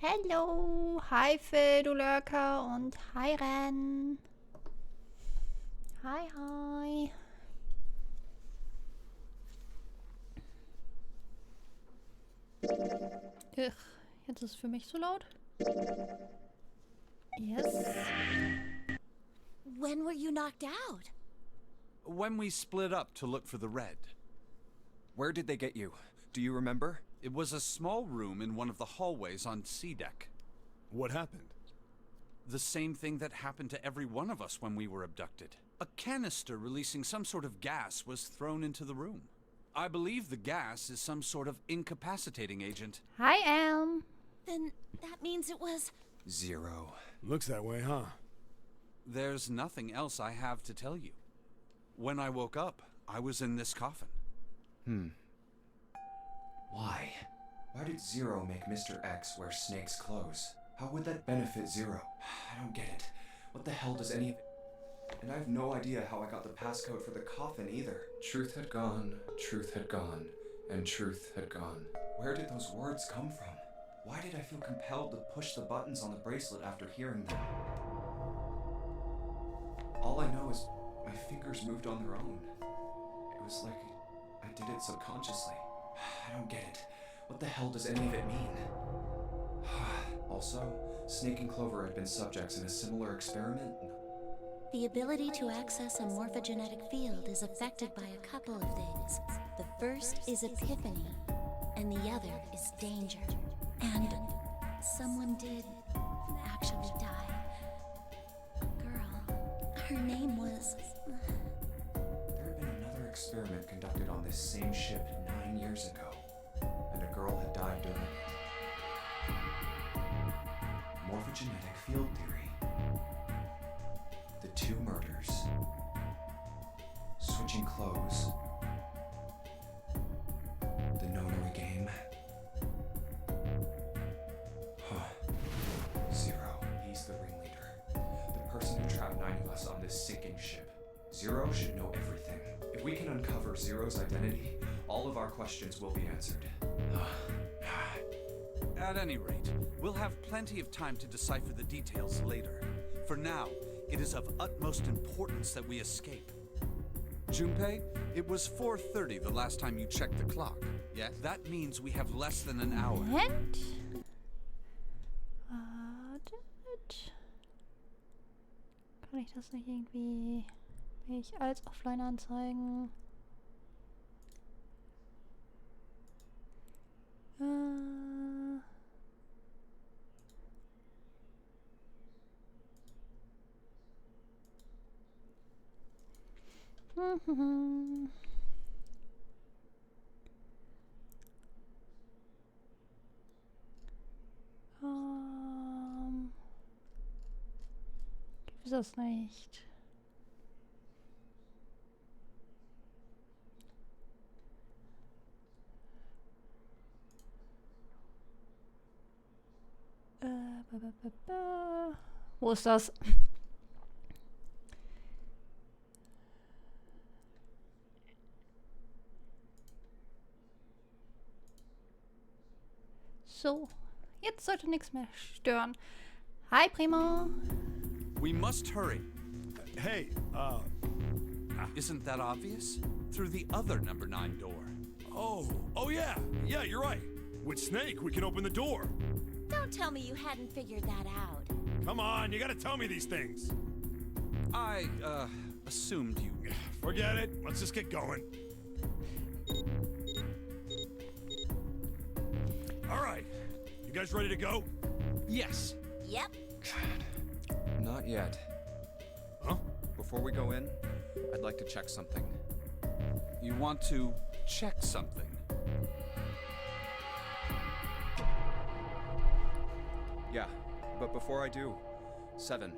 Hallo, hi Phil, du Lurker und hi Ren. Hi, hi. Ugh, jetzt ist es für mich so laut. Yes. When were you knocked out? When we split up to look for the red. Where did they get you? Do you remember? It was a small room in one of the hallways on C deck. What happened? The same thing that happened to every one of us when we were abducted. A canister releasing some sort of gas was thrown into the room. I believe the gas is some sort of incapacitating agent. Hi, Elm. Then that means it was... Zero. Looks that way, huh? There's nothing else I have to tell you. When I woke up, I was in this coffin. Why? Why did Zero make Mr. X wear Snake's clothes? How would that benefit Zero? I don't get it. What the hell does any of it... And I have no idea how I got the passcode for the coffin either. Truth had gone, and truth had gone. Where did those words come from? Why did I feel compelled to push the buttons on the bracelet after hearing them? All I know is my fingers moved on their own. It was like I did it subconsciously. I don't get it. What the hell does any of it mean? Also, Snake and Clover had been subjects in a similar experiment. The ability to access a morphogenetic field is affected by a couple of things. The first is epiphany, and the other is danger. And someone did actually die. A girl. Her name was... There had been another experiment conducted on this same ship 9 years ago, and a girl had died during it. Morphogenetic field theory. The two murders close. The notary game. Huh. Zero. He's the ringleader. The person who trapped 9 of us on this sinking ship. Zero should know everything. If we can uncover Zero's identity, all of our questions will be answered. At any rate, we'll have plenty of time to decipher the details later. For now, it is of utmost importance that we escape. Junpei, it was 4:30 the last time you checked the clock. Yes? That means we have less than an hour. Moment. Wartet. Kann ich das nicht irgendwie nicht als offline anzeigen? Gibt es das nicht? Wo ist das? So, jetzt sollte nichts mehr stören. Hi, Primo. We must hurry. Hey, Isn't that obvious? Through the other number 9 door. oh yeah, you're right. With Snake, we can open the door. Don't tell me you hadn't figured that out. Come on, you gotta tell me these things. I, assumed you... Forget it, let's just get going. All right, you guys ready to go? Yes. Yep. Not yet. Huh? Before we go in, I'd like to check something. You want to check something? Yeah, but before I do, Seven,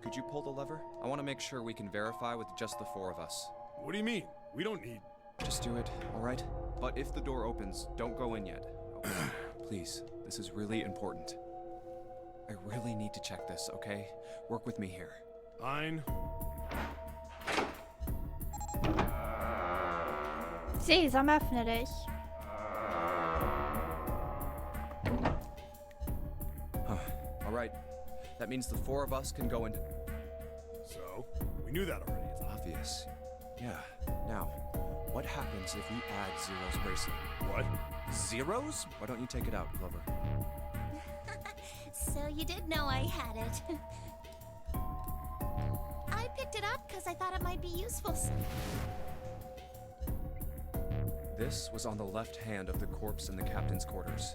could you pull the lever? I want to make sure we can verify with just the 4 of us. What do you mean? We don't need... Just do it, all right? But if the door opens, don't go in yet. Okay? Please, this is really important. I really need to check this, okay? Work with me here. Fine. Sesam, öffne dich. All right, that means the 4 of us can go into... So, we knew that already. It's obvious. Yeah, now, what happens if you add Zero's bracelet? What? Zeros? Why don't you take it out, Clover? So you did know I had it. I picked it up because I thought it might be useful. This was on the left hand of the corpse in the captain's quarters.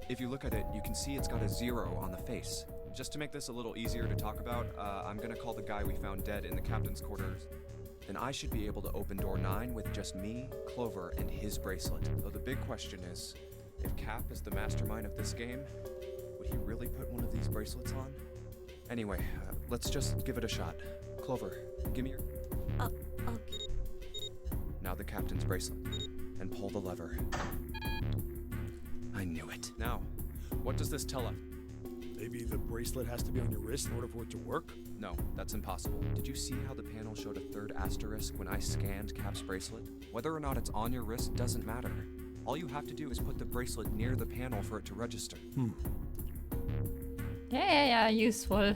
If you look at it, you can see it's got a 0 on the face. Just to make this a little easier to talk about, I'm gonna call the guy we found dead in the captain's quarters. Then I should be able to open door 9 with just me, Clover, and his bracelet. Though the big question is, if Cap is the mastermind of this game, would he really put one of these bracelets on? Anyway, let's just give it a shot. Clover, give me your... Okay. Now the captain's bracelet. And pull the lever. I knew it. Now, what does this tell us? Maybe the bracelet has to be on your wrist in order for it to work? No, that's impossible. Did you see how the panel showed a 3rd asterisk when I scanned Cap's bracelet? Whether or not it's on your wrist doesn't matter. All you have to do is put the bracelet near the panel for it to register. Ja, useful.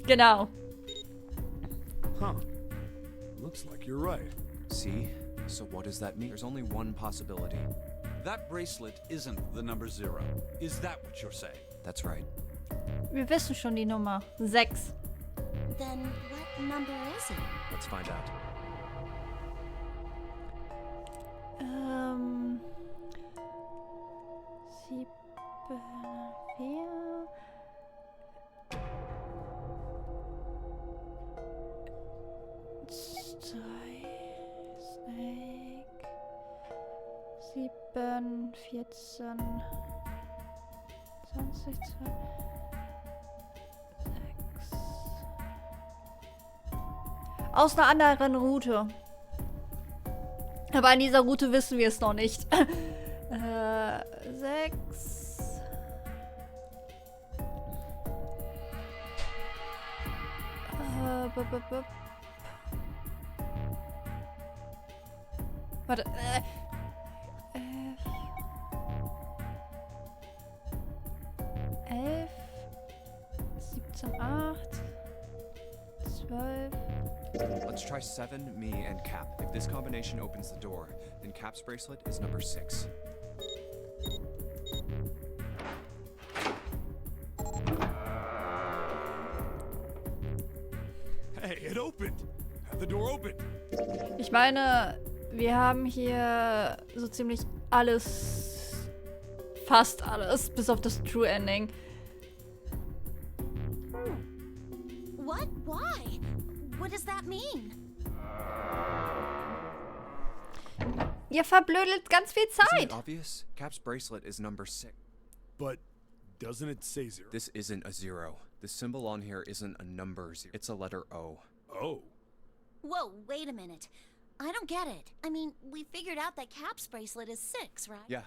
Genau. Huh. Looks like you're right. See? So what does that mean? There's only one possibility. That bracelet isn't the number 0. Is that what you're saying? That's right. Wir wissen schon die Nummer. 6. Then what number is it? Let's find out. 7, 4. Snake. 7, 14, 20, 6. Aus einer anderen Route. Aber an dieser Route wissen wir es noch nicht. 6. Warte. 11. 17, 8. 12. Let's try 7, me, and Cap. If this combination opens the door, then Cap's bracelet is number 6. Hey, it opened. Had the door open. Ich meine, wir haben hier so ziemlich alles, fast alles, bis auf das True Ending. What? Why? What does that mean? Ihr verblödelt ganz viel Isn't Zeit. it obvious? Cap's bracelet is number 6. But doesn't it say 0? This isn't a 0. The symbol on here isn't a number 0. It's a letter O. Oh. Whoa, wait a minute. I don't get it. I mean, we figured out that Cap's bracelet is 6, right? Yeah.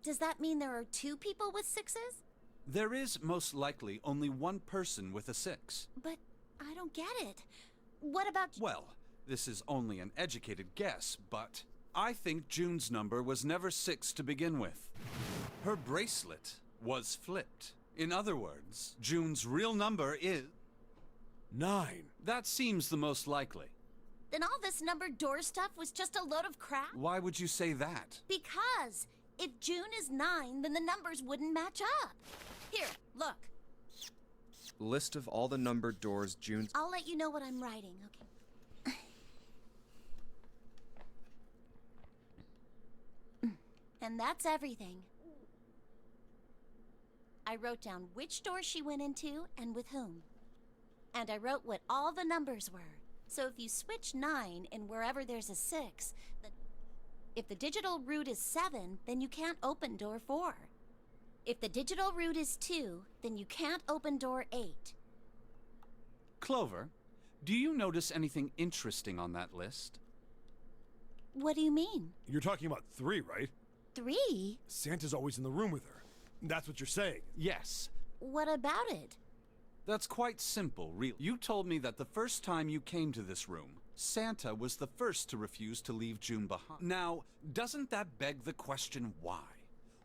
Does that mean there are 2 people with 6s? There is most likely only one person with a 6. But I don't get it. What about... Well, this is only an educated guess, but I think June's number was never 6 to begin with. Her bracelet was flipped. In other words, June's real number is... 9. That seems the most likely. Then all this numbered door stuff was just a load of crap? Why would you say that? Because if June is 9, then the numbers wouldn't match up. Here, look. List of all the numbered doors June's... I'll let you know what I'm writing, okay? And that's everything. I wrote down which door she went into and with whom. And I wrote what all the numbers were. So if you switch 9 in wherever there's a 6, then if the digital root is 7, then you can't open door 4. If the digital root is 2, then you can't open door 8. Clover, do you notice anything interesting on that list? What do you mean? You're talking about 3, right? 3? Santa's always in the room with her. That's what you're saying. Yes. What about it? That's quite simple, really. You told me that the first time you came to this room, Santa was the first to refuse to leave June behind. Now, doesn't that beg the question why?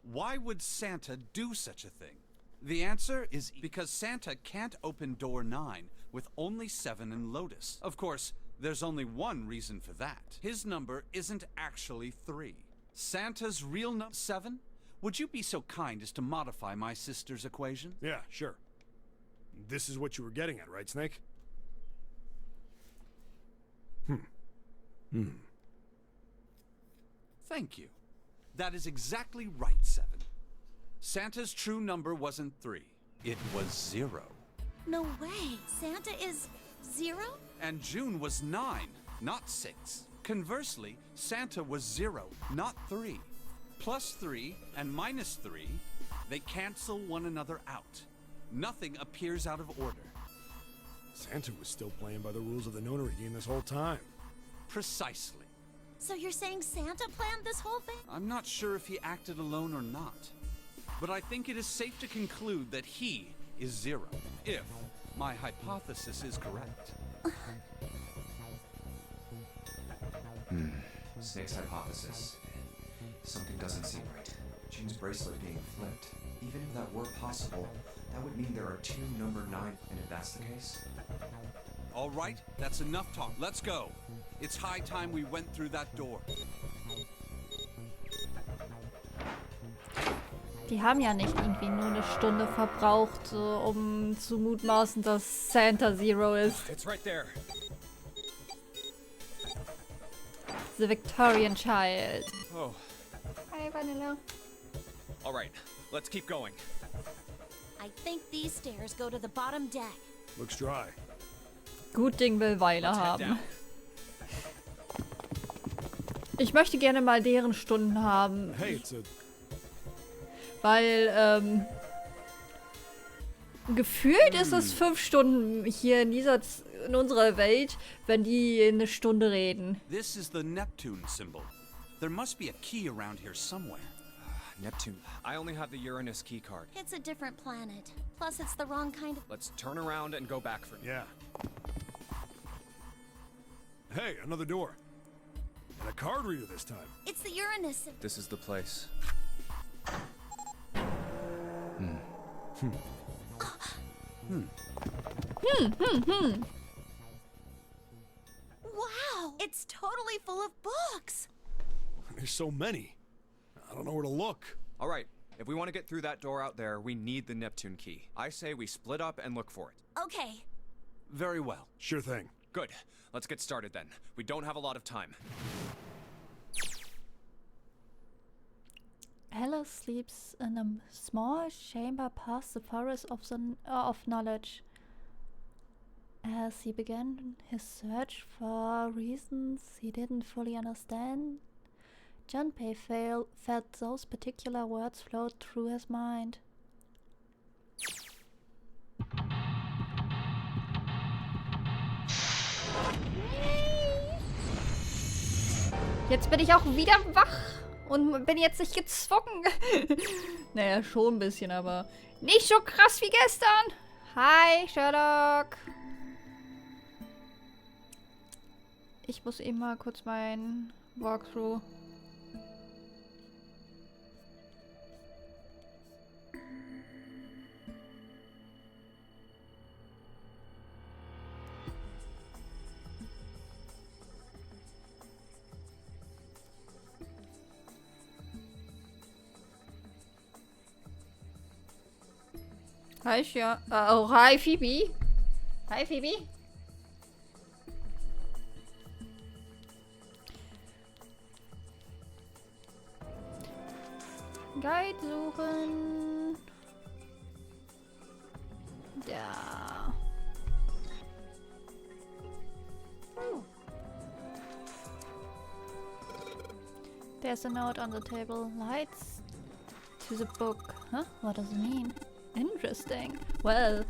Why would Santa do such a thing? The answer is because Santa can't open door 9 with only 7 in Lotus. Of course, there's only one reason for that. His number isn't actually 3. Santa's real number 7? Would you be so kind as to modify my sister's equation? Yeah, sure. This is what you were getting at, right, Snake? Thank you. That is exactly right, 7. Santa's true number wasn't 3. It was 0. No way. Santa is 0? And June was 9, not 6. Conversely, Santa was 0, not 3. Plus 3 and minus 3, they cancel one another out. Nothing appears out of order. Santa was still playing by the rules of the nonary game this whole time. Precisely. So you're saying Santa planned this whole thing? I'm not sure if he acted alone or not. But I think it is safe to conclude that he is 0, if my hypothesis is correct. Snake's hypothesis. Something doesn't seem right. June's bracelet being flipped. Even if that were possible, that would mean there are 2 number 9, and if that's the case... All right, that's enough talk. Let's go. It's high time we went through that door. Die haben ja nicht irgendwie nur eine Stunde verbraucht, um zu mutmaßen, dass Santa 0 ist. It's right there. The Victorian Child. Oh, Hi, Vanilla. all right. Let's keep going. I think these stairs go to the bottom deck. Looks dry. Gut Ding will Weile Let's head haben. down. Ich möchte gerne mal deren Stunden haben. Hey, it's a... Weil, gefühlt ist es 5 Stunden hier in unserer Welt, wenn die eine Stunde reden. This is the Neptune symbol. There must be a key around here somewhere. Neptune. I only have the Uranus key card. It's a different planet. Plus, it's the wrong kind of. Let's turn around and go back for now. Yeah. Hey, another door. And a card reader this time. It's the Uranus. This is the place. Wow! It's totally full of books! There's so many. I don't know where to look. All right, if we want to get through that door out there, we need the Neptune key. I say we split up and look for it. Okay. Very well. Sure thing. Good. Let's get started then. We don't have a lot of time. Alice sleeps in a small chamber past the forest of knowledge. As he began his search for reasons he didn't fully understand, Junpei felt those particular words float through his mind. Jetzt bin ich auch wieder wach und bin jetzt nicht gezwungen. Naja, schon ein bisschen, aber nicht so krass wie gestern. Hi, Sherlock. Ich muss eben mal kurz mein Walkthrough. Hi, oh, hi, Phoebe. Hi, Phoebe. Guide suchen. Ja. There's a note on the table. Lights to the book. Huh? What does it mean? Interesting. Well,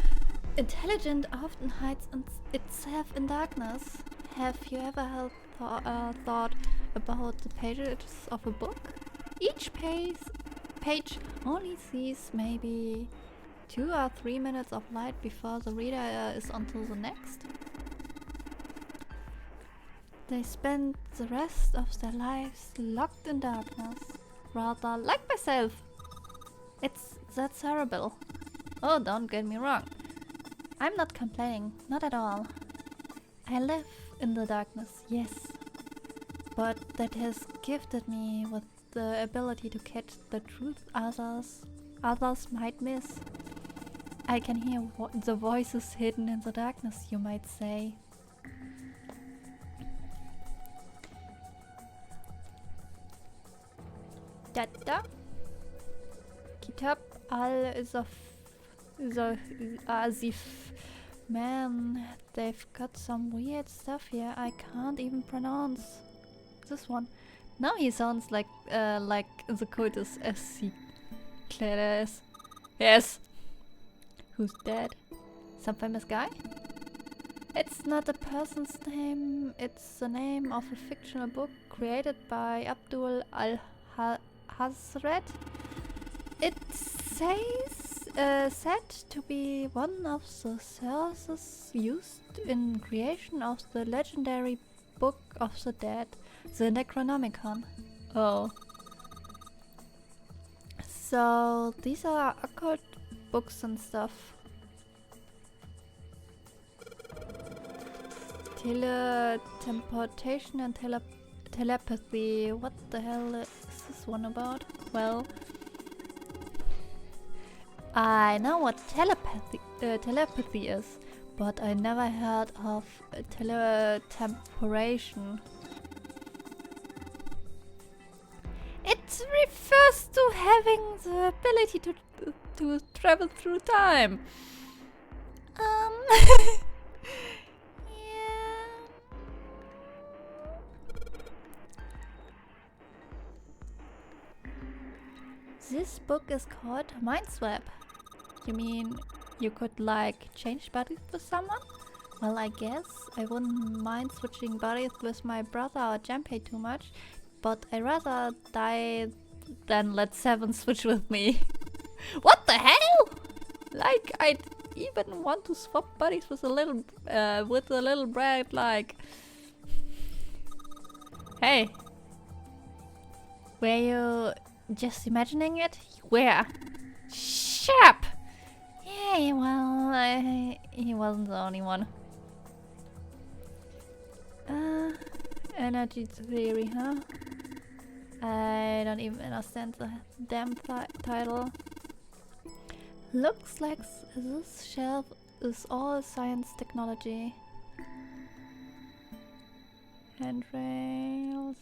intelligence often hides itself in darkness. Have you ever thought about the pages of a book? Each page only sees maybe 2 or 3 minutes of light before the reader is onto the next. They spend the rest of their lives locked in darkness, rather like myself. That's horrible. Oh, don't get me wrong. I'm not complaining, not at all. I live in the darkness, yes. But that has gifted me with the ability to catch the truth others might miss. I can hear the voices hidden in the darkness, you might say. Da. Kitab Asif. Man, they've got some weird stuff here I can't even pronounce. This one. Now he sounds like the cultist SC Clares. Yes. Who's dead? Some famous guy? It's not a person's name, it's the name of a fictional book created by Abdul Al-Hazred. It's said to be one of the sources used in creation of the legendary Book of the Dead, the Necronomicon. Oh. So these are occult books and stuff. Teleportation and telepathy. What the hell is this one about? Well, I know what telepathy is, but I never heard of teletemporation. It refers to having the ability to travel through time. Yeah. This book is called Mindswap. You mean you could like change bodies with someone? Well, I guess I wouldn't mind switching bodies with my brother or Junpei too much. but I'd rather die than let Seven switch with me. What the hell? Like, I'd even want to swap buddies with a little brat, like... Hey. Were you just imagining it? Where? Shut up! Yeah, well, he wasn't the only one. Energy theory, huh? I don't even understand the damn title. Looks like this shelf is all science technology. Handrails.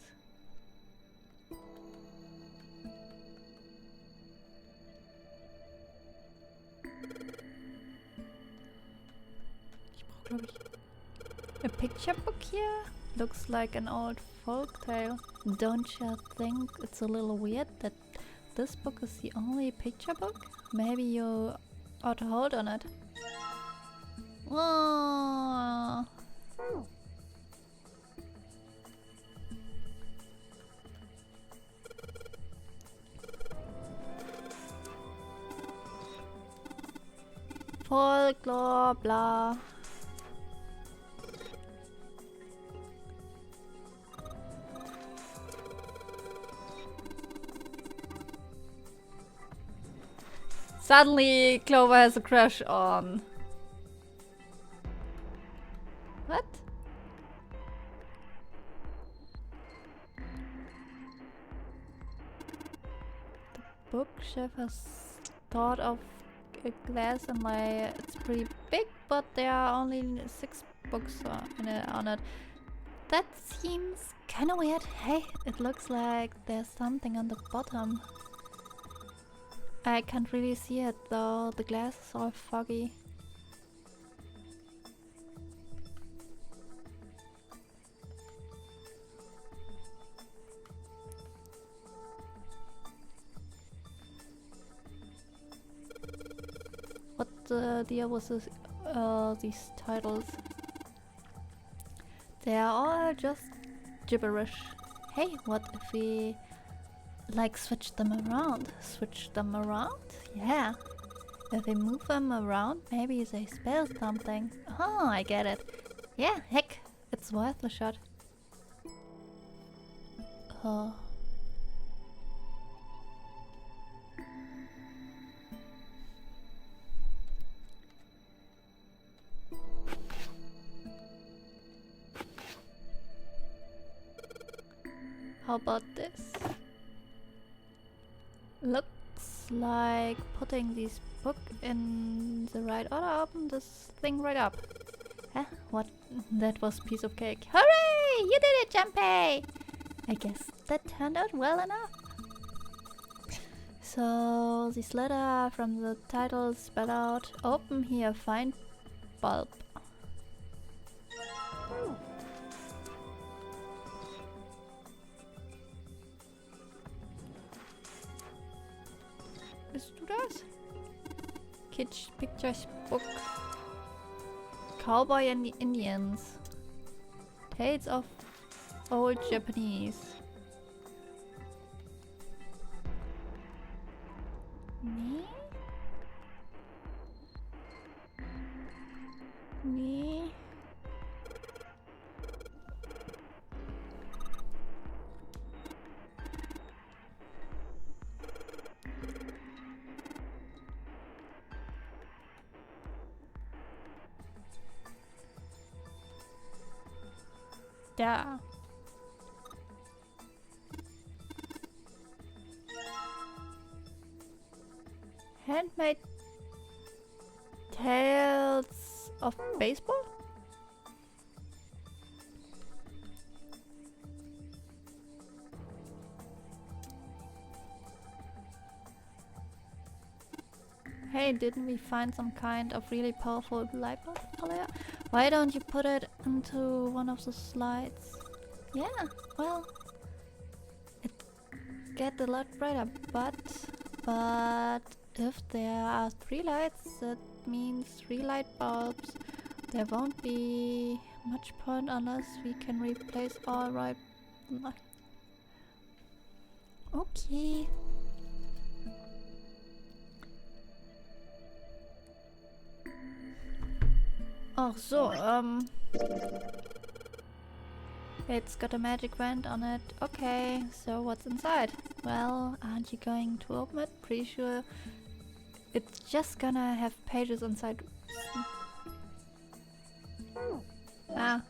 Ich brauche, glaube ich, a picture book here. Looks like an old folk tale. Don't you think it's a little weird that this book is the only picture book? Maybe you ought to hold on it. Oh. Folklore, blah. Suddenly, Clover has a crush on... What? The bookshelf has thought of a glass and it's pretty big, but there are only 6 books on it. That seems kinda weird. Hey, it looks like there's something on the bottom. I can't really see it though, the glass is all foggy. What the deal was this, these titles? They are all just gibberish. Hey, what if we like switch them around? Switch them around? Yeah. If we move them around, maybe they spell something. Oh, I get it. Yeah, heck, it's worth a shot. Oh. How about this? Looks like putting this book in the right order opened this thing right up. Huh? What? That was a piece of cake. Hooray! You did it, Junpei! I guess that turned out well enough. So, this letter from the title spell out, open here, find bulb. Bist du das? Kitsch Pictures Book. Cowboy and the Indians. Tales of Old Japanese. Nee? Nee. Da. Handmade Tales of Baseball? Hey, didn't we find some kind of really powerful light bulb earlier? Why don't you put it into one of the slides? Yeah, well, it get a lot brighter, but if there are 3 lights, that means 3 light bulbs. There won't be much point unless we can replace all right. Okay. Ach so, it's got a magic wand on it. Okay, so what's inside? Well, aren't you going to open it? Pretty sure it's just gonna have pages inside. Ah.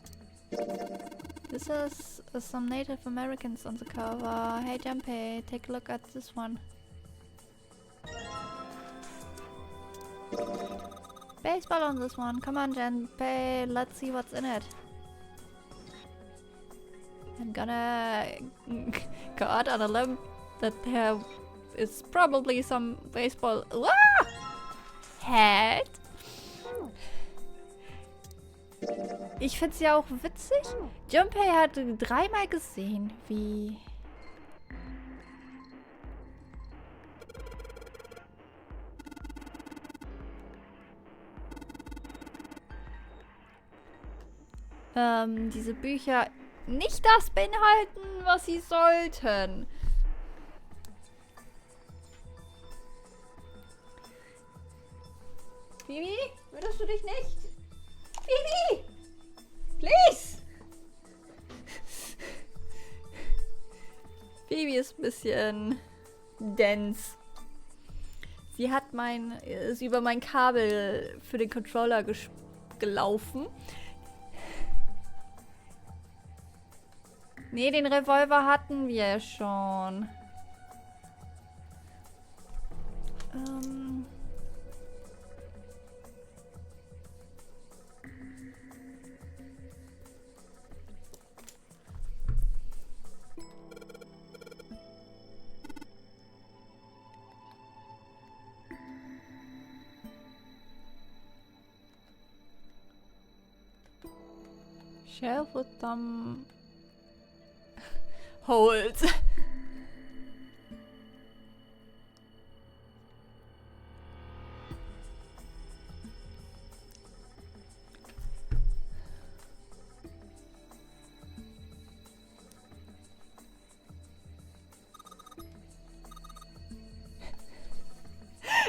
This is some Native Americans on the cover. Hey Junpei, take a look at this one. Baseball on this one. Come on, Junpei, let's see what's in it. I'm gonna go out on a limb that there is probably some baseball. Ah! Head. Ich find's ja auch witzig. Junpei hat 3-mal gesehen, wie... diese Bücher nicht das beinhalten, was sie sollten. Bibi, würdest du dich nicht? Bibi! Please! Bibi ist ein bisschen dense. Sie hat ist über mein Kabel für den Controller gelaufen. Nee, den Revolver hatten wir schon. Shelf with some holes.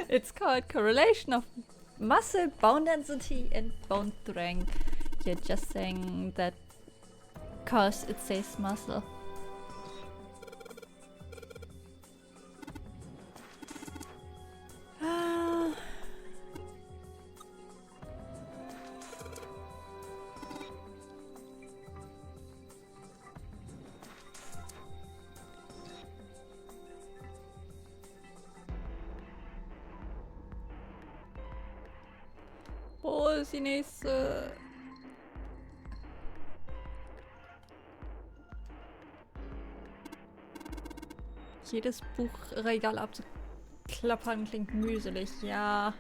It's called correlation of muscle bone density and bone strength. You're just saying that cause it says muscle. Wo ist die nächste? Jedes Buchregal abzuklappern klingt mühselig, ja.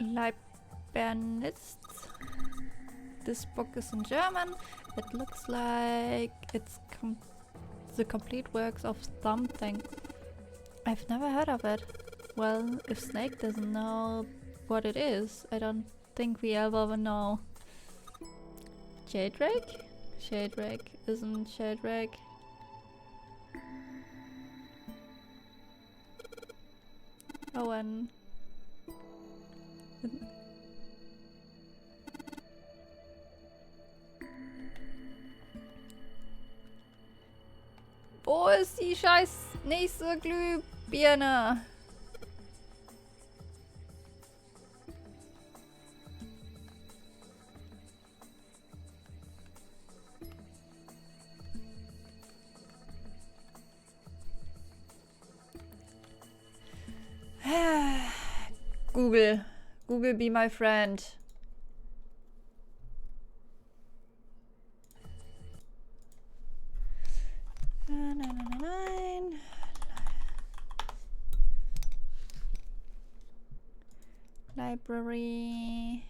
Leibernist. This book is in German. It looks like it's the complete works of something. I've never heard of it. Well, if Snake doesn't know what it is, I don't think we ever will know. Shadrake? Shadrake. Isn't Shadrake? Owen. Wo ist die scheiß nächste Glühbirne? Google. Google, be my friend. Nein. Library.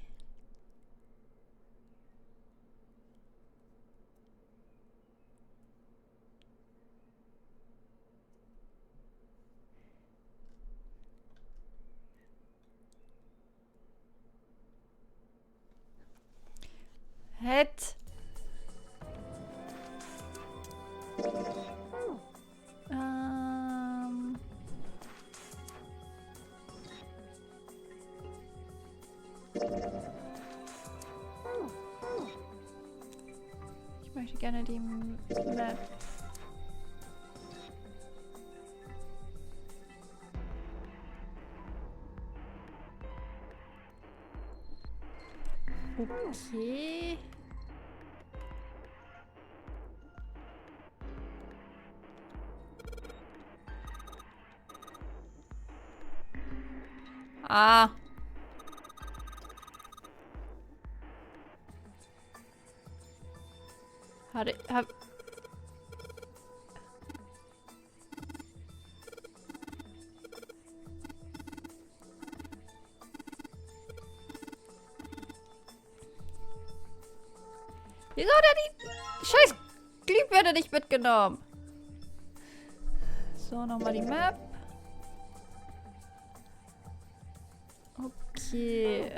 Het. Ich möchte gerne die Map. Okay. Ah. Hab. Wieso hat er die scheiß Glühbirne nicht mitgenommen? So, nochmal die Map. Okay,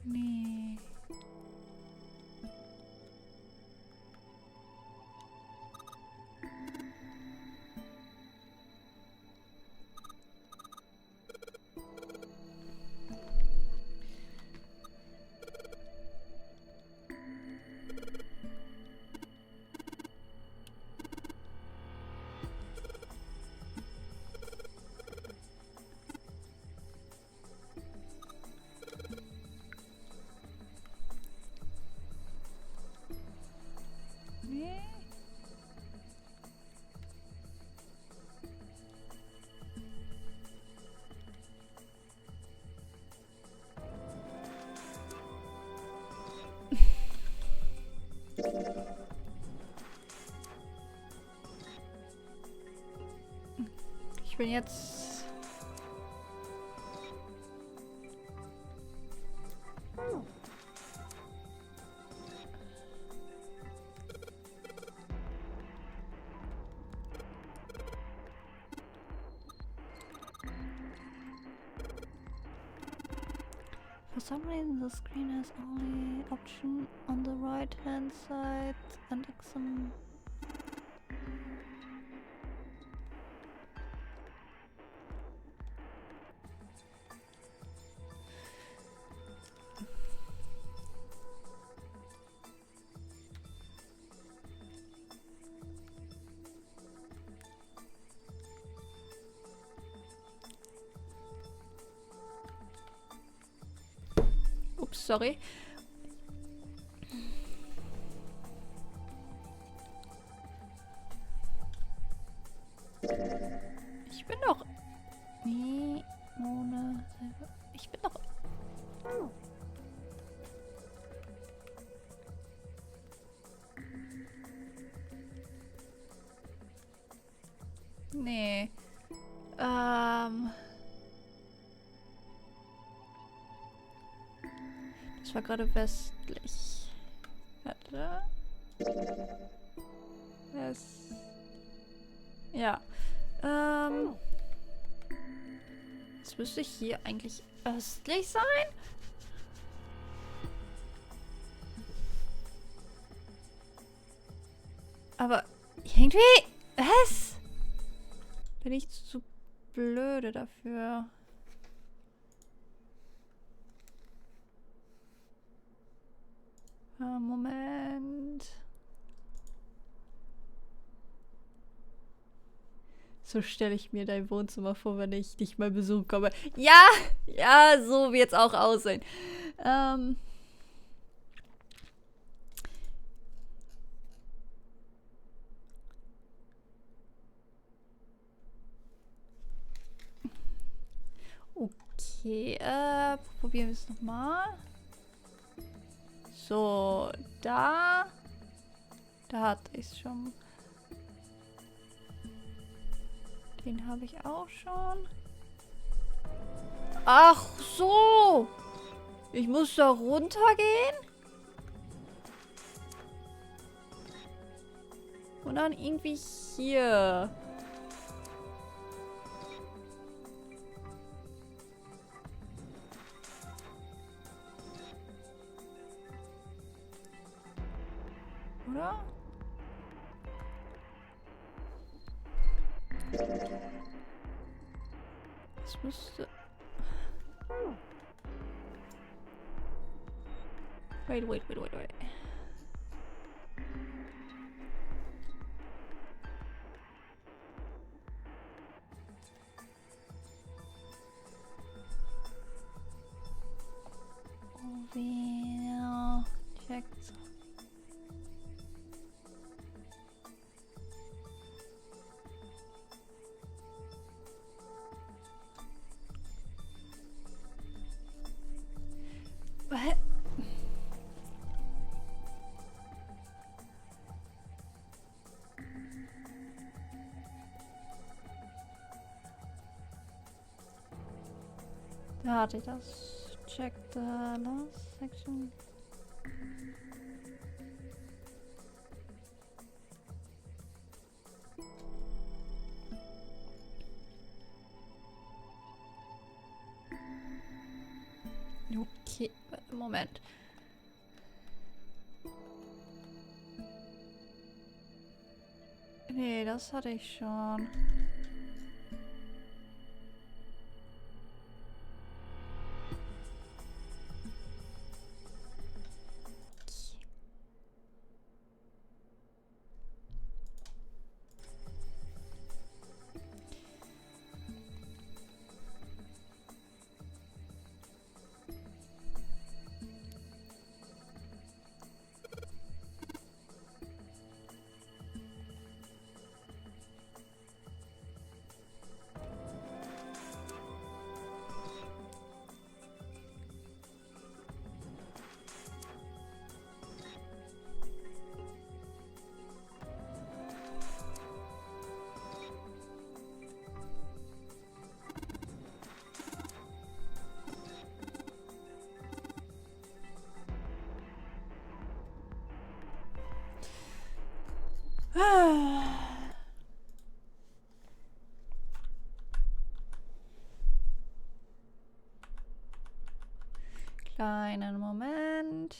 nee. Nee. Ich bin jetzt... For some reason the screen has only option on the right hand side and some... Ups, sorry. Ich bin doch... Nee, ohne... Ich bin doch... Nee. Das war gerade westlich. Warte. Ja. Jetzt müsste ich hier eigentlich östlich sein. Aber irgendwie... Was? Bin ich zu blöde dafür? Moment. So stelle ich mir dein Wohnzimmer vor, wenn ich dich mal besuchen komme. Ja, ja, so wird's auch aussehen. Okay, probieren wir es nochmal. So, da hatte ich schon. Den habe ich auch schon. Ach so! Ich muss da runtergehen? Und dann irgendwie hier. Oder? Das müsste... Wait. Wer checkt? Hä? Da hatte ich das. Check the last section. Okay, Moment. Nee, das hatte ich schon. Kleinen Moment.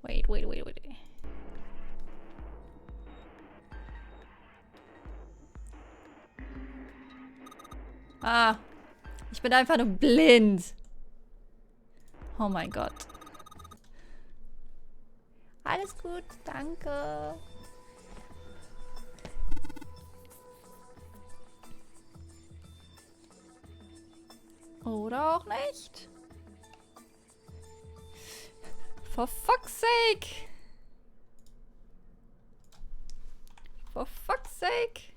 Wait. Ah, ich bin einfach nur blind. Oh mein Gott. Alles gut, danke. Oder auch nicht. For fuck's sake. For fuck's sake.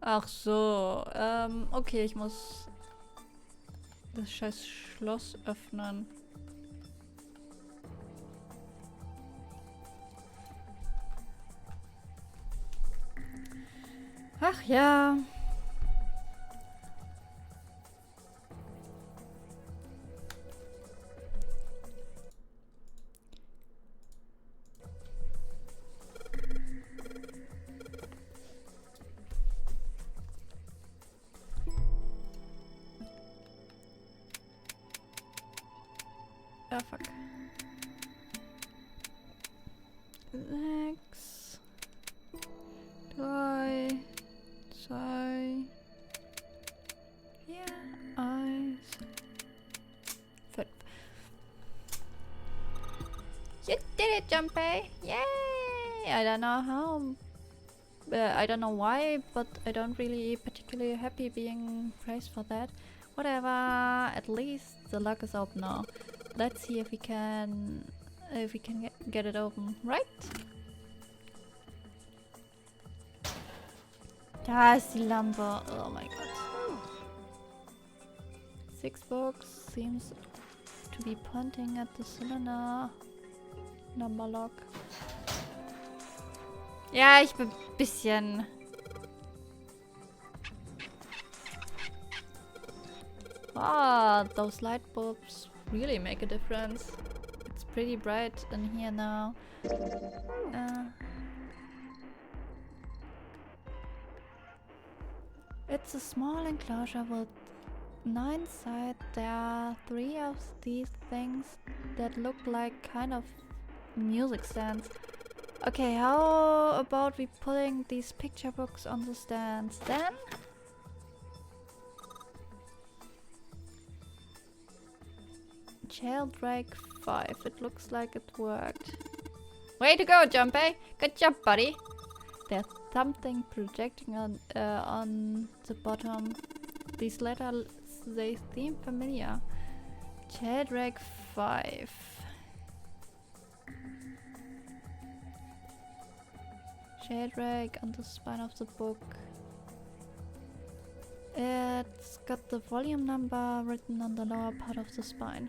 Ach so, okay, ich muss das scheiß Schloss öffnen. Ach ja. Oh fuck. Sechs. 3. 2. 4. 1. 5. You did it, Junpei! Yay! I don't know how. I don't know why, but I don't really particularly happy being praised for that. Whatever. At least the lock is open now. Let's see if we can get it open, right? Da ist die Lampe. Oh my god. 6 books seems to be pointing at the cylinder. Number lock. Ja, ich bin ein bisschen... Ah, those light bulbs really make a difference. It's pretty bright in here now. It's a small enclosure with 9 sides. There are 3 of these things that look like kind of music stands. Okay, how about we putting these picture books on the stands then? Jailbreak 5. It looks like it worked. Way to go, Junpei! Good job, buddy! There's something projecting on the bottom. These letters, they seem familiar. Jailbreak 5. Jailbreak on the spine of the book. It's got the volume number written on the lower part of the spine.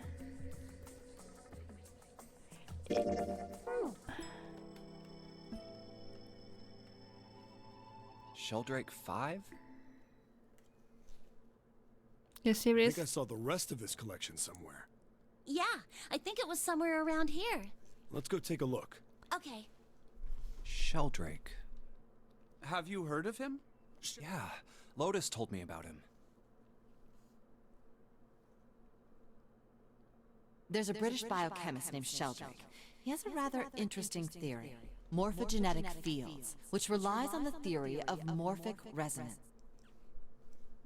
Sheldrake 5? You I serious? think I saw the rest of his collection somewhere. Yeah, I think it was somewhere around here. Let's go take a look. Okay. Sheldrake. Have you heard of him? Yeah, Lotus told me about him. There's a British biochemist named Sheldrake. He has a rather interesting theory, morphogenetic fields, which relies on the theory of morphic resonance.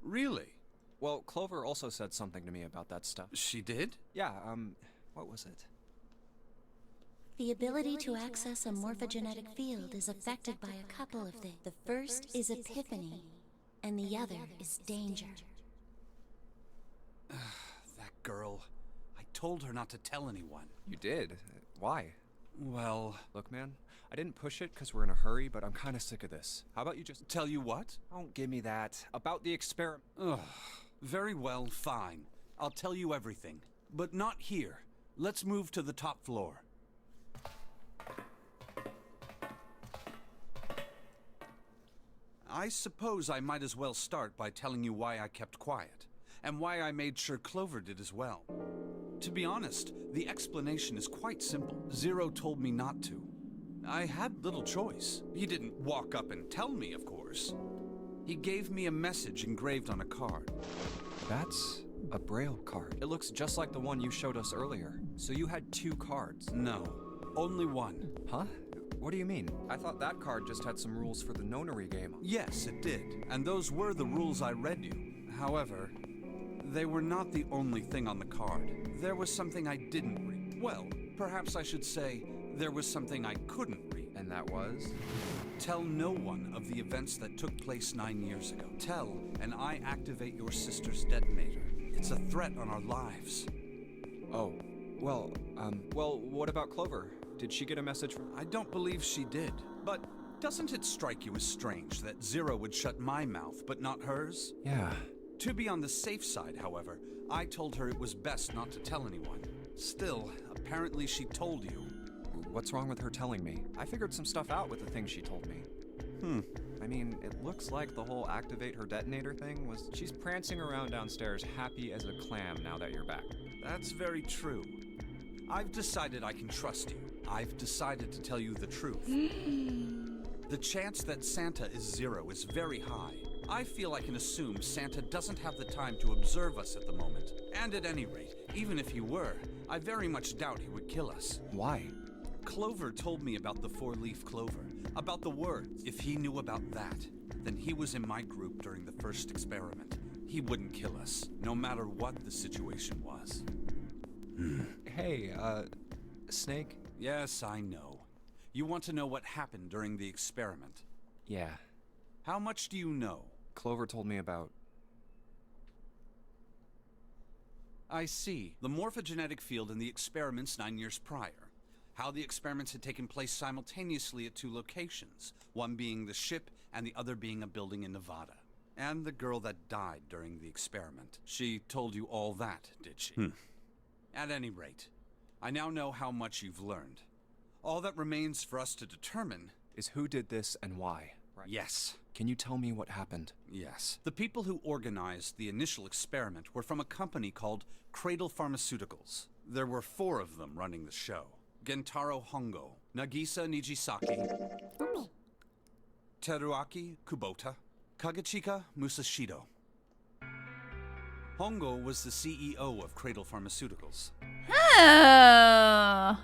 Really? Well, Clover also said something to me about that stuff. She did? Yeah, what was it? The ability to access a morphogenetic field is affected by a couple of things. The first is epiphany, and the other is danger. That girl. I told her not to tell anyone. You did? Why? Well, Look, man, I didn't push it because we're in a hurry, but I'm kind of sick of this. How about you just... tell you what? Don't give me that. About the experiment. Ugh. Very well, fine. I'll tell you everything. But not here. Let's move to the top floor. I suppose I might as well start by telling you why I kept quiet, and why I made sure Clover did as well. To be honest, the explanation is quite simple. Zero told me not to. I had little choice. He didn't walk up and tell me, of course. He gave me a message engraved on a card. That's a Braille card. It looks just like the one you showed us earlier. So you had 2 cards. No, only one. Huh? What do you mean? I thought that card just had some rules for the nonary game. Yes, it did, and those were the rules I read you. However, they were not the only thing on the card. There was something I didn't read. Well, perhaps I should say there was something I couldn't read. And that was? Tell no one of the events that took place 9 years ago. Tell, and I activate your sister's detonator. It's a threat on our lives. Oh, well, what about Clover? Did she get a message from... I don't believe she did. But doesn't it strike you as strange that Zero would shut my mouth, but not hers? Yeah. To be on the safe side, however, I told her it was best not to tell anyone. Still, apparently she told you. What's wrong with her telling me? I figured some stuff out with the things she told me. I mean, it looks like the whole activate her detonator thing was... She's prancing around downstairs happy as a clam now that you're back. That's very true. I've decided I can trust you. I've decided to tell you the truth. The chance that Santa is Zero is very high. I feel I can assume Santa doesn't have the time to observe us at the moment. And at any rate, even if he were, I very much doubt he would kill us. Why? Clover told me about the four-leaf clover, about the words. If he knew about that, then he was in my group during the first experiment. He wouldn't kill us, no matter what the situation was. Hey, Snake? Yes, I know. You want to know what happened during the experiment. Yeah. How much do you know? Clover told me about... I see. The morphogenetic field in the experiments 9 years prior. How the experiments had taken place simultaneously at 2 locations, one being the ship and the other being a building in Nevada. And the girl that died during the experiment. She told you all that, did she? At any rate, I now know how much you've learned. All that remains for us to determine is who did this and why. Right. Yes. Can you tell me what happened? Yes. The people who organized the initial experiment were from a company called Cradle Pharmaceuticals. There were 4 of them running the show. Gentaro Hongo, Nagisa Nijisaki, Teruaki Kubota, Kagechika Musashido. Hongo was the CEO of Cradle Pharmaceuticals. Ah,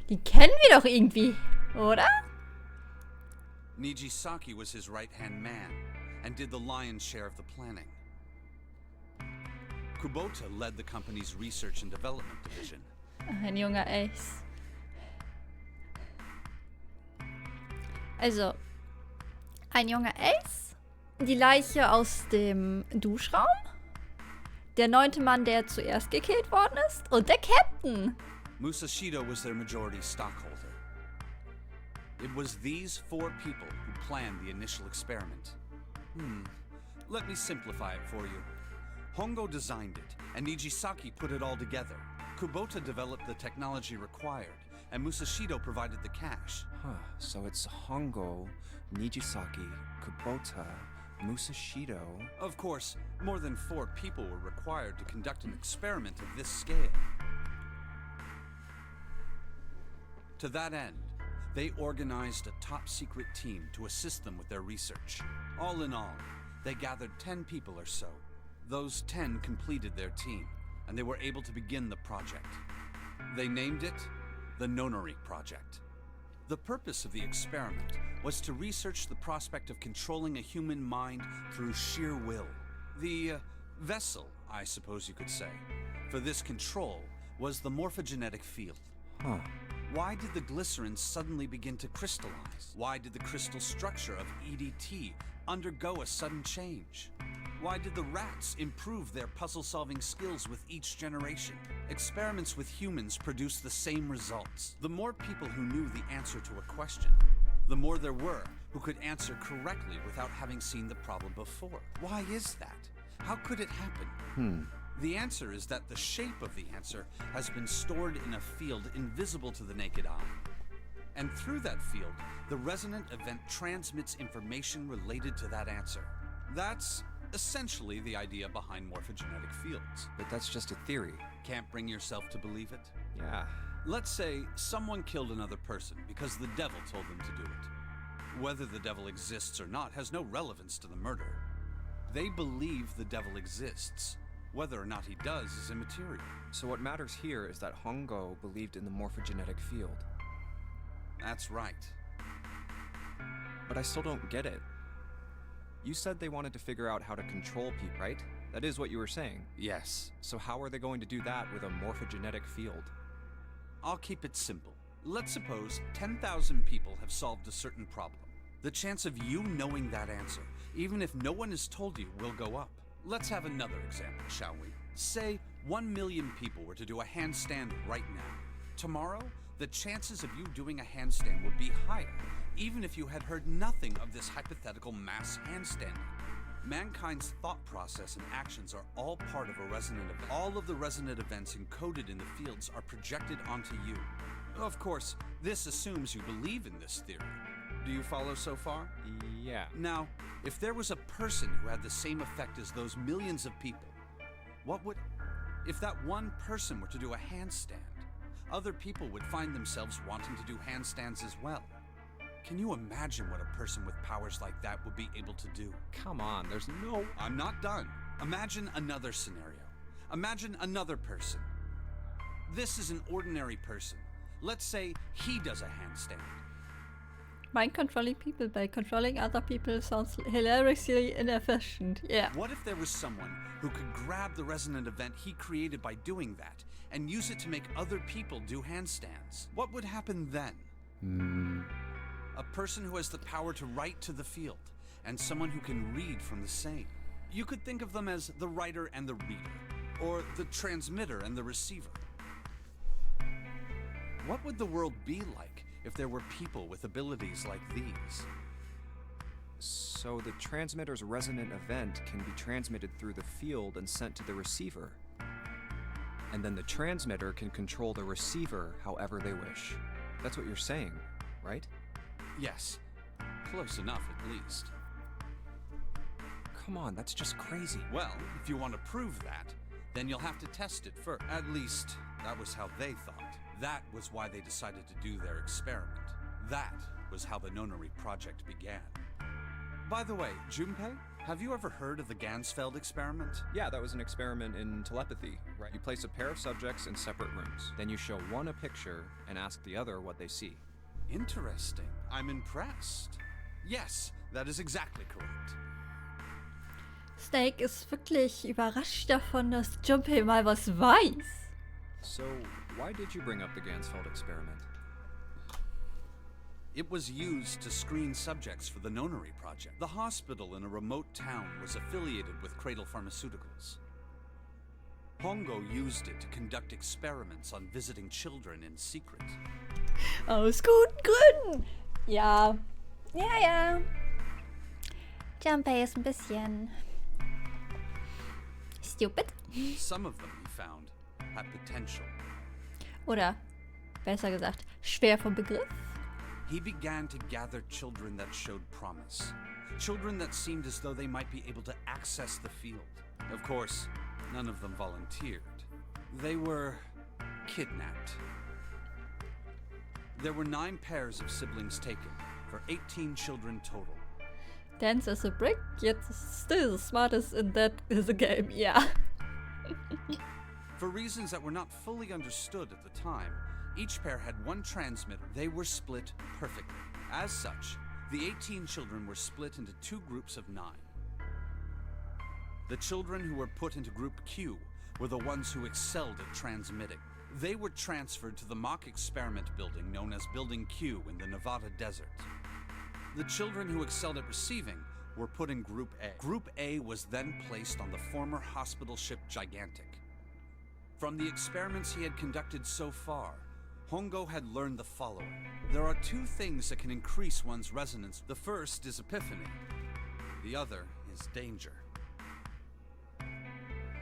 die kennen wir doch irgendwie, oder? Nijisaki was his right-hand man and did the lion's share of the planning. Kubota led the company's research and development division. Ein junger Ace. Also, ein junger Ace, die Leiche aus dem Duschraum, der 9. Mann, der zuerst gekillt worden ist, und der Captain. Musashido was their majority stockholder. It was these 4 people who planned the initial experiment. Let me simplify it for you. Hongo designed it, and Nijisaki put it all together. Kubota developed the technology required, and Musashido provided the cash. So it's Hongo, Nijisaki, Kubota, Musashido... Of course, more than 4 people were required to conduct an experiment of this scale. To that end, they organized a top-secret team to assist them with their research. All in all, they gathered 10 people or so. Those 10 completed their team, and they were able to begin the project. They named it the Nonori Project. The purpose of the experiment was to research the prospect of controlling a human mind through sheer will. The vessel, I suppose you could say, for this control was the morphogenetic field. Why did the glycerin suddenly begin to crystallize? Why did the crystal structure of EDT undergo a sudden change? Why did the rats improve their puzzle-solving skills with each generation? Experiments with humans produced the same results. The more people who knew the answer to a question, the more there were who could answer correctly without having seen the problem before. Why is that? How could it happen? The answer is that the shape of the answer has been stored in a field invisible to the naked eye. And through that field, the resonant event transmits information related to that answer. That's essentially the idea behind morphogenetic fields. But that's just a theory. Can't bring yourself to believe it? Yeah. Let's say someone killed another person because the devil told them to do it. Whether the devil exists or not has no relevance to the murder. They believe the devil exists. Whether or not he does is immaterial. So what matters here is that Hongo believed in the morphogenetic field. That's right. But I still don't get it. You said they wanted to figure out how to control people, right? That is what you were saying. Yes. So how are they going to do that with a morphogenetic field? I'll keep it simple. Let's suppose 10,000 people have solved a certain problem. The chance of you knowing that answer, even if no one has told you, will go up. Let's have another example, shall we? Say 1 million people were to do a handstand right now. Tomorrow, the chances of you doing a handstand would be higher, even if you had heard nothing of this hypothetical mass handstanding. Mankind's thought process and actions are all part of a resonant event. All of the resonant events encoded in the fields are projected onto you. Of course, this assumes you believe in this theory. Do you follow so far? Yeah. Now, if there was a person who had the same effect as those millions of people, what would... If that one person were to do a handstand, other people would find themselves wanting to do handstands as well. Can you imagine what a person with powers like that would be able to do? Come on, there's no... I'm not done. Imagine another scenario. Imagine another person. This is an ordinary person. Let's say he does a handstand. Mind controlling people by controlling other people sounds hilariously inefficient. Yeah. What if there was someone who could grab the resonant event he created by doing that and use it to make other people do handstands? What would happen then? A person who has the power to write to the field, and someone who can read from the same. You could think of them as the writer and the reader, or the transmitter and the receiver. What would the world be like if there were people with abilities like these? So the transmitter's resonant event can be transmitted through the field and sent to the receiver. And then the transmitter can control the receiver however they wish. That's what you're saying, right? Yes, close enough at least. Come on, that's just crazy. Well, if you want to prove that, then you'll have to test it first. At least, that was how they thought. That was why they decided to do their experiment. That was how the Nonary project began. By the way, Junpei, have you ever heard of the Gansfeld experiment? Yeah, that was an experiment in telepathy, right? You place a pair of subjects in separate rooms. Then you show one a picture and ask the other what they see. Interesting. I'm impressed. Yes, that is exactly correct. Snake ist wirklich überrascht davon, dass Junpei mal was weiß. So, why did you bring up the Gansfeld experiment? It was used to screen subjects for the Nonary project. The hospital in a remote town was affiliated with Cradle Pharmaceuticals. Hongo used it to conduct experiments on visiting children in secret. Aus guten Gründen. Ja. Ja. Junpei ist ein bisschen stupid. Some of them, he found, had potential. Oder, besser gesagt, schwer vom Begriff. He began to gather children that showed promise. Children that seemed as though they might be able to access the field. Of course, none of them volunteered. They were kidnapped. There were 9 pairs of siblings taken, for 18 children total. Dance as a brick, yet still the smartest in that is a game, yeah. For reasons that were not fully understood at the time, each pair had one transmitter. They were split perfectly. As such, the 18 children were split into 2 groups of 9. The children who were put into Group Q were the ones who excelled at transmitting. They were transferred to the mock experiment building known as Building Q in the Nevada desert. The children who excelled at receiving were put in Group A. Group A was then placed on the former hospital ship Gigantic. From the experiments he had conducted so far, Hongo had learned the following. There are 2 things that can increase one's resonance. The first is epiphany. The other is danger.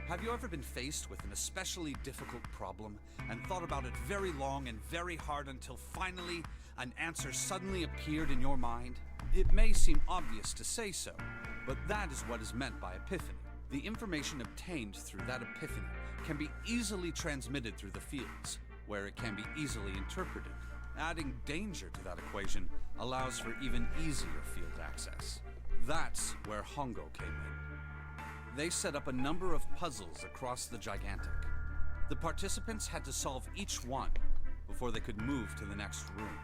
Have you ever been faced with an especially difficult problem and thought about it very long and very hard until finally an answer suddenly appeared in your mind? It may seem obvious to say so, but that is what is meant by epiphany. The information obtained through that epiphany can be easily transmitted through the fields, where it can be easily interpreted. Adding danger to that equation allows for even easier field access. That's where Hongo came in. They set up a number of puzzles across the Gigantic. The participants had to solve each one before they could move to the next room.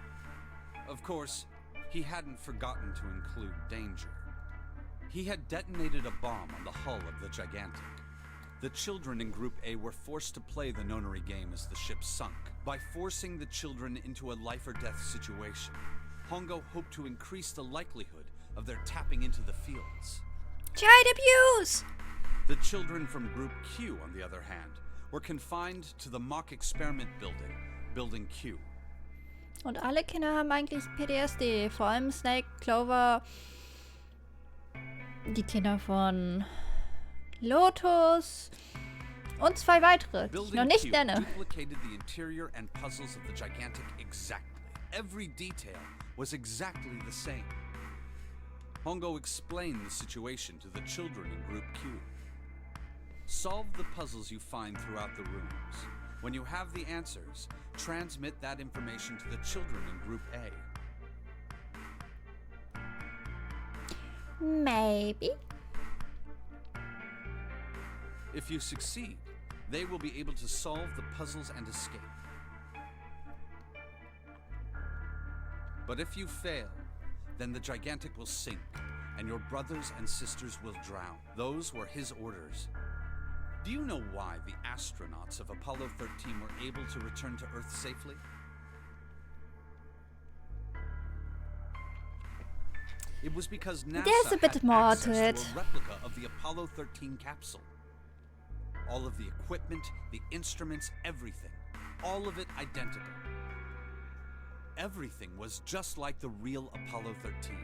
Of course, he hadn't forgotten to include danger. He had detonated a bomb on the hull of the Gigantic. The children in Group A were forced to play the Nonary game as the ship sunk. By forcing the children into a life-or-death situation, Hongo hoped to increase the likelihood of their tapping into the fields. Child abuse! The children from Group Q, on the other hand, were confined to the mock experiment building, Building Q. Und alle Kinder haben eigentlich PTSD, vor allem Snake, Clover, die Kinder von Lotus und 2 weitere, die ich noch nicht nenne. Duplicated the interior and puzzles of the Gigantic exactly. Every detail was exactly the same. Hongo explained the situation to the children in Group Q. Solve the puzzles you find throughout the rooms. When you have the answers, transmit that information to the children in Group A. Maybe. If you succeed, they will be able to solve the puzzles and escape. But if you fail, then the Gigantic will sink, and your brothers and sisters will drown. Those were his orders. Do you know why the astronauts of Apollo 13 were able to return to Earth safely? It was because NASA There's a bit had more access to it. a replica of the Apollo 13 capsule. All of the equipment, the instruments, everything. All of it identical. Everything was just like the real Apollo 13.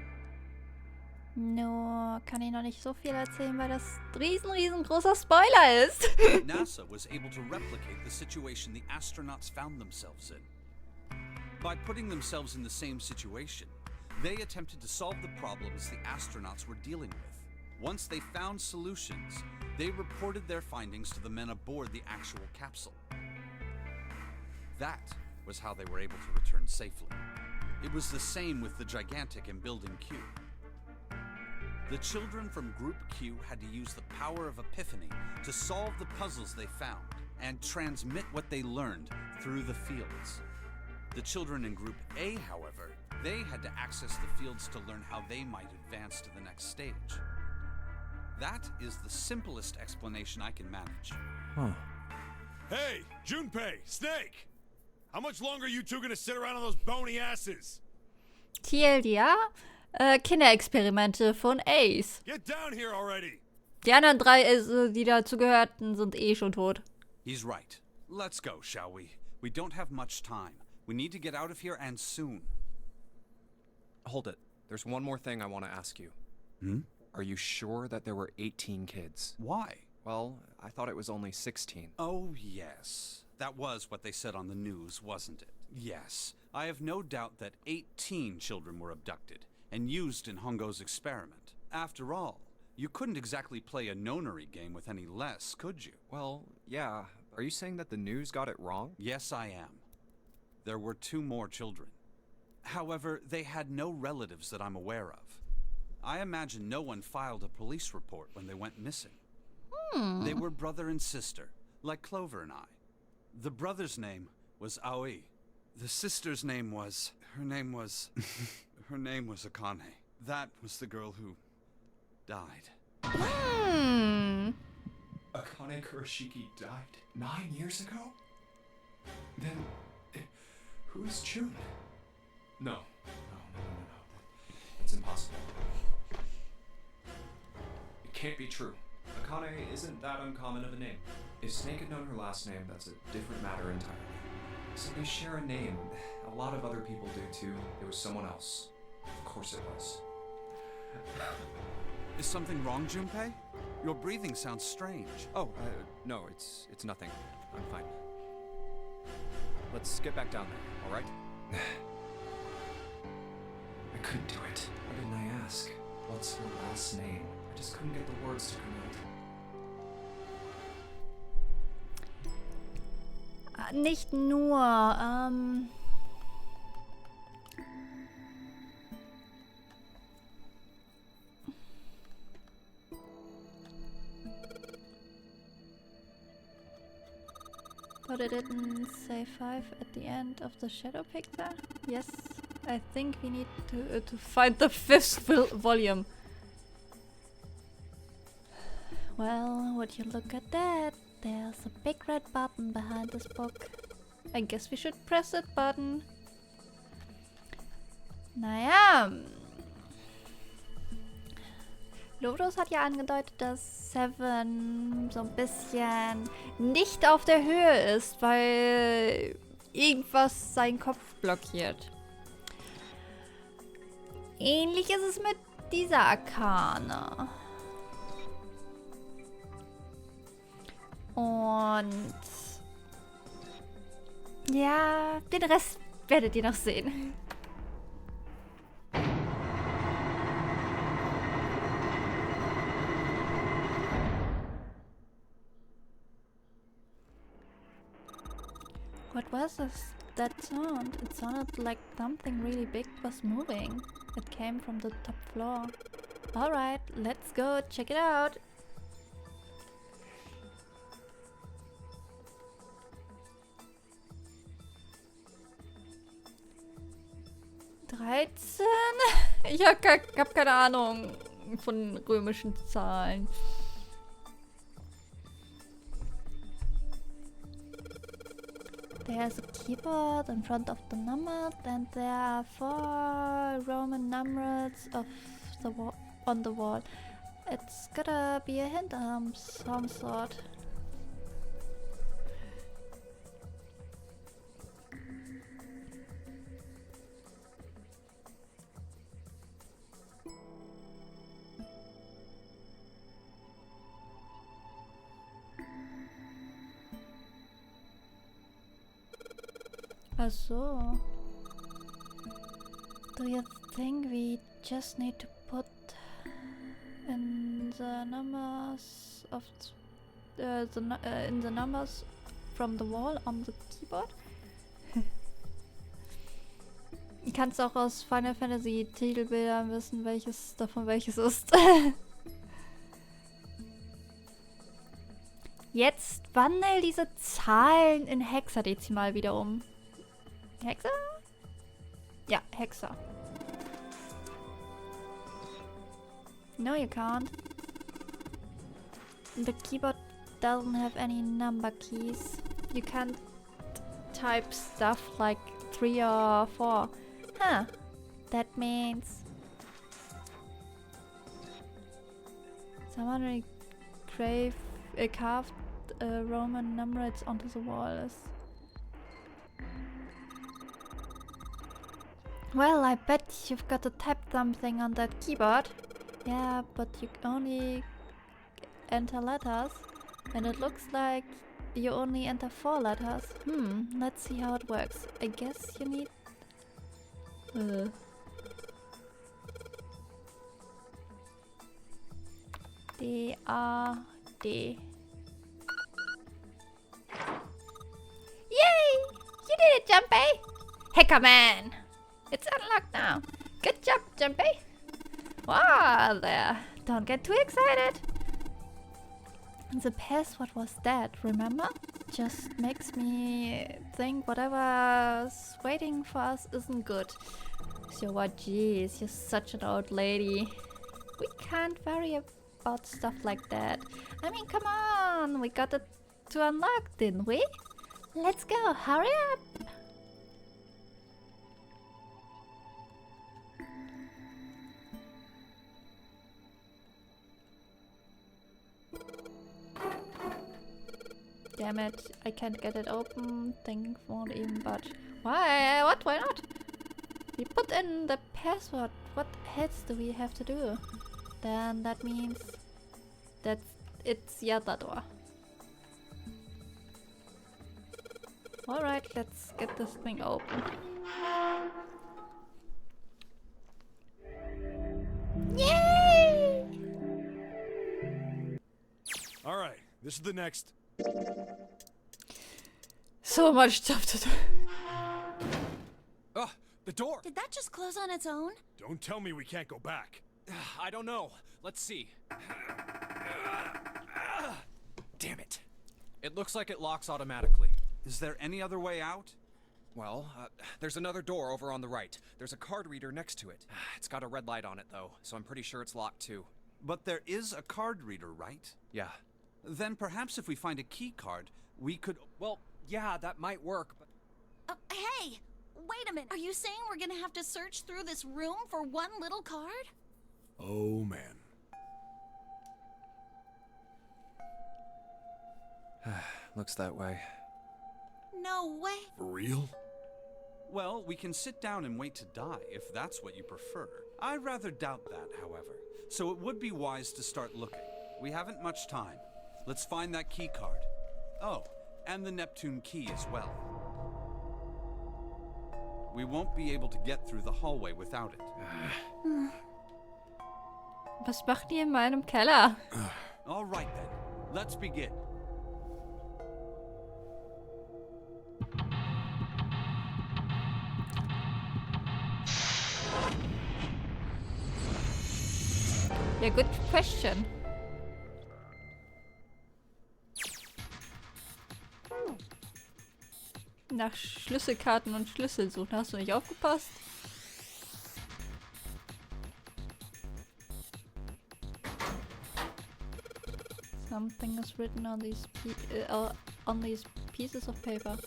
Nur kann ich noch nicht so viel erzählen, weil das riesengroßer Spoiler ist. NASA was able to replicate the situation the astronauts found themselves in. By putting themselves in the same situation, they attempted to solve the problems the astronauts were dealing with. Once they found solutions, they reported their findings to the men aboard the actual capsule. That was how they were able to return safely. It was the same with the Gigantic in Building Q. The children from Group Q had to use the power of Epiphany to solve the puzzles they found and transmit what they learned through the fields. The children in Group A, however, they had to access the fields to learn how they might advance to the next stage. That is the simplest explanation I can manage. Huh. Hey, Junpei, Snake! How much longer are you two gonna sit around on those bony asses? TLDR, Kinderexperimente von Ace. Get down here already! Die anderen drei, die dazu gehörten, sind eh schon tot. He's right. Let's go, shall we? We don't have much time. We need to get out of here and soon. Hold it. There's one more thing I want to ask you. Hmm? Are you sure that there were 18 kids? Why? Well, I thought it was only 16. Oh, yes. That was what they said on the news, wasn't it? Yes. I have no doubt that 18 children were abducted and used in Hongo's experiment. After all, you couldn't exactly play a nonary game with any less, could you? Well, yeah. Are you saying that the news got it wrong? Yes, I am. There were 2 more children. However, they had no relatives that I'm aware of. I imagine no one filed a police report when they went missing. They were brother and sister, like Clover and I. The brother's name was Aoi. The sister's name was... Her name was Akane. That was the girl who died. Akane Kurashiki died 9 years ago? Then, who's June? No. That's impossible. It can't be true. Akane isn't that uncommon of a name. If Snake had known her last name, that's a different matter entirely. So they share a name. A lot of other people do too. It was someone else. Of course it was. Is something wrong, Junpei? Your breathing sounds strange. Oh, no, it's nothing. I'm fine. Let's get back down there, all right? I couldn't do it. Why didn't I ask? What's her last name? I just couldn't get the words to come out. Nicht nur, But it didn't say 5 at the end of the shadow picture? Yes, I think we need to find the 5th volume. Well, would you look at that? There's a big red button behind this book. I guess we should press that button. Naja. Lotus hat ja angedeutet, dass Seven so ein bisschen nicht auf der Höhe ist, weil irgendwas seinen Kopf blockiert. Ähnlich ist es mit dieser Arkane. Und ja, den Rest werdet ihr noch sehen. What was that sound? It sounded like something really big was moving. It came from the top floor. Alright, let's go check it out. Ich hab keine Ahnung von römischen Zahlen. There's a keyboard in front of the numbers, and there are 4 Roman numerals of the on the wall. It's gotta be a hint of some sort. Ach so. Do you think we just need to put in the numbers of in the numbers from the wall on the keyboard? Kannst auch aus Final Fantasy Titelbildern wissen, welches davon welches ist. Jetzt wandel diese Zahlen in Hexadezimal wieder um. Hexa? Ja, Hexa. No, you can't. The keyboard doesn't have any number keys. You can't type stuff like 3 or 4. Huh. That means someone really carved Roman numerals onto the walls. Well, I bet you've got to type something on that keyboard. Yeah, but you only enter letters. And it looks like you only enter 4 letters. Let's see how it works. I guess you need... D-R-D. Yay! You did it, Junpei! Hacker man! It's unlocked now. Good job, Junpei. Wow, there. Don't get too excited. The password was that, remember? Just makes me think whatever's waiting for us isn't good. So what, geez, you're such an old lady. We can't worry about stuff like that. I mean, come on, we got it to unlock, didn't we? Let's go, hurry up! Damn it, I can't get it open. Thing won't even budge. Why? What? Why not? We put in the password. What else do we have to do? Then that means that it's the other door. Alright, let's get this thing open. Yay! Alright, this is the next. So much stuff to do. Oh, the door! Did that just close on its own? Don't tell me we can't go back. I don't know. Let's see. Damn it. It looks like it locks automatically. Is there any other way out? Well, there's another door over on the right. There's a card reader next to it. It's got a red light on it, though, so I'm pretty sure it's locked, too. But there is a card reader, right? Yeah. Then perhaps if we find a key card, we could... Well, yeah, that might work, but... Hey! Wait a minute. Are you saying we're gonna have to search through this room for one little card? Oh, man. Looks that way. No way. For real? Well, we can sit down and wait to die, if that's what you prefer. I rather doubt that, however. So it would be wise to start looking. We haven't much time. Let's find that key card. Oh, and the Neptune key as well. We won't be able to get through the hallway without it. Was macht die in meinem Keller? All right then, let's begin. Yeah, good question. Nach Schlüsselkarten und Schlüssel suchen. Hast du nicht aufgepasst? Something is written on these pieces of paper.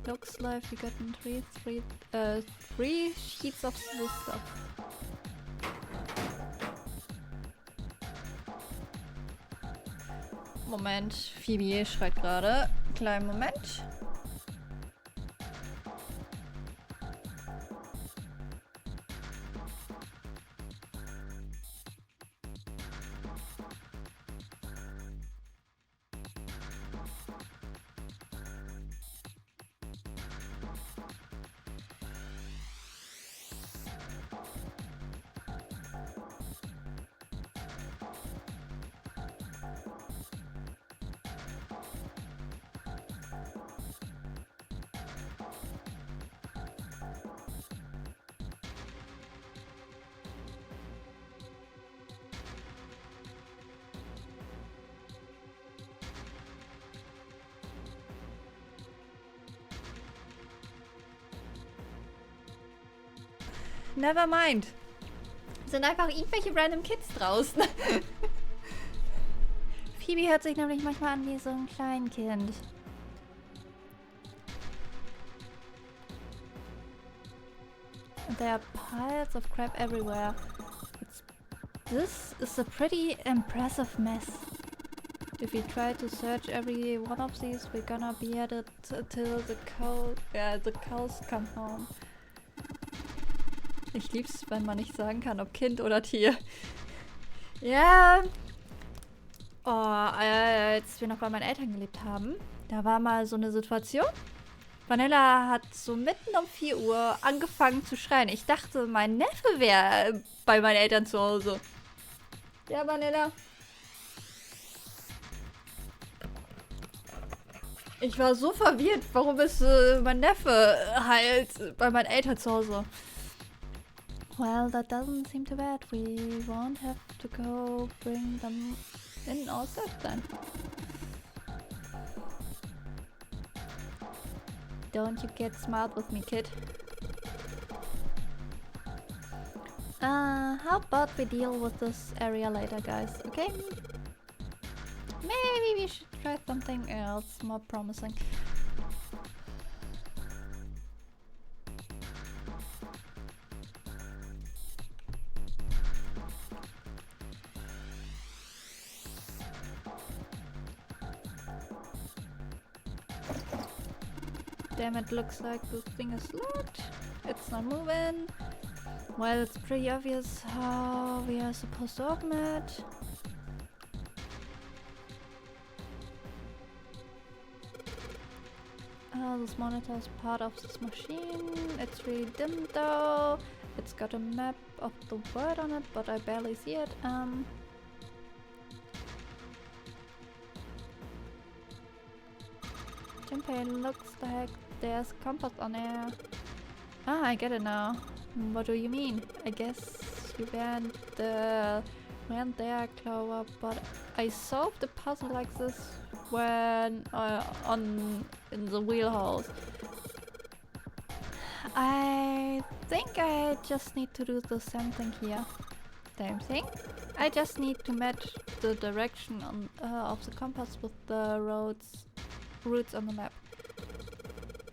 Looks like we gotten three sheets of this stuff. Moment, Phoebe schreit gerade. Kleinen Moment. Never mind. Sind einfach irgendwelche random Kids draußen. Phoebe hört sich nämlich manchmal an wie so ein Kleinkind. There are piles of crap everywhere. This is a pretty impressive mess. If we try to search every one of these, we're gonna be at it till the cows come home. Ich lieb's, wenn man nicht sagen kann, ob Kind oder Tier. Ja. Oh, als wir noch bei meinen Eltern gelebt haben, da war mal so eine Situation. Vanilla hat so mitten um 4 Uhr angefangen zu schreien. Ich dachte, mein Neffe wäre bei meinen Eltern zu Hause. Ja, Vanilla. Ich war so verwirrt. Warum ist mein Neffe halt bei meinen Eltern zu Hause? Well, that doesn't seem too bad. We won't have to go bring them in ourselves then. Don't you get smart with me, kid. How about we deal with this area later, guys, okay? Maybe we should try something else more promising. Damn, it looks like this thing is locked. It's not moving. Well, it's pretty obvious how we are supposed to open it. This monitor is part of this machine. It's really dim though. It's got a map of the word on it, but I barely see it. Junpei, looks like there's a compass on there. Ah, I get it now. What do you mean? I guess you weren't there, Clover, but I solved the puzzle like this when in the wheelhouse. I think I just need to do the same thing here. Same thing? I just need to match the direction on, of the compass with the routes on the map.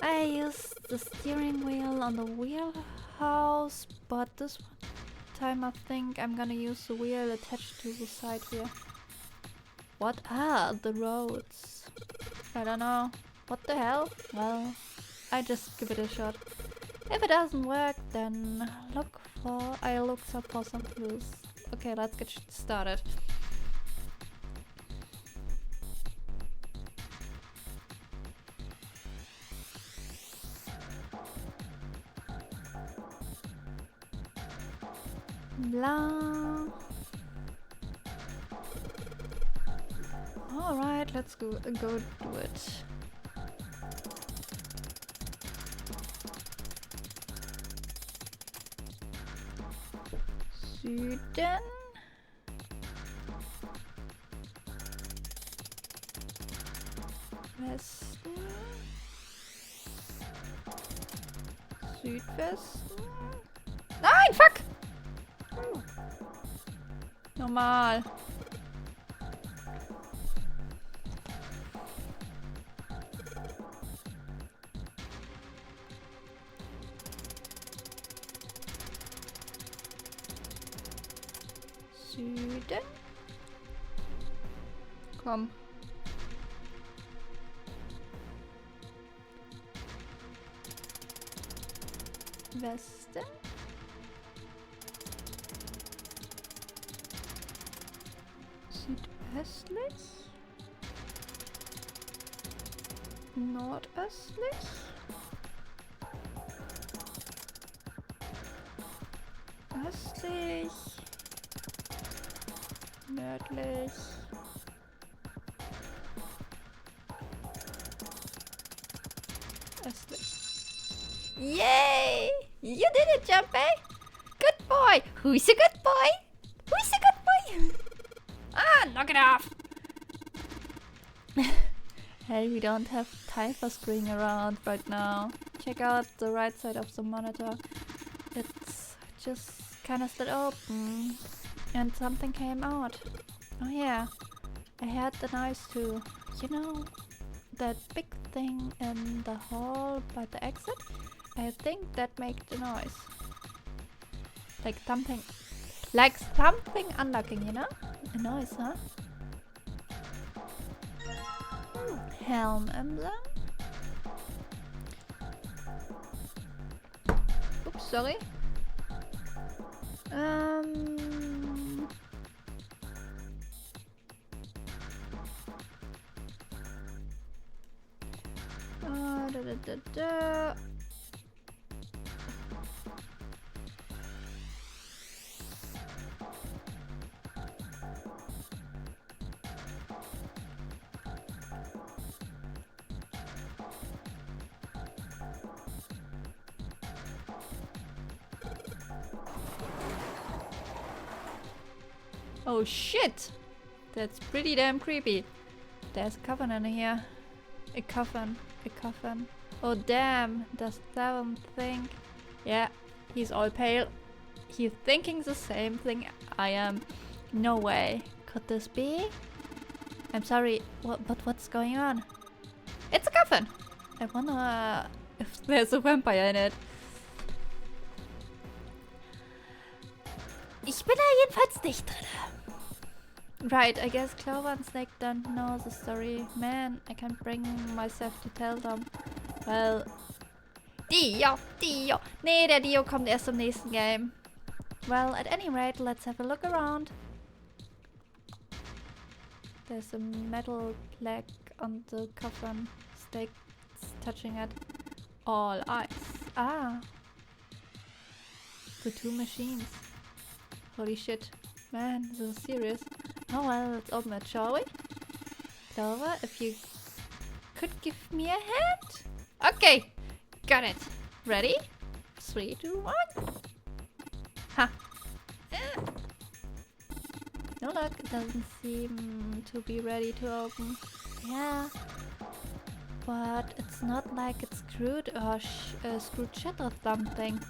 I used the steering wheel on the wheelhouse, but this time I think I'm gonna use the wheel attached to the side here. What are the roads? I don't know. What the hell? Well, I just give it a shot. If it doesn't work, then I'll look for some clues. Okay, let's get started. Blah. Alright, let's go do it. Süden. Südwesten. Nein, fuck! Normal. Süden. Komm. Westen. Südöstlich. Nordöstlich. Östlich. Nördlich. Östlich. Yay! You did it, Junpei! Good boy! Who's a good boy? Who's a good boy? Ah, knock it off! Hey, we don't have time for screwing around right now. Check out the right side of the monitor. It's just kind of stood open. And something came out. Oh yeah, I heard the noise too. You know, that big thing in the hall by the exit? I think that makes the noise. Like something unlocking, you know? A noise, huh? Helm emblem. Oops, sorry. Da. Oh shit! That's pretty damn creepy. There's a coffin in here. A coffin. Oh damn, does Seven think? Yeah, he's all pale. He's thinking the same thing I am. No way. Could this be? I'm sorry, but what's going on? It's a coffin! I wonder if there's a vampire in it. Ich bin da jedenfalls nicht drin. Right, I guess Clover and Snake don't know the story. Man, I can't bring myself to tell them. Well, Dio! Nee, der Dio kommt erst im nächsten Game. Well, at any rate, let's have a look around. There's a metal plaque on the coffin. Snake's touching it. All eyes. Ah. The two machines. Holy shit. Man, this is serious. Oh well, let's open it, shall we? Clover, if you could give me a hand? Okay, got it. Ready? 3, 2, 1. Ha! No luck, it doesn't seem to be ready to open. Yeah, but it's not like it's screwed or screwed shut or something.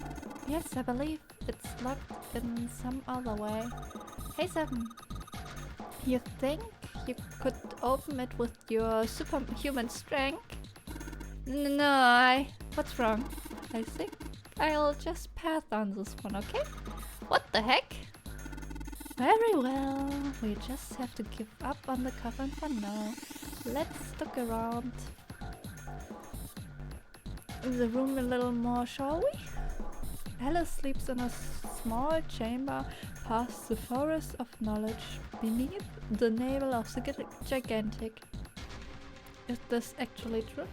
Yes, I believe it's locked in some other way. Hey Seven, you think you could open it with your superhuman strength? No, what's wrong? I think I'll just pass on this one, okay? What the heck? Very well, we just have to give up on the coffin for now. Let's look around the room a little more, shall we? Alice sleeps in a small chamber past the forest of knowledge, beneath the navel of the gigantic. Is this actually true?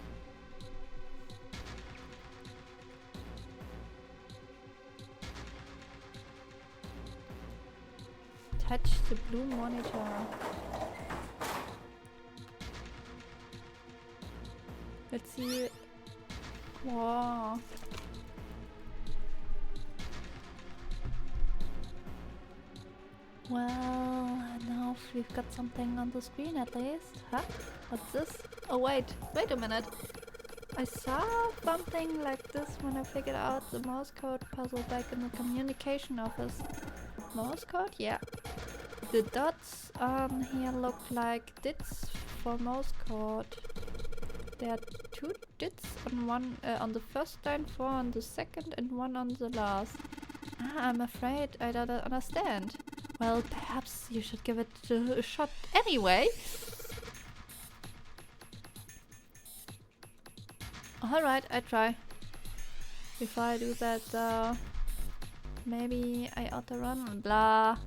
Touch the blue monitor. Let's see. Wow. Well, now we've got something on the screen at least. Huh? What's this? Oh wait a minute. I saw something like this when I figured out the Morse code puzzle back in the communication office. Morse code? Yeah. The dots on here look like dits for Morse code. There are 2 dits on one on the first line, 4 on the second, and 1 on the last. I'm afraid I don't understand. Well, perhaps you should give it a shot anyway. Alright, I try. Before I do that, maybe I ought to run. Blah.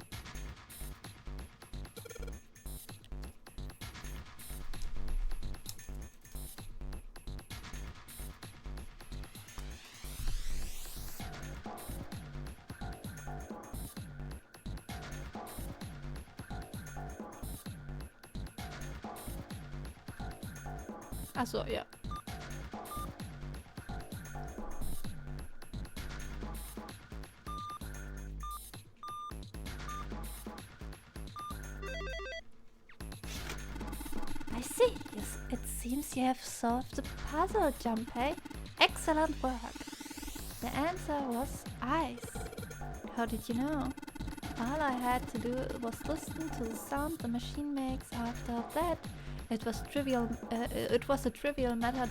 Achso, ja. I see. Yes, it seems you have solved the puzzle, Junpei. Excellent work. The answer was ice. How did you know? All I had to do was listen to the sound the machine makes. After that, it was trivial. It was a trivial matter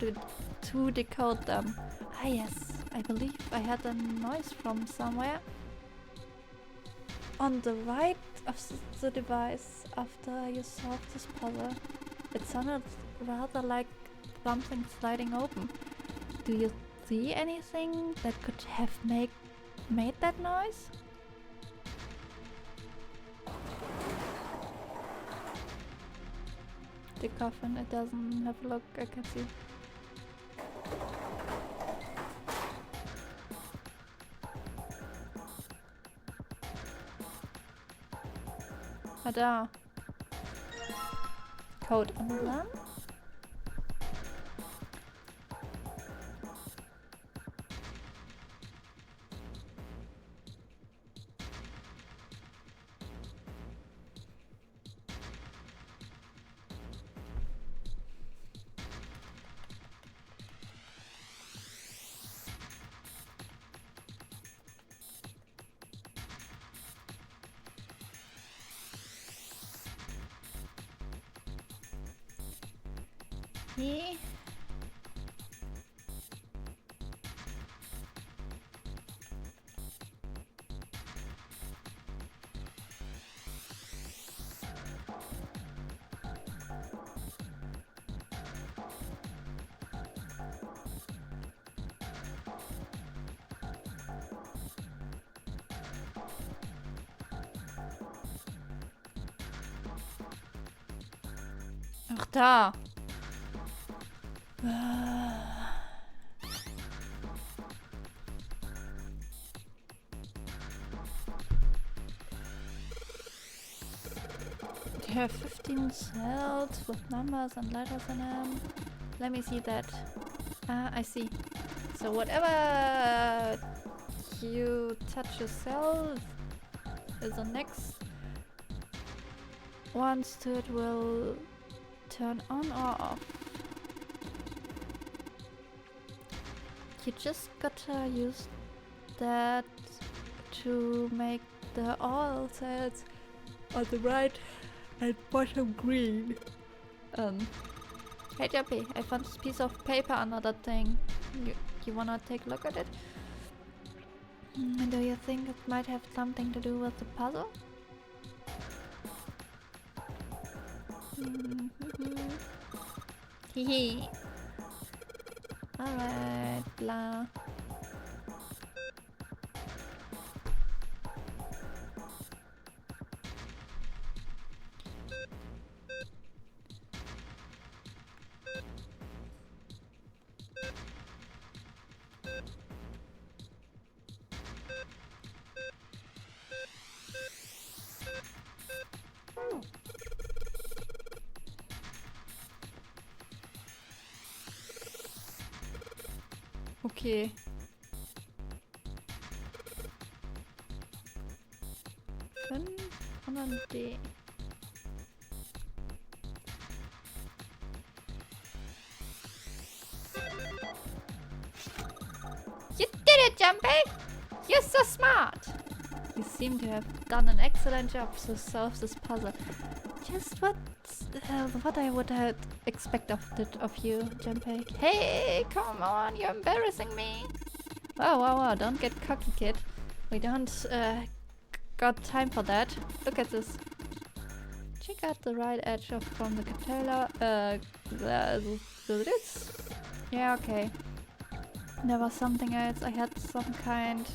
to decode them. Ah yes, I believe I heard a noise from somewhere on the right of the device after you solved this puzzle. It sounded rather like something sliding open. Do you see anything that could have made that noise? The coffin, it doesn't have a look, I can see. Ah, da. Code emblem. Yeah. Ach da. There are 15 cells with numbers and letters in them. Let me see that. Ah, I see. So whatever you touch a cell is the next ones to it will turn on or off. You just gotta use that to make the all cells on the right and bottom green. Hey Jumpy, I found this piece of paper under that thing. You wanna take a look at it? Do you think it might have something to do with the puzzle? Hehe. Alright, blah. Okay. Und dann D. it, Junpei! You're so smart! You seem to have done an excellent job to solve this puzzle. Just what I would expect of you, Junpei. Hey, come on, you're embarrassing me! Wow, don't get cocky, kid. We don't got time for that. Look at this. Check out the right edge from the controller. This? Yeah, okay. There was something else. I had some kind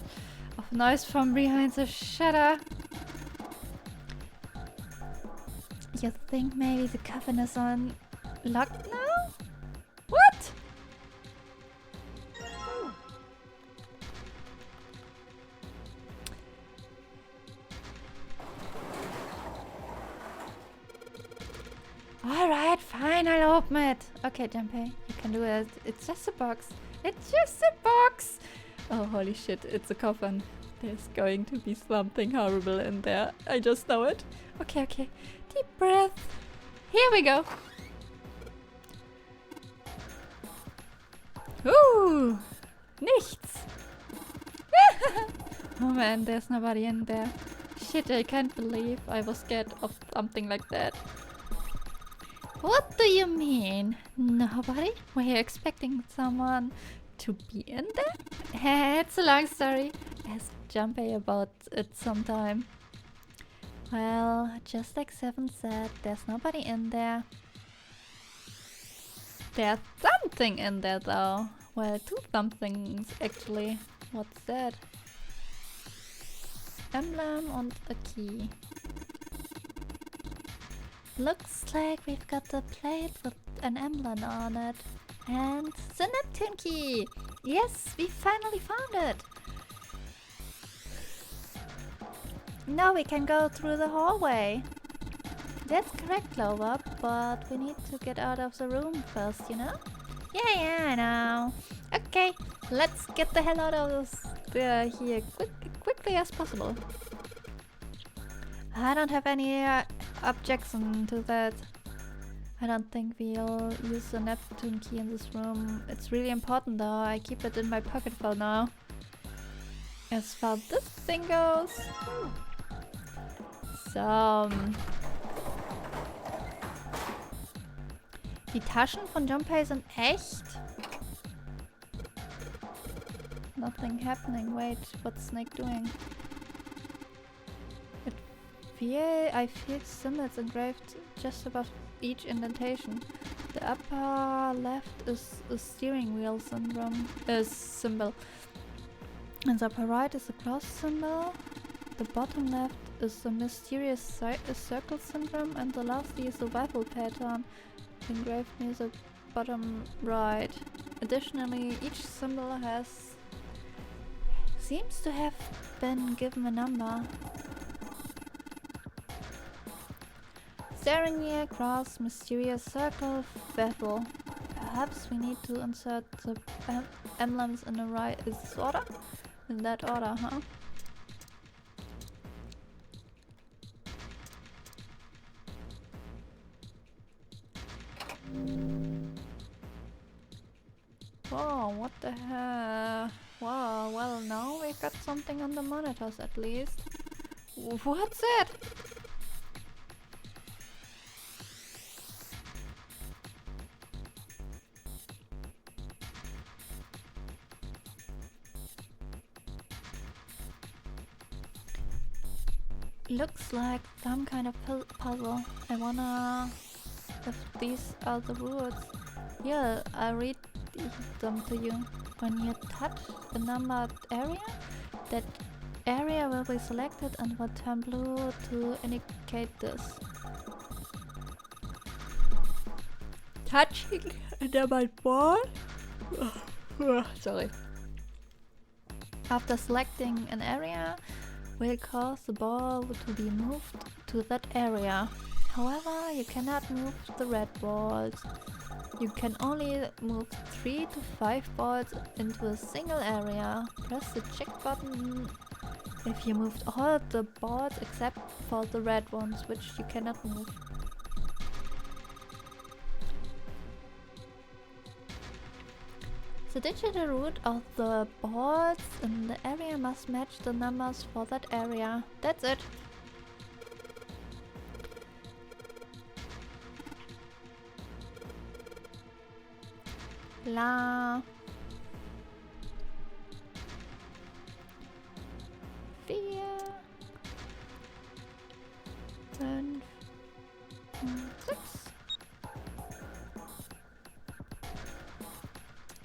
of noise from behind the shutter. You think maybe the coven is unlocked now? What? Alright, fine, I'll open it. Okay, Junpei, you can do it. It's just a box. It's just a box! Oh, holy shit, it's a coffin. There's going to be something horrible in there. I just know it. Okay. Deep breath. Here we go. Ooh! Nichts! Oh man, there's nobody in there. Shit, I can't believe I was scared of something like that. What do you mean? Nobody? Were you expecting someone to be in there? It's a long story. Ask Junpei about it sometime. Well, just like Seven said, there's nobody in there. There's something in there though. Well, two somethings actually. What's that? Emblem and a key. Looks like we've got the plate with an emblem on it. And the Neptune key! Yes, we finally found it! Now we can go through the hallway. That's correct, Clover, but we need to get out of the room first, you know? Yeah, I know. Okay, let's get the hell out of this here quickly as possible. I don't have any objection to that. I don't think we'll use the Neptune key in this room. It's really important though. I keep it in my pocket for now. As far as this thing goes... So... Die Taschen von Junpei sind echt? Nothing happening. Wait, what's Snake doing? I feel symbols engraved just above each indentation. The upper left is a steering wheel symbol, and the upper right is a cross symbol. The bottom left is the mysterious circle syndrome, and the lastly is a waffle pattern engraved near the bottom right. Additionally, each symbol seems to have been given a number. Staring me across mysterious circle waffle. Perhaps we need to insert the emblems in the right order? In that order, huh? Whoa, what the hell? Wow, well now we've got something on the monitors at least. What's it? Looks like some kind of puzzle. I wonder if these are the rules. Yeah, I'll read them to you. When you touch a numbered area, that area will be selected and will turn blue to indicate this. Touching a numbered ball? Sorry. After selecting an area, will cause the ball to be moved to that area. However, you cannot move the red balls. You can only move 3 to 5 balls into a single area. Press the check button if you moved all the balls except for the red ones, which you cannot move. The digital root of the boards in the area must match the numbers for that area. That's it. La. 4, 5 und 6.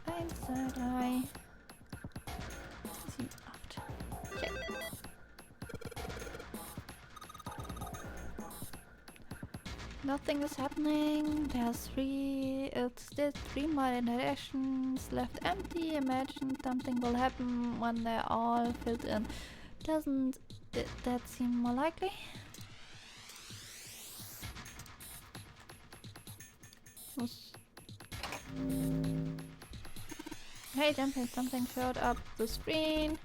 1, 2, 3, 7, 8. Check. Nothing is happening. There's it's still 3 more interactions left empty. Imagine something will happen when they're all filled in. Doesn't that seem more likely? Hey, Jumpy, something showed up the screen.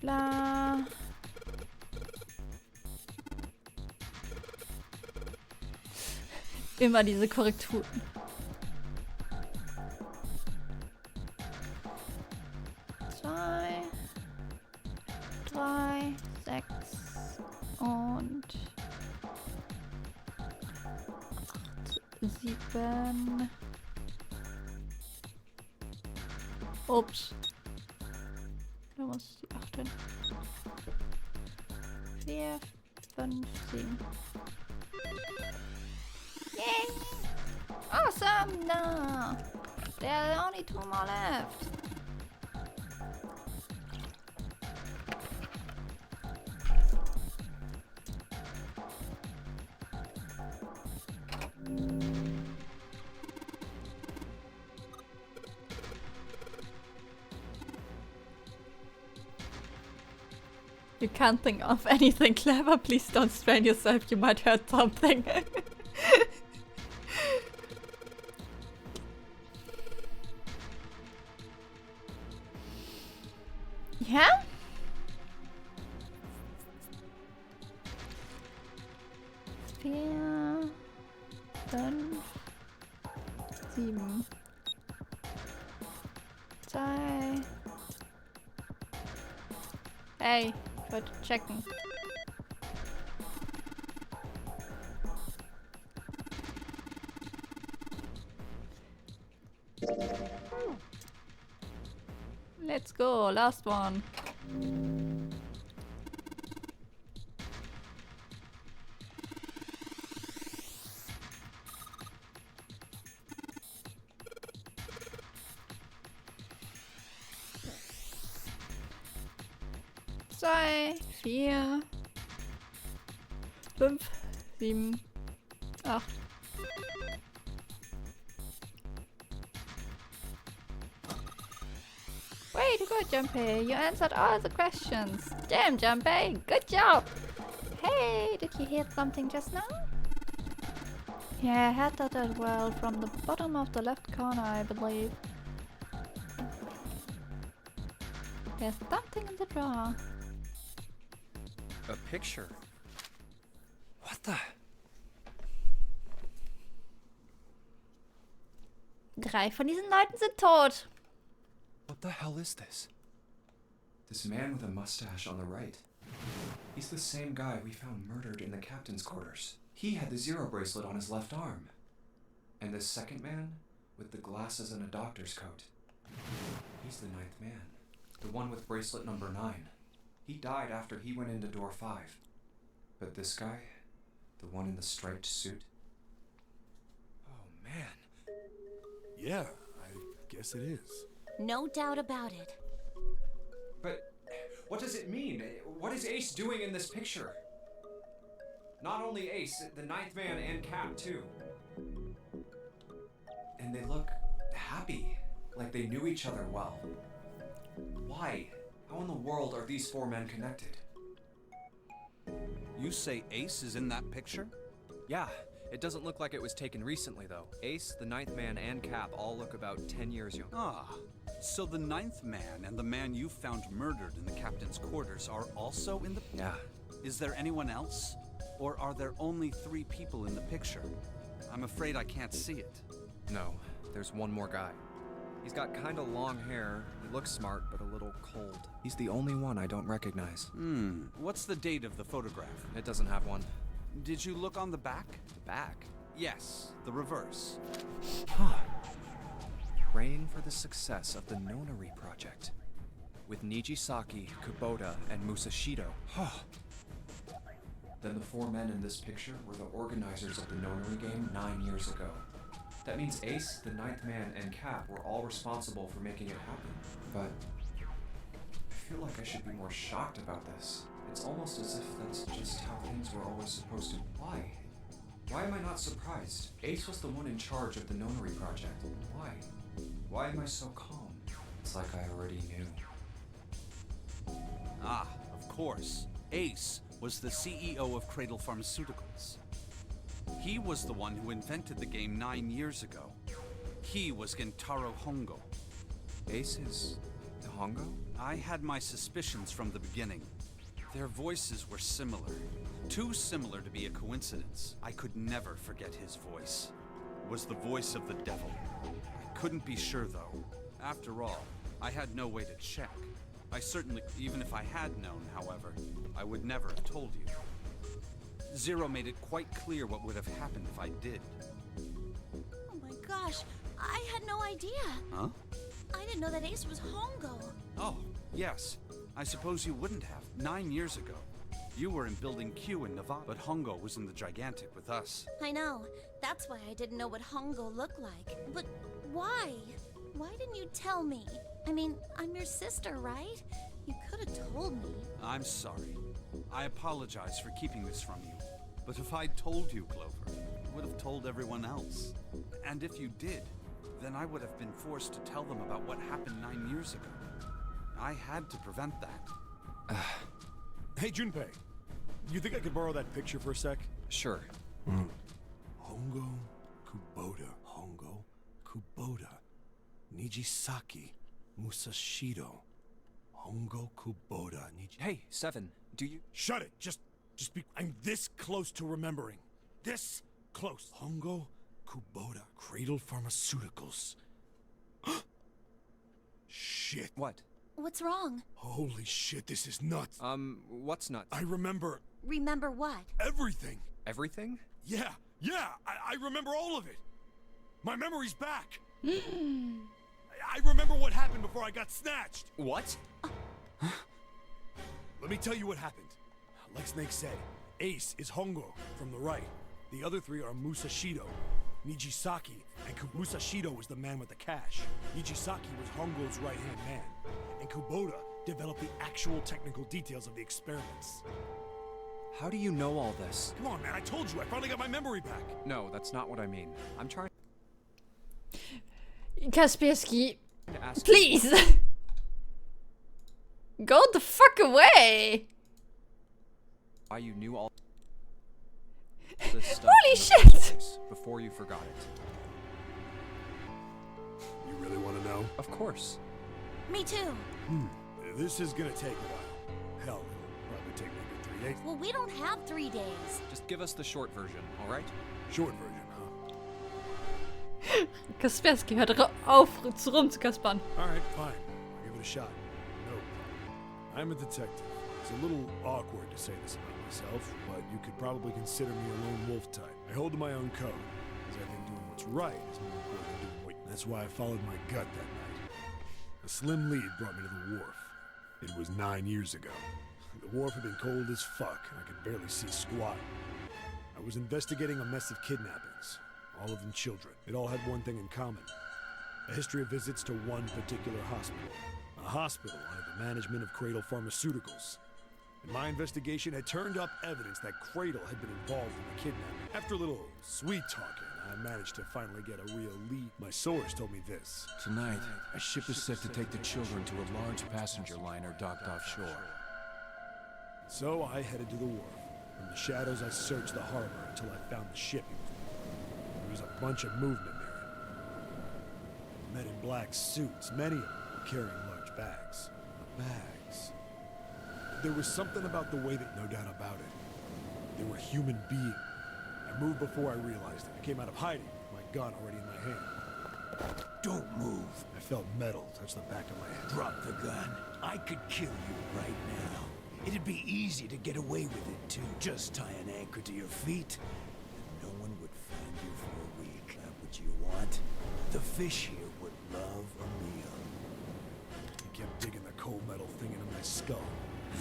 Blah. Immer diese Korrekturen. Zwei, 3, 6 und 8, 7. Ups. Da muss die 8 hin. 4, 5, 7. Yay! Awesome! No! There are only 2 more left. You can't think of anything clever. Please don't strain yourself. You might hurt something. Yeah? Vier, 5, 7, 2. Hey, ich wollte checken. Let's go, last one. Zwei, 4, 5, 7, 8. Way to go, Junpei! You answered all the questions! Damn, Junpei! Good job! Hey, did you hear something just now? Yeah, I heard that as well, from the bottom of the left corner, I believe. There's something in the drawer. A picture? What the? 3 von diesen Leuten sind tot. What the hell is this? This man with a mustache on the right. He's the same guy we found murdered in the captain's quarters. He had the Zero bracelet on his left arm. And this second man, with the glasses and a doctor's coat. He's the 9th man. The one with bracelet number 9. He died after he went into door 5. But this guy, the one in the striped suit. Oh man. Yeah, I guess it is. No doubt about it. But what does it mean? What is Ace doing in this picture? Not only Ace, the 9th man and Cap too. And they look happy, like they knew each other well. Why? How in the world are these 4 men connected? You say Ace is in that picture? Yeah, it doesn't look like it was taken recently though. Ace, the 9th man, and Cap all look about 10 years young. Ah, so the 9th man and the man you found murdered in the captain's quarters are also in the... Yeah. Is there anyone else? Or are there only 3 people in the picture? I'm afraid I can't see it. No, there's one more guy. He's got kinda long hair, he looks smart, but a little cold. He's the only one I don't recognize. What's the date of the photograph? It doesn't have one. Did you look on the back? The back? Yes, the reverse. Huh. Praying for the success of the Nonary project. With Nijisaki, Kubota, and Musashido. Then the 4 men in this picture were the organizers of the Nonary game 9 years ago. That means Ace, the 9th man, and Cap were all responsible for making it happen. But I feel like I should be more shocked about this. It's almost as if that's just how things were always supposed to. Why? Why am I not surprised? Ace was the one in charge of the Nonary project. Why? Why am I so calm? It's like I already knew. Ah, of course. Ace was the CEO of Cradle Pharmaceuticals. He was the one who invented the game 9 years ago. He was Gentaro Hongo. Ace is Hongo? I had my suspicions from the beginning. Their voices were similar. Too similar to be a coincidence. I could never forget his voice. It was the voice of the devil. I couldn't be sure though. After all, I had no way to check. I certainly, even if I had known, however, I would never have told you. Zero made it quite clear what would have happened if I did. Oh my gosh, I had no idea. Huh? I didn't know that Ace was Hongo. Oh, yes. I suppose you wouldn't have. 9 years ago. You were in Building Q in Nevada, but Hongo was in the Gigantic with us. I know. That's why I didn't know what Hongo looked like. But why? Why didn't you tell me? I mean, I'm your sister, right? You could have told me. I'm sorry. I apologize for keeping this from you. But if I'd told you, Clover, I would have told everyone else. And if you did, then I would have been forced to tell them about what happened 9 years ago. I had to prevent that. Hey, Junpei. You think I could borrow that picture for a sec? Sure. Hongo, Kubota. Hongo, Kubota. Nijisaki, Musashido. Hongo, Kubota, Hey, Seven, do you... Shut it! Just be... I'm this close to remembering. This close. Hongo, Kubota, Cradle Pharmaceuticals. Shit. What? What's wrong? Holy shit, this is nuts. What's nuts? I remember Remember what? everything. Everything? Yeah, I remember all of it. My memory's back. I remember what happened before I got snatched. What? Let me tell you what happened. Like Snake said, Ace is Hongo from the right. The other 3 are Musashido, Nijisaki, and Musashido was the man with the cash. Nijisaki was Hongo's right-hand man. And Kubota developed the actual technical details of the experiments. How do you know all this? Come on, man, I told you, I finally got my memory back. No, that's not what I mean. I'm trying Kaspersky, to ask please! Go the fuck away! why you knew all this stuff Holy in the first shit! place before you forgot it. You really want to know? Of course. Me too. This is gonna take a while. Hell, it'll probably take maybe 3 days. Well, we don't have 3 days. Just give us the short version, alright? Short version, huh? Kaspersky, hört auf rumzukaspern. Alright, fine. I'll give it a shot. No problem. I'm a detective. It's a little awkward to say this about myself, but you could probably consider me a lone wolf type. I hold to my own code, because I think doing what's right is more important than doing what... That's why I followed my gut that night. A slim lead brought me to the wharf. It was 9 years ago. The wharf had been cold as fuck, and I could barely see squat. I was investigating a mess of kidnappings, all of them children. It all had one thing in common. A history of visits to one particular hospital. A hospital under the management of Cradle Pharmaceuticals. And my investigation had turned up evidence that Cradle had been involved in the kidnapping. After a little sweet talking, I managed to finally get a real lead. My source told me this. Tonight, a ship is set to take the children to a large passenger liner docked offshore. So I headed to the wharf. From the shadows, I searched the harbor until I found the ship. There was a bunch of movement there. Men in black suits, many of them were carrying large bags. The bags. There was something about the way that, no doubt about it, they were human beings. I I moved before I realized it. I came out of hiding, my gun already in my hand. Don't move. I felt metal touch the back of my head. Drop the gun. I could kill you right now. It'd be easy to get away with it, too. Just tie an anchor to your feet, and no one would find you for a week. That what you want? The fish here would love a meal. He kept digging the cold metal thing into my skull.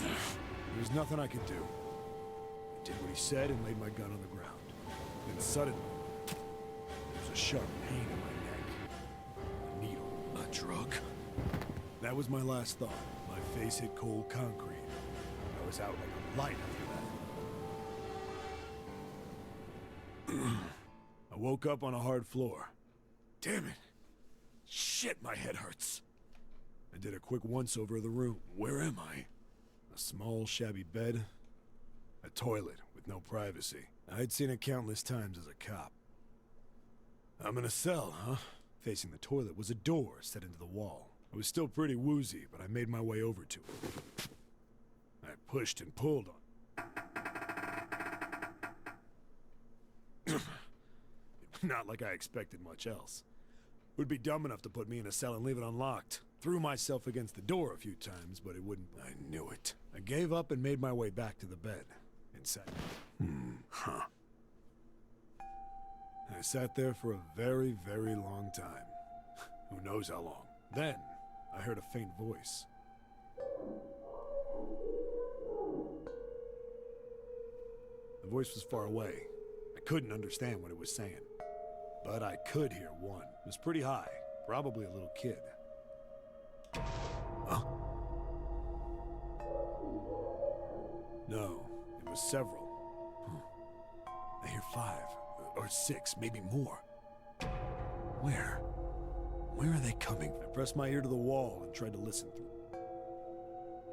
There was nothing I could do. I did what he said and laid my gun on the ground. Then suddenly, there was a sharp pain in my neck. A needle. A drug? That was my last thought. My face hit cold concrete. I was out like a light after that. I woke up on a hard floor. Damn it! Shit, my head hurts. I did a quick once-over of the room. Where am I? A small, shabby bed. A toilet with no privacy. I'd seen it countless times as a cop. I'm in a cell, huh? Facing the toilet was a door set into the wall. I was still pretty woozy, but I made my way over to it. I pushed and pulled on. Not like I expected much else. It would be dumb enough to put me in a cell and leave it unlocked. Threw myself against the door a few times, but it wouldn't. I knew it. I gave up and made my way back to the bed. And sat. I sat there for a very, very long time. Who knows how long. Then, I heard a faint voice. The voice was far away. I couldn't understand what it was saying. But I could hear one. It was pretty high. Probably a little kid. Huh? No, it was several. I hear 5 or 6, maybe more. Where? Where are they coming? I pressed my ear to the wall and tried to listen through.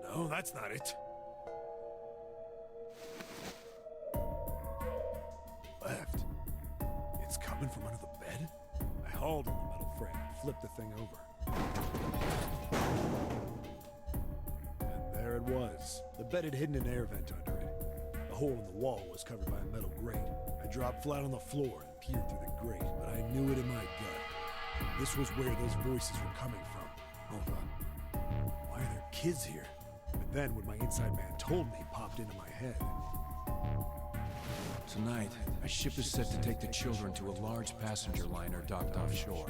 No, that's not it. Left. It's coming from under the bed? I hauled on the metal frame and flipped the thing over. And there it was. The bed had hidden an air vent under it. The hole in the wall was covered by a metal grate. I dropped flat on the floor and peered through the grate, but I knew it in my gut. This was where those voices were coming from. Hold on. Why are there kids here? But then what my inside man told me popped into my head. Tonight, a ship is set to take the children to a large passenger liner docked offshore.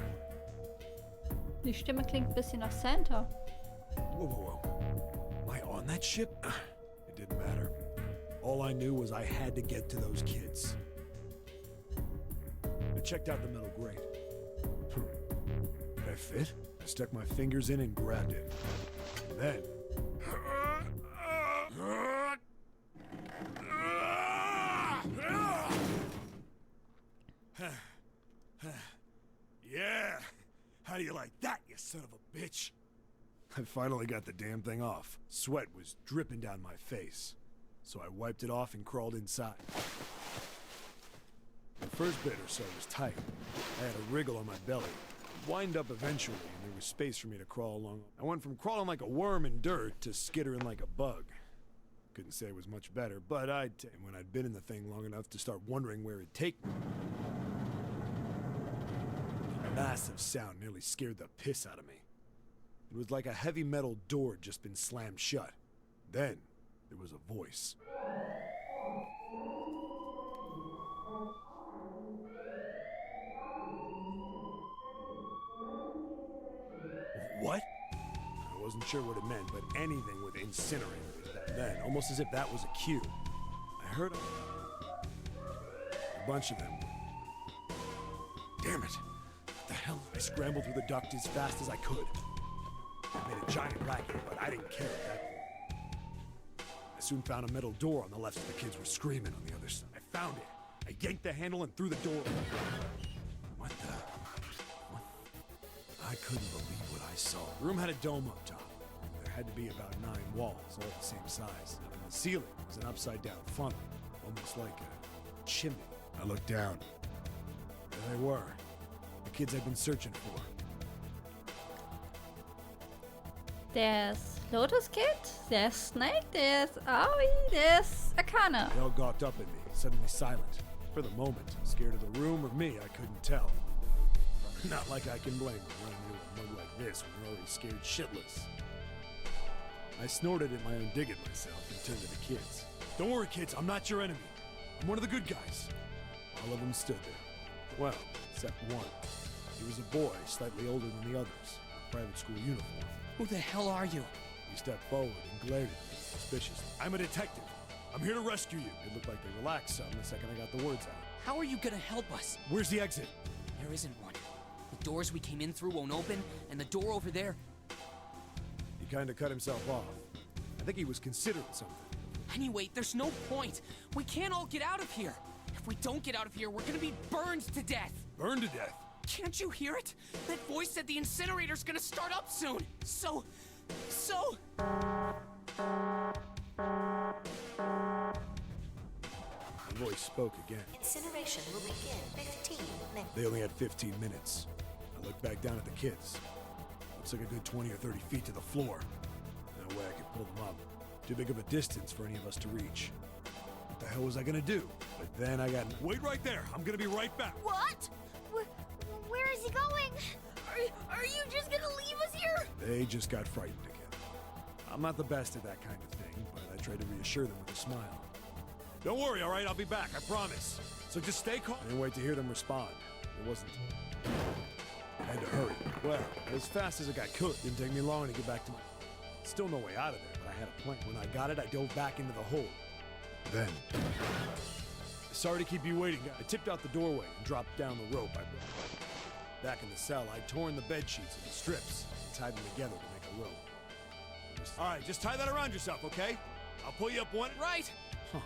Die Stimme klingt ein bisschen nach Santa. Whoa, whoa, whoa. Am I on that ship? It didn't matter. All I knew was I had to get to those kids. I checked out the metal grate. Did I fit? I stuck my fingers in and grabbed it. And then... Yeah! How do you like that, you son of a bitch? I finally got the damn thing off. Sweat was dripping down my face. So I wiped it off and crawled inside. The first bit or so was tight. I had a wriggle on my belly. Wind up eventually, and there was space for me to crawl along. I went from crawling like a worm in dirt to skittering like a bug. Couldn't say it was much better, but and when I'd been in the thing long enough to start wondering where it'd take me. A massive sound nearly scared the piss out of me. It was like a heavy metal door had just been slammed shut. Then, there was a voice. What? I wasn't sure what it meant, but anything with incinerator was that then, almost as if that was a cue. I heard a bunch of them. Damn it! What the hell? I scrambled through the duct as fast as I could. I made a giant racket, but I didn't care at that point. I soon found a metal door on the left, and the kids were screaming on the other side. I found it. I yanked the handle and threw the door open. What the? What? I couldn't believe what I saw. The room had a dome up top. There had to be about 9 walls, all the same size. And the ceiling was an upside-down funnel, almost like a chimney. I looked down. There they were. The kids I'd been searching for. There's Lotus Kid, there's Snake, there's Aoi, there's Akane. They all gawked up at me, suddenly silent. For the moment, scared of the room or me, I couldn't tell. Not like I can blame them running into a mug like this when they're already scared shitless. I snorted at my own dig at myself and turned to the kids. Don't worry, kids, I'm not your enemy. I'm one of the good guys. All of them stood there. Well, except one. He was a boy, slightly older than the others, in a private school uniform. Who the hell are you? He stepped forward and glared at me suspiciously. I'm a detective. I'm here to rescue you. It looked like they relaxed some the second I got the words out. How are you gonna help us? Where's the exit? There isn't one. The doors we came in through won't open, and the door over there... He kind of cut himself off. I think he was considering something. Anyway, there's no point. We can't all get out of here. If we don't get out of here, we're gonna be burned to death. Burned to death? Can't you hear it? That voice said the incinerator's gonna start up soon. So... The voice spoke again. Incineration will begin 15 minutes. They only had 15 minutes. I looked back down at the kids. Looks like a good 20 or 30 feet to the floor. No way I could pull them up. Too big of a distance for any of us to reach. What the hell was I gonna do? But then I got... Wait right there! I'm gonna be right back! What? Where is he going? Are you just gonna leave us here? They just got frightened again. I'm not the best at that kind of thing, but I tried to reassure them with a smile. Don't worry, all right? I'll be back, I promise. So just stay calm. I didn't wait to hear them respond. It wasn't... I had to hurry. Well, as fast as I could. Didn't take me long to get back to my... Still no way out of there, but I had a plan. When I got it, I dove back into the hole. Then... Sorry to keep you waiting. I tipped out the doorway and dropped down the rope. Back in the cell, I'd torn the bed sheets into strips and tied them together to make a rope. All right, just tie that around yourself, okay? I'll pull you up one... Right! Huh.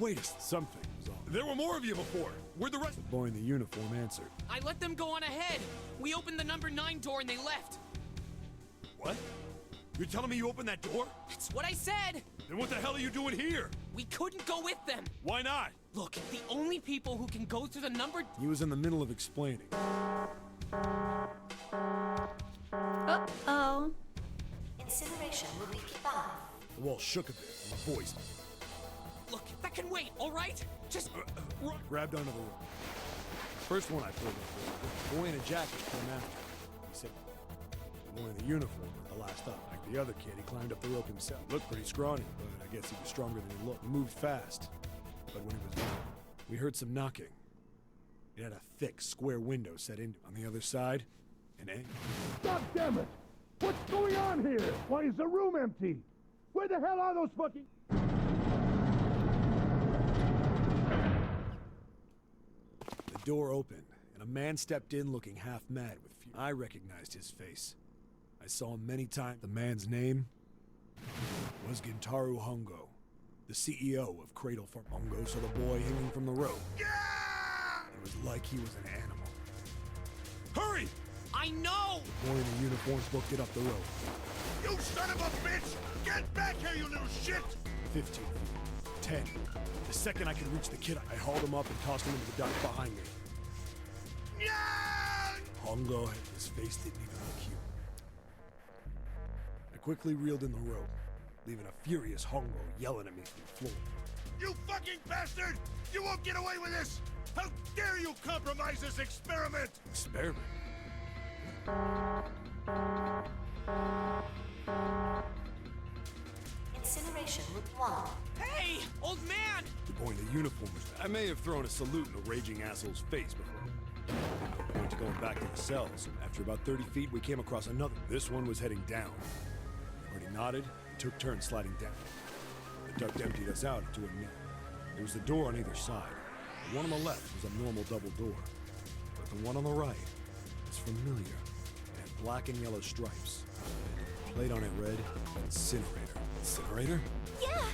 Wait a... Something was off. There were more of you before. Where'd the rest... The boy in the uniform answered. I let them go on ahead. We opened the number 9 door and they left. What? You're telling me you opened that door? That's what I said! Then what the hell are you doing here? We couldn't go with them! Why not? Look, the only people who can go through the number... He was in the middle of explaining. Uh-oh. Incineration will be 5. The wall shook a bit, and the voice... Look, that can wait, all right? Just... Grabbed onto the rope. First one I pulled up, the boy in a jacket came after. He said, the boy in the uniform was the last up. Like the other kid, he climbed up the rope himself. Looked pretty scrawny, but I guess he was stronger than he looked. He moved fast, but when he was done, we heard some knocking. It had a thick, square window set into. On the other side, an egg. God damn it! What's going on here? Why is the room empty? Where the hell are those fucking... The door opened, and a man stepped in looking half mad with fury. I recognized his face. I saw him many times. The man's name was Gintaro Hongo, the CEO of Cradle Farm. Hongo saw the boy hanging from the rope. Yeah! It was like he was an animal. Hurry! I know! The boy in the uniforms booked it up the rope. You son of a bitch! Get back here, you little shit! 15 feet. 10. The second I could reach the kid, I hauled him up and tossed him into the duct behind me. Yeah! Hongo, his face didn't even look human. I quickly reeled in the rope, leaving a furious Hongo yelling at me from the floor. You fucking bastard! You won't get away with this! How dare you compromise this experiment! Experiment? Incineration Route 1. Hey, old man! The boy in the uniform was back. I may have thrown a salute in a raging asshole's face before. No point to going back to the cells. After about 30 feet, we came across another. This one was heading down. Marty nodded and took turns sliding down. The duct emptied us out into a net. There was a door on either side. The one on the left was a normal double door. But the one on the right was familiar. It had black and yellow stripes. And laid on it read, Incinerator. Incinerator? Yeah,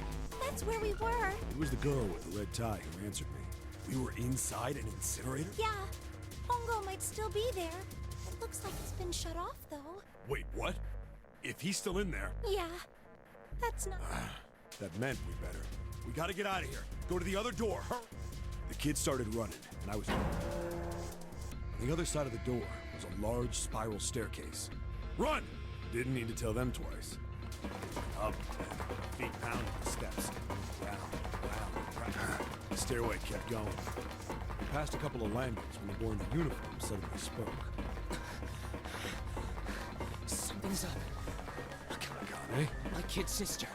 that's where we were. It was the girl with the red tie who answered me. We were inside an incinerator? Yeah, Hongo might still be there. It looks like it's been shut off, though. Wait, what? If he's still in there... Yeah, that's not... That meant we better. We gotta get out of here. Go to the other door. Hurry! The kid started running, and I was... On the other side of the door was a large spiral staircase. Run! Didn't need to tell them twice. Up, feet pounding the steps. Round, round, round. The stairway kept going. We passed a couple of landings when the boy in the uniform suddenly spoke. Something's up. Akane? My kid's sister.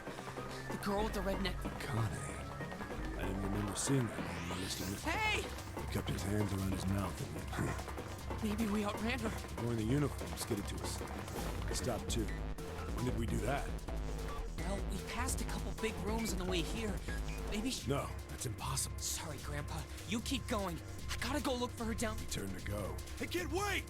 The girl with the red neck. Akane. I didn't remember seeing that name on the list of Hey! He kept his hands around his mouth and Maybe we outran her. the boy in the uniform skidded to us. I stopped too. When did we do that? Well, we passed a couple big rooms on the way here. Maybe No, that's impossible. Sorry, Grandpa. You keep going. I gotta go look for her down. He turned to go. Hey, kid, wait!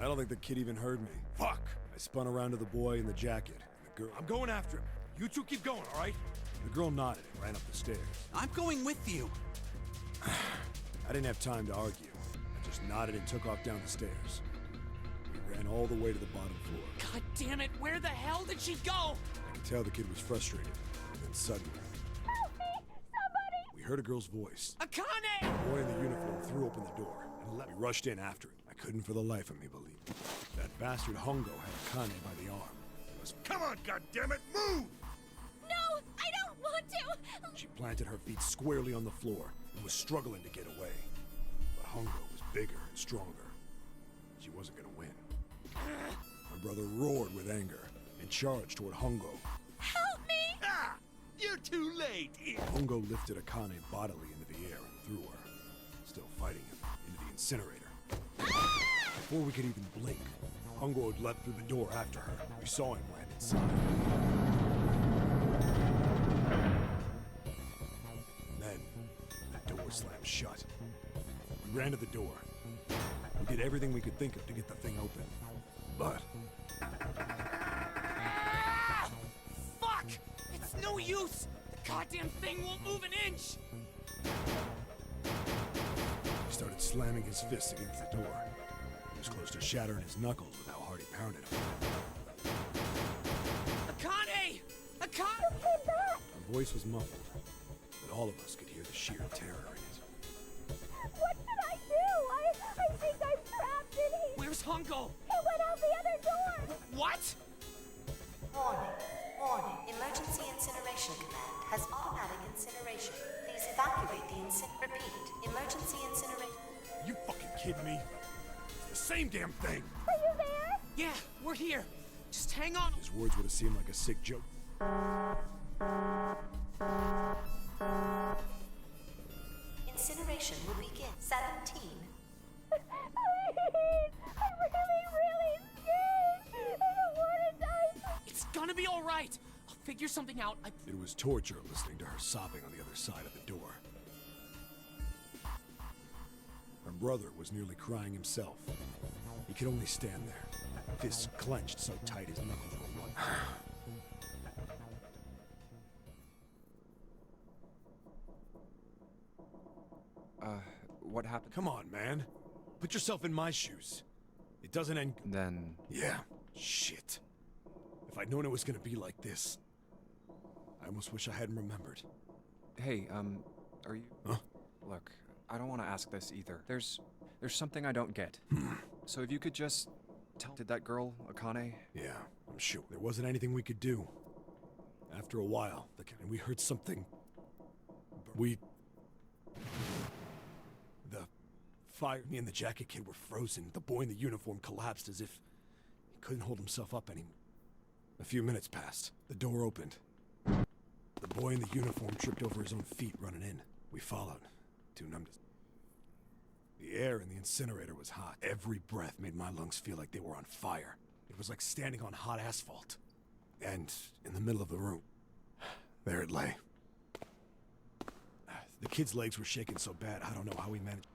I don't think the kid even heard me. Fuck! I spun around to the boy in the jacket. The girl. I'm going after him. You two keep going, all right? The girl nodded and ran up the stairs. I'm going with you. I didn't have time to argue. I just nodded and took off down the stairs. We ran all the way to the bottom floor. God damn it, where the hell did she go? I could tell the kid was frustrated. And then suddenly, Help me! Somebody! we heard a girl's voice. Akane! The boy in the uniform threw open the door and we rushed in after him. I couldn't for the life of me believe it. That bastard Hongo had Akane by the arm. It was Come on, goddammit, move! No! I don't want to! She planted her feet squarely on the floor and was struggling to get away. But Hongo was bigger and stronger. She wasn't gonna win. My brother roared with anger and charged toward Hongo. Help me! Ah! You're too late! Hongo lifted Akane bodily into the air and threw her, still fighting him, into the incinerator. Before we could even blink, Hongo had leapt through the door after her. We saw him land inside. Then, the door slammed shut. We ran to the door. We did everything we could think of to get the thing open. But Fuck! It's no use! The goddamn thing won't move an inch! he started slamming his fists against the door. He was close to shattering his knuckles with how hard he pounded them. Akane! Akane! Our voice was muffled, but all of us could hear the sheer terror in it. What should I do? I think I'm trapped in here. Where's Hongo? He went out the other door. What? Warning. Warning. Emergency incineration command has automatic incineration. Please evacuate the Repeat. Emergency incineration. You fucking kidding me? It's the same damn thing! Are you there? Yeah, we're here. Just hang on. His words would have seemed like a sick joke. Incineration will begin. 17. Please! I'm really scared. I don't want to die. It's gonna be all right. I'll figure something out. It was torture listening to her sobbing on the other side of the door. Her brother was nearly crying himself. He could only stand there, fists clenched so tight his knuckles were one. What happened? Come on, man. Put yourself in my shoes. It doesn't end. Then... Yeah, shit. If I'd known it was gonna be like this, I almost wish I hadn't remembered. Hey, are you... Huh? Look, I don't want to ask this either. There's something I don't get. So if you could just tell... Did that girl, Akane? Yeah, I'm sure. There wasn't anything we could do. After a while, and we heard something... The fire... Me and the jacket kid were frozen. The boy in the uniform collapsed as if he couldn't hold himself up anymore. A few minutes passed. The door opened. The boy in the uniform tripped over his own feet running in. We followed, too numb to... The air in the incinerator was hot. Every breath made my lungs feel like they were on fire. It was like standing on hot asphalt. And in the middle of the room, there it lay. The kid's legs were shaking so bad, I don't know how he managed.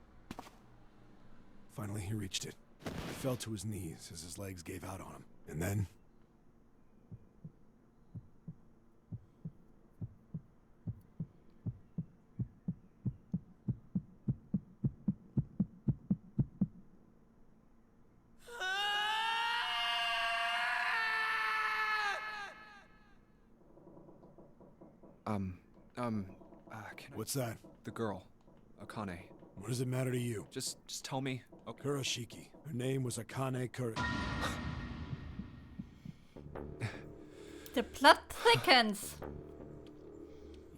Finally, he reached it. He fell to his knees as his legs gave out on him. And then... What's that? The girl, Akane. What does it matter to you? Just tell me. Okay. Kurashiki. Her name was Akane The plot thickens.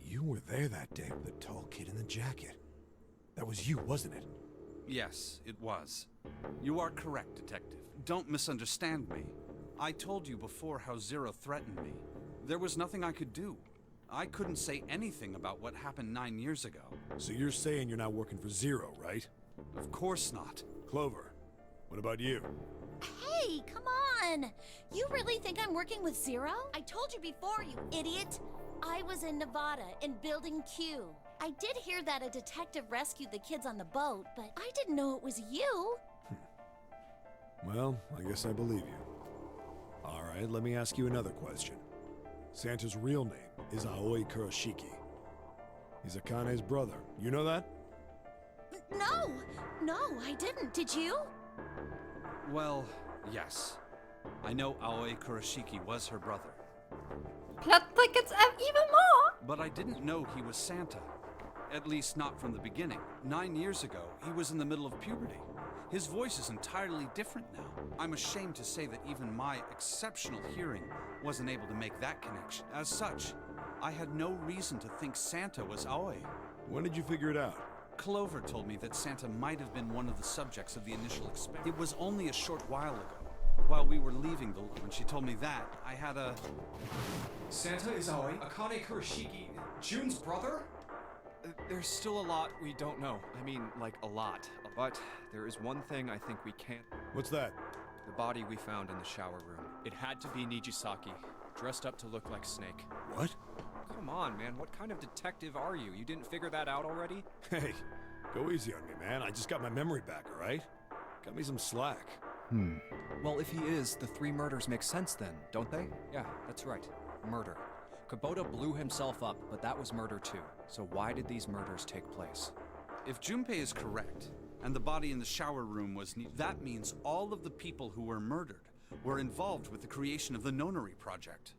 You were there that day with the tall kid in the jacket. That was you, wasn't it? Yes, it was. You are correct, Detective. Don't misunderstand me. I told you before how Zero threatened me. There was nothing I could do. I couldn't say anything about what happened 9 years ago. So you're saying you're not working for Zero, right? Of course not. Clover, what about you? Hey, come on! You really think I'm working with Zero? I told you before, you idiot! I was in Nevada, in Building Q. I did hear that a detective rescued the kids on the boat, but I didn't know it was you. Well, I guess I believe you. Alright, let me ask you another question. Santa's real name is Aoi Kurashiki. He's Akane's brother. You know that? No, I didn't. Did you? Well, yes. I know Aoi Kurashiki was her brother. Plot thickens even more! But I didn't know he was Santa. At least not from the beginning. 9 years ago, he was in the middle of puberty. His voice is entirely different now. I'm ashamed to say that even my exceptional hearing wasn't able to make that connection. As such, I had no reason to think Santa was Aoi. When did you figure it out? Clover told me that Santa might have been one of the subjects of the initial experiment. It was only a short while ago. While we were leaving when she told me that, I had a... Santa is Aoi, Akane Kurashiki, June's brother? There's still a lot we don't know. I mean, like, a lot. But there is one thing I think we can't... What's that? The body we found in the shower room. It had to be Nijisaki, dressed up to look like Snake. What? Come on, man. What kind of detective are you? You didn't figure that out already? Hey, go easy on me, man. I just got my memory back, alright? Cut me some slack. Well, if he is, the 3 murders make sense then, don't they? Yeah, that's right. Murder. Kubota blew himself up, but that was murder too. So why did these murders take place? If Junpei is correct, and the body in the shower room was that means all of the people who were murdered were involved with the creation of the Nonary Project.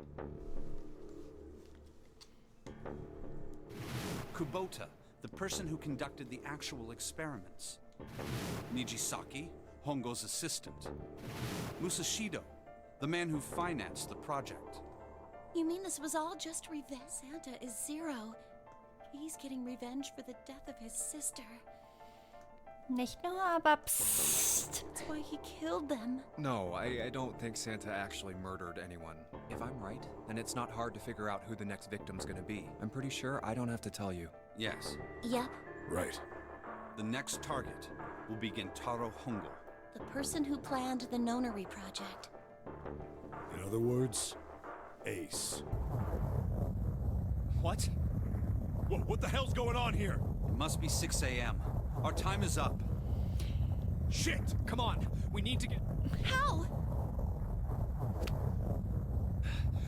Kubota, the person who conducted the actual experiments. Nijisaki, Hongo's assistant. Musashido, the man who financed the project. You mean this was all just revenge? Santa is Zero. He's getting revenge for the death of his sister. Nicht nur, aber psst. That's why he killed them. No, I don't think Santa actually murdered anyone. If I'm right, then it's not hard to figure out who the next victim's gonna be. I'm pretty sure I don't have to tell you. Yes. Yep. Right. The next target will be Gentaro Hongo. The person who planned the Nonary Project. In other words, Ace. What? Whoa, what the hell's going on here? It must be 6 a.m. Our time is up. Shit! Come on! We need to get... How?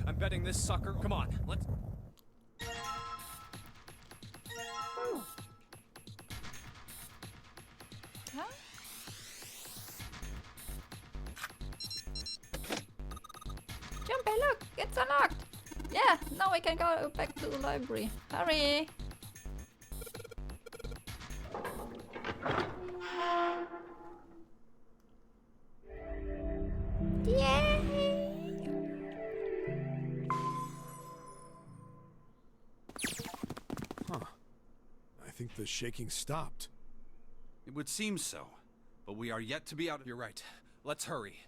I'm betting this sucker... Come on, let's... Huh? Junpei, look! It's unlocked! Yeah, now we can go back to the library. Hurry! Yay! Huh. I think the shaking stopped. It would seem so, but we are yet to be out of... You're right. Let's hurry.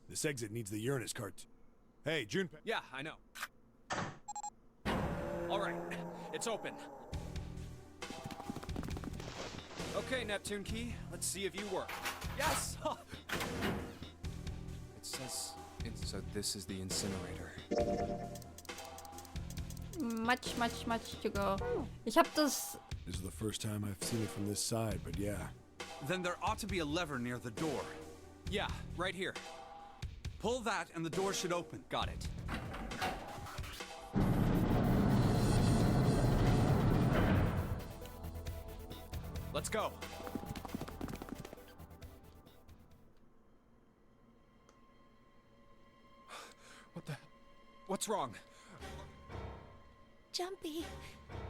This exit needs the Uranus cart. Hey, Junpei. Yeah, I know. All right, it's open. Okay, Neptune Key, let's see if you work. Yes! It says... So this is the incinerator. Much to go. Ich hab das... This is the first time I've seen it from this side, but yeah. Then there ought to be a lever near the door. Yeah, right here. Pull that and the door should open. Got it. Let's go. What the... What's wrong? Jumpy,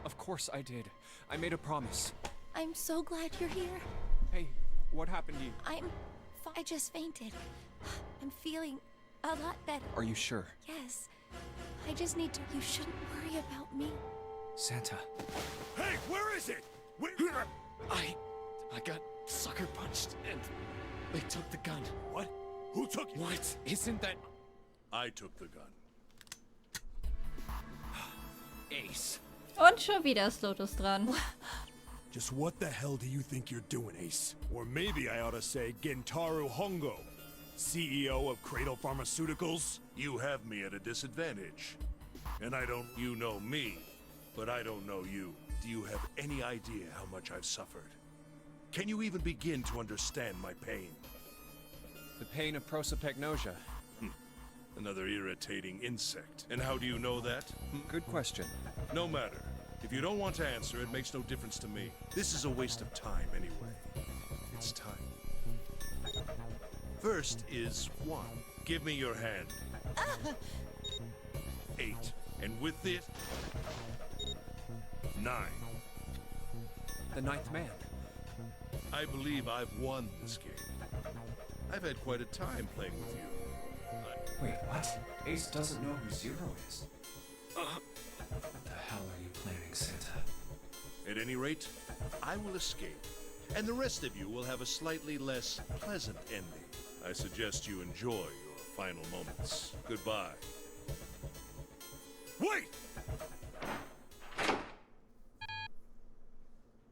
Of course I did. I made a promise. I'm so glad you're here. Hey, what happened to you? I just fainted. I'm feeling a lot better. Are you sure? Yes. I just need to... You shouldn't worry about me. Santa. Hey, where is it? I got sucker punched and they took the gun. What? Who took it? What? Isn't that I took the gun. Ace? Und schon wieder ist Lotus dran. Just what the hell do you think you're doing, Ace? Or maybe I ought to say Gentaro Hongo, CEO of Cradle Pharmaceuticals? You have me at a disadvantage. And you know me, but I don't know you. Do you have any idea how much I've suffered? Can you even begin to understand my pain? The pain of prosopagnosia. Another irritating insect. And how do you know that? Good question. No matter. If you don't want to answer, it makes no difference to me. This is a waste of time anyway. It's time. First is 1. Give me your hand. 8. And with it, 9. The ninth man. I believe I've won this game. I've had quite a time playing with you. Wait, what? Ace doesn't know who Zero is. What the hell are you planning, Santa? At any rate, I will escape, and the rest of you will have a slightly less pleasant ending. I suggest you enjoy your final moments. Goodbye. Wait!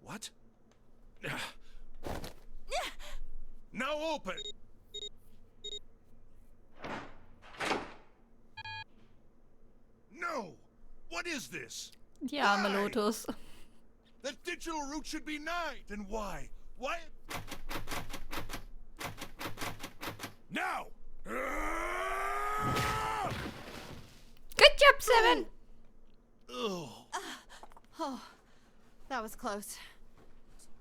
What? Now open! No! What is this? Die arme Lotus. The digital root should be 9. Then why? Why? Now! Good job, 7! Oh, that was close.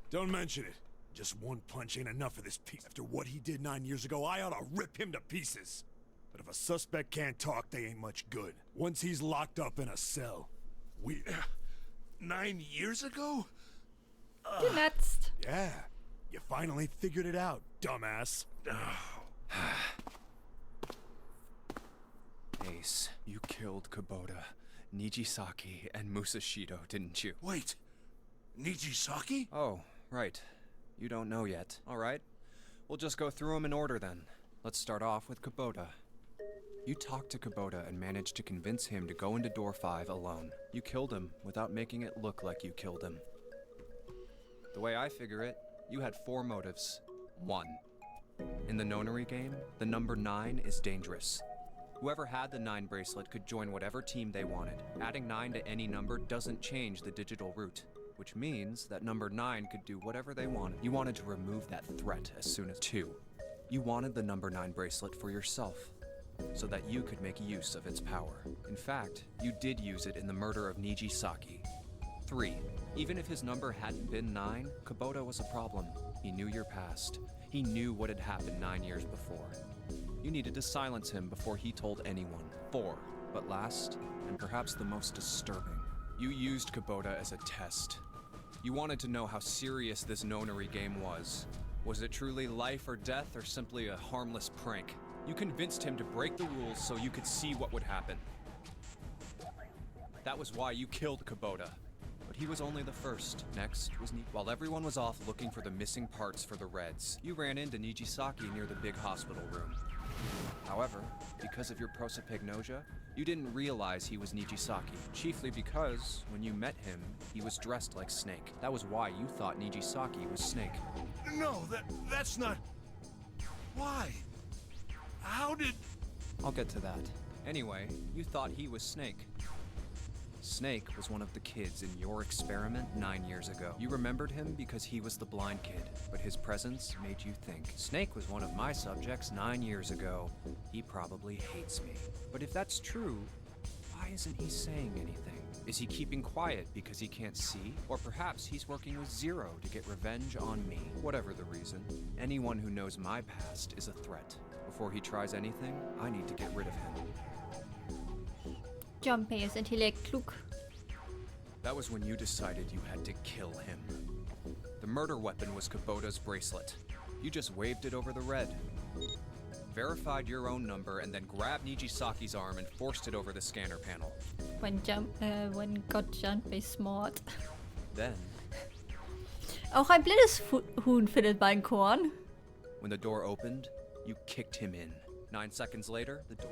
Don't mention it. Just one punch ain't enough for this piece. After what he did 9 years ago, I ought to rip him to pieces. But if a suspect can't talk, they ain't much good. Once he's locked up in a cell, 9 years ago? Genetzt. Yeah, you finally figured it out, dumbass. Ace, you killed Kubota, Nijisaki, and Musashido, didn't you? Wait, Nijisaki? Oh, right. You don't know yet. All right. We'll just go through them in order then. Let's start off with Kubota. You talked to Kubota and managed to convince him to go into door 5 alone. You killed him without making it look like you killed him. The way I figure it, you had 4 motives. 1. In the nonary game, the number 9 is dangerous. Whoever had the 9 bracelet could join whatever team they wanted. Adding 9 to any number doesn't change the digital root, which means that number 9 could do whatever they wanted. You wanted to remove that threat as soon as 2. You wanted the number 9 bracelet for yourself, so that you could make use of its power. In fact, you did use it in the murder of Nijisaki. 3. Even if his number hadn't been 9, Kubota was a problem. He knew your past. He knew what had happened 9 years before. You needed to silence him before he told anyone. 4. But last, and perhaps the most disturbing, you used Kubota as a test. You wanted to know how serious this nonary game was. Was it truly life or death, or simply a harmless prank? You convinced him to break the rules so you could see what would happen. That was why you killed Kubota. But he was only the first. Next was While everyone was off looking for the missing parts for the Reds, you ran into Nijisaki near the big hospital room. However, because of your prosopagnosia, you didn't realize he was Nijisaki, chiefly because, when you met him, he was dressed like Snake. That was why you thought Nijisaki was Snake. No, that's not... Why? How did... I'll get to that. Anyway, you thought he was Snake. Snake was one of the kids in your experiment 9 years ago. You remembered him because he was the blind kid, but his presence made you think. Snake was one of my subjects 9 years ago. He probably hates me. But if that's true, why isn't he saying anything? Is he keeping quiet because he can't see? Or perhaps he's working with Zero to get revenge on me. Whatever the reason, anyone who knows my past is a threat. Before he tries anything, I need to get rid of him. Junpei ist Intellekt klug. That was when you decided you had to kill him. The murder weapon was Kubota's bracelet. You just waved it over the Red. verified your own number, and then grabbed Nijisaki's arm and forced it over the scanner panel. When Gottjump is smart. Then, Auch ein blindes Huhn findet mein Korn. when the door opened, you kicked him in. 9 seconds later, the door...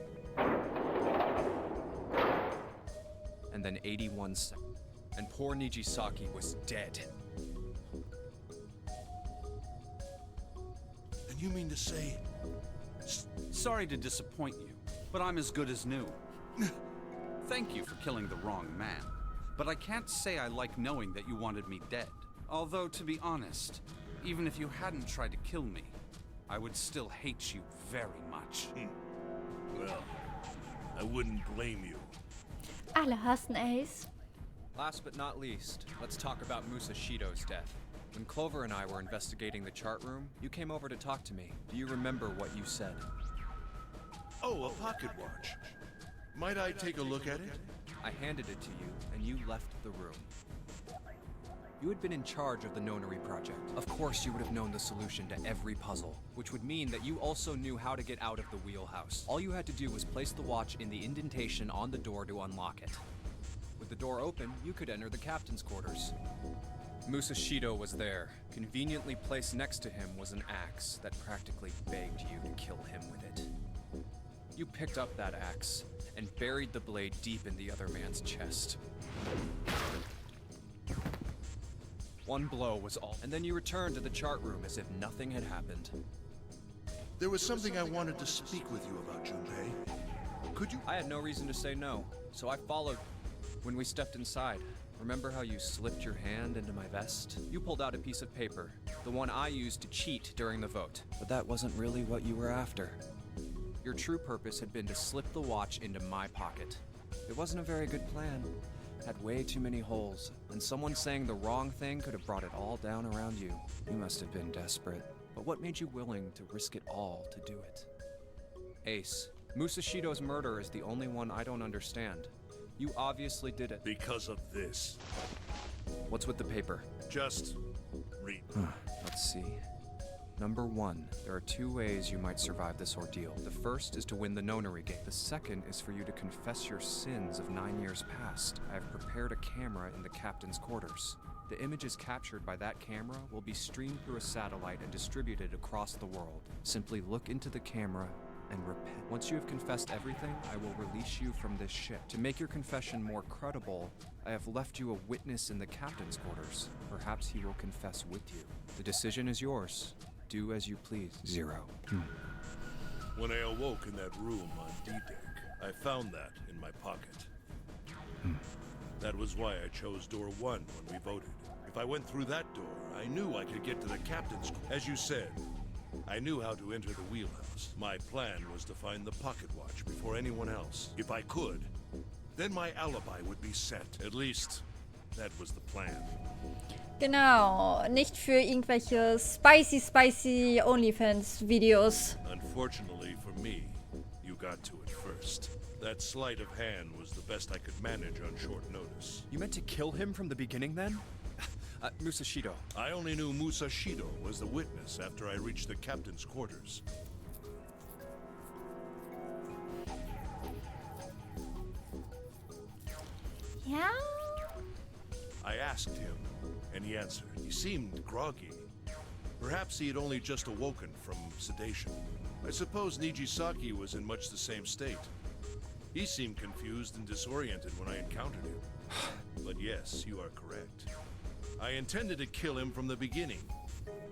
And then 81 seconds. And poor Nijisaki was dead. And you mean to say... Sorry to disappoint you, but I'm as good as new. Thank you for killing the wrong man, but I can't say I like knowing that you wanted me dead. Although, to be honest, even if you hadn't tried to kill me, I would still hate you very much. Well, I wouldn't blame you. Alle hassen Ace. Last but not least, let's talk about Musashido's death. When Clover and I were investigating the chart room, you came over to talk to me. Do you remember what you said? Oh, a pocket watch. Might I take a look at it? I handed it to you, and you left the room. You had been in charge of the Nonary project. Of course you would have known the solution to every puzzle, which would mean that you also knew how to get out of the wheelhouse. All you had to do was place the watch in the indentation on the door to unlock it. With the door open, you could enter the captain's quarters. Musashido was there. Conveniently placed next to him was an axe that practically begged you to kill him with it. You picked up that axe and buried the blade deep in the other man's chest. One blow was all, and then you returned to the chart room as if nothing had happened. There was something I wanted to speak with you about, Junpei. Could you? I had no reason to say no, so I followed. When we stepped inside, remember how you slipped your hand into my vest? You pulled out a piece of paper, the one I used to cheat during the vote. But that wasn't really what you were after. Your true purpose had been to slip the watch into my pocket. It wasn't a very good plan. Had way too many holes, and someone saying the wrong thing could have brought it all down around you. You must have been desperate. But what made you willing to risk it all to do it? Ace, Musashido's murder is the only one I don't understand. You obviously did it. Because of this. What's with the paper? Just read. Let's see. Number 1, there are 2 ways you might survive this ordeal. The first is to win the Nonary game. The second is for you to confess your sins of 9 years past. I have prepared a camera in the captain's quarters. The images captured by that camera will be streamed through a satellite and distributed across the world. Simply look into the camera and repent. Once you have confessed everything, I will release you from this ship. To make your confession more credible, I have left you a witness in the captain's quarters. Perhaps he will confess with you. The decision is yours. Do as you please, Zero. When I awoke in that room on D-Deck, I found that in my pocket. That was why I chose door 1 when we voted. If I went through that door, I knew I could get to the captain's... As you said, I knew how to enter the wheelhouse. My plan was to find the pocket watch before anyone else. If I could, then my alibi would be set. At least, that was the plan. Genau, nicht für irgendwelche spicy OnlyFans-Videos. Unfortunately for me, you got to it first. That sleight of hand was the best I could manage on short notice. You meant to kill him from the beginning then? Musashido. I only knew Musashido was the witness after I reached the captain's quarters. Yeah? I asked him, and he answered. He seemed groggy. Perhaps he had only just awoken from sedation. I suppose Nijisaki was in much the same state. He seemed confused and disoriented when I encountered him. But yes, you are correct. I intended to kill him from the beginning,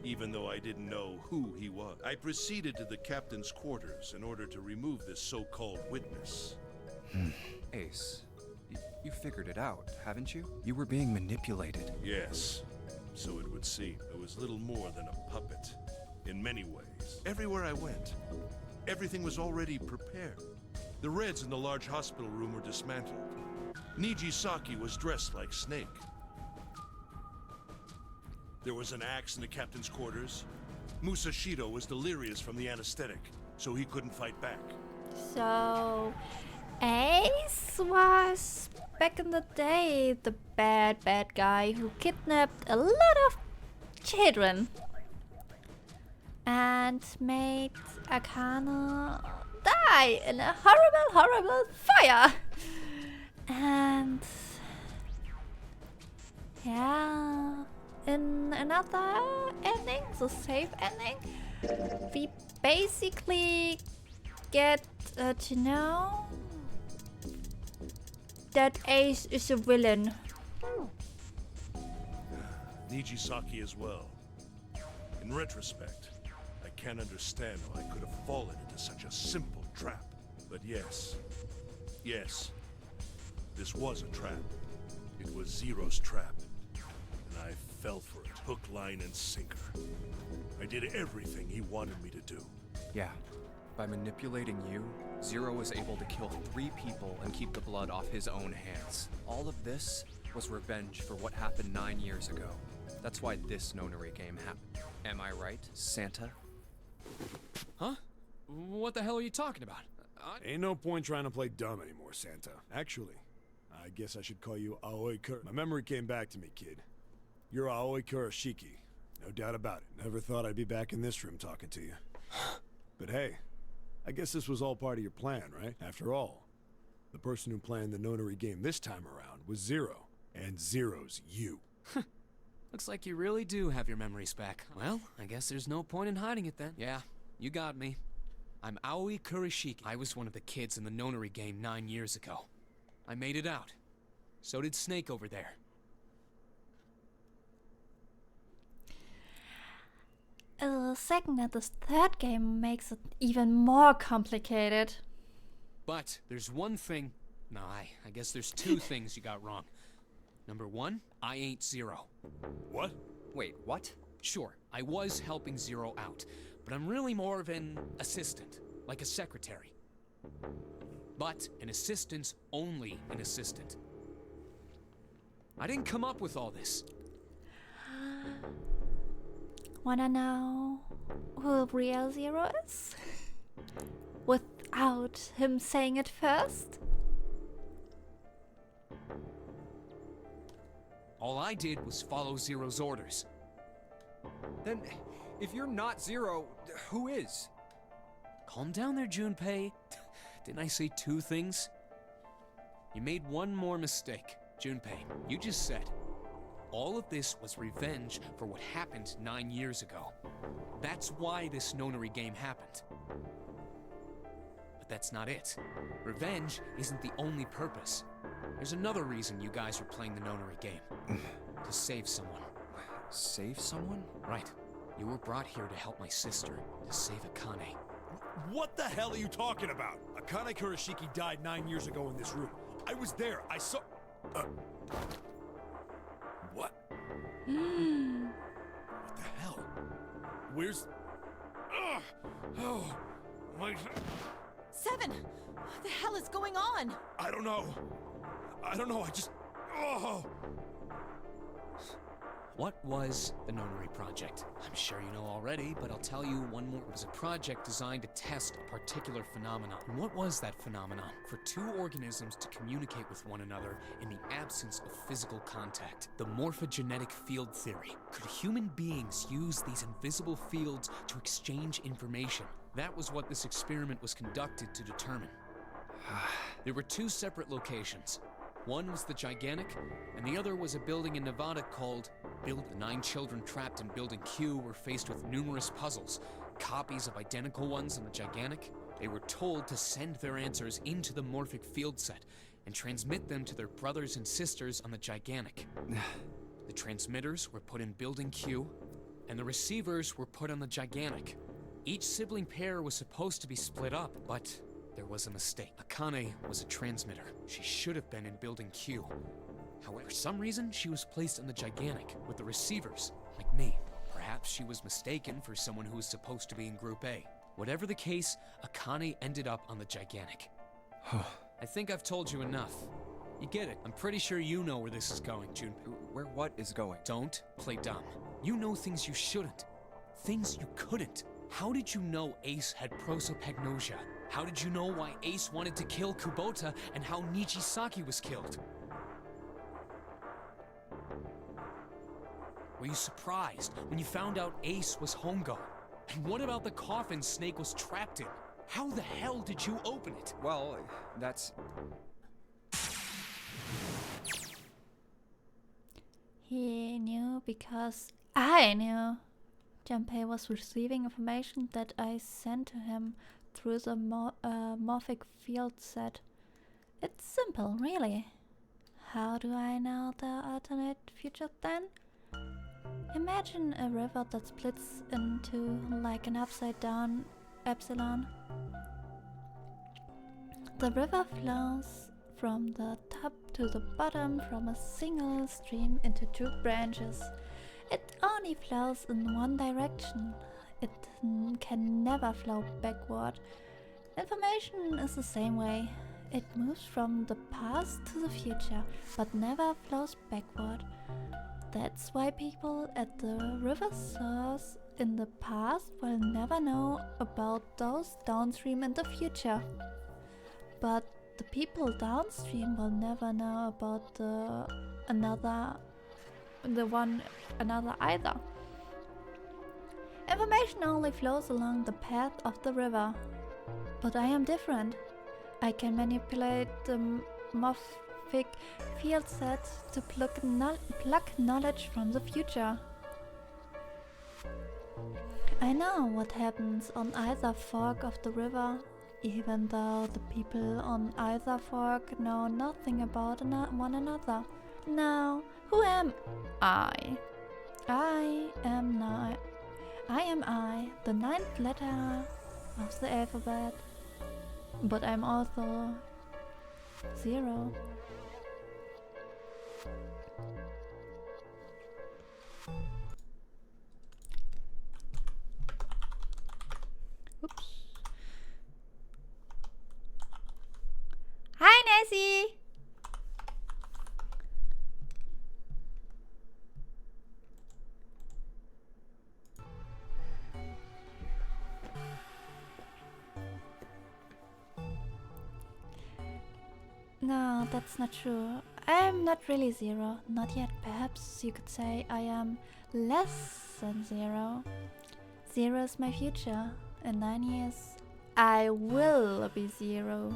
even though I didn't know who he was. I proceeded to the captain's quarters in order to remove this so-called witness. Ace, you figured it out, haven't you? You were being manipulated. Yes, so it would seem. I was little more than a puppet, in many ways. Everywhere I went, everything was already prepared. The Reds in the large hospital room were dismantled. Nijisaki was dressed like Snake. There was an axe in the captain's quarters. Musashido was delirious from the anesthetic, so he couldn't fight back. So, Ace was, back in the day, the bad guy who kidnapped a lot of children. And and made Akane die in a horrible, horrible fire. And yeah, in another ending, the safe ending, we basically get to know that Ace is a villain. Nijisaki as well. In retrospect, I can't understand how I could have fallen into such a simple trap. But yes, this was a trap. It was Zero's trap. And I fell for it, hook, line, and sinker. I did everything he wanted me to do. Yeah. By manipulating you, Zero was able to kill 3 people and keep the blood off his own hands. All of this was revenge for what happened 9 years ago. That's why this Nonary game happened. Am I right, Santa? Huh? What the hell are you talking about? Ain't no point trying to play dumb anymore, Santa. Actually, I guess I should call you Aoi Kur. My memory came back to me, kid. You're Aoi Kurashiki. No doubt about it. Never thought I'd be back in this room talking to you. But hey, I guess this was all part of your plan, right? After all, the person who planned the Nonary game this time around was Zero. And Zero's you. Looks like you really do have your memories back. Well, I guess there's no point in hiding it then. Yeah, you got me. I'm Aoi Kurashiki. I was one of the kids in the Nonary game 9 years ago. I made it out. So did Snake over there. The second and the third game makes it even more complicated. But there's one thing... No, I guess there's 2 things you got wrong. Number 1, I ain't Zero. What? Wait, what? Sure, I was helping Zero out, but I'm really more of an assistant, like a secretary. But an assistant's only an assistant. I didn't come up with all this. Wanna know who real Zero is? Without him saying it first? All I did was follow Zero's orders. Then, if you're not Zero, who is? Calm down there, Junpei. Didn't I say 2 things? You made one more mistake. Junpei, you just said, all of this was revenge for what happened 9 years ago. That's why this Nonary game happened. But that's not it. Revenge isn't the only purpose. There's another reason you guys are playing the Nonary game. To save someone. Save someone? Right. You were brought here to help my sister, to save Akane. What the hell are you talking about? Akane Kurashiki died 9 years ago in this room. I was there. I saw... What? What the hell? Where's... Oh, my... 7! What the hell is going on? I don't know. I just... Oh! What was the Nonary Project? I'm sure you know already, but I'll tell you one more. It was a project designed to test a particular phenomenon. And what was that phenomenon? For 2 organisms to communicate with one another in the absence of physical contact. The morphogenetic field theory. Could human beings use these invisible fields to exchange information? That was what this experiment was conducted to determine. There were 2 separate locations. One was the Gigantic, and the other was a building in Nevada called The 9 children trapped in Building Q were faced with numerous puzzles, copies of identical ones on the Gigantic. They were told to send their answers into the morphic field set and transmit them to their brothers and sisters on the Gigantic. The transmitters were put in Building Q, and the receivers were put on the Gigantic. Each sibling pair was supposed to be split up, but there was a mistake. Akane was a transmitter. She should have been in Building Q. However, for some reason, she was placed on the Gigantic with the receivers, like me. Perhaps she was mistaken for someone who was supposed to be in Group A. Whatever the case, Akane ended up on the Gigantic. I think I've told you enough. You get it. I'm pretty sure you know where this is going, Junpei. Where what is going? Don't play dumb. You know things you shouldn't. Things you couldn't. How did you know Ace had prosopagnosia? How did you know why Ace wanted to kill Kubota and how Nijisaki was killed? Were you surprised when you found out Ace was Hongo? And what about the coffin Snake was trapped in? How the hell did you open it? Well, that's... He knew because I knew. Junpei was receiving information that I sent to him through the morphic field set. It's simple, really. How do I know the alternate future then? Imagine a river that splits into like an upside down epsilon. The river flows from the top to the bottom from a single stream into two branches. It only flows in one direction. It can never flow backward. Information is the same way. It moves from the past to the future, but never flows backward. That's why people at the river source in the past will never know about those downstream in the future. But the people downstream will never know about another either. Information only flows along the path of the river. But I am different. I can manipulate the morphic field set to pluck knowledge from the future. I know what happens on either fork of the river, even though the people on either fork know nothing about one another. Now, who am I? I am I, the ninth letter of the alphabet. But I'm also 0. Oops. Hi, Nessie! No, that's not true. I am not really 0. Not yet. Perhaps you could say I am less than 0. 0 is my future. In 9 years, I will be 0.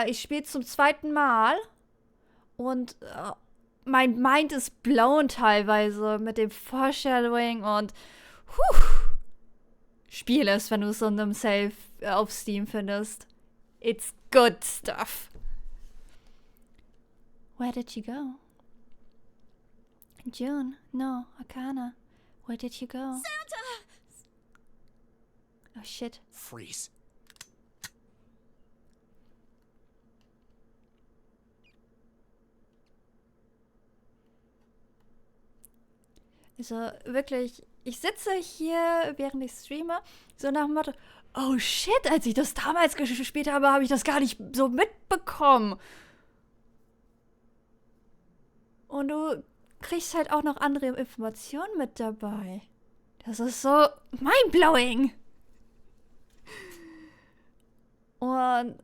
Ich spiele zum zweiten Mal und mein Mind ist blown teilweise mit dem Foreshadowing und Spiel es, wenn du es in einem Save auf Steam findest. It's good stuff. Where did you go? June? No, Akana. Where did you go? Santa! Oh shit. Freeze. Also wirklich, ich sitze hier, während ich streame, so nach dem Motto, oh shit, als ich das damals gespielt habe, habe ich das gar nicht so mitbekommen. Und du kriegst halt auch noch andere Informationen mit dabei. Das ist so mindblowing. Und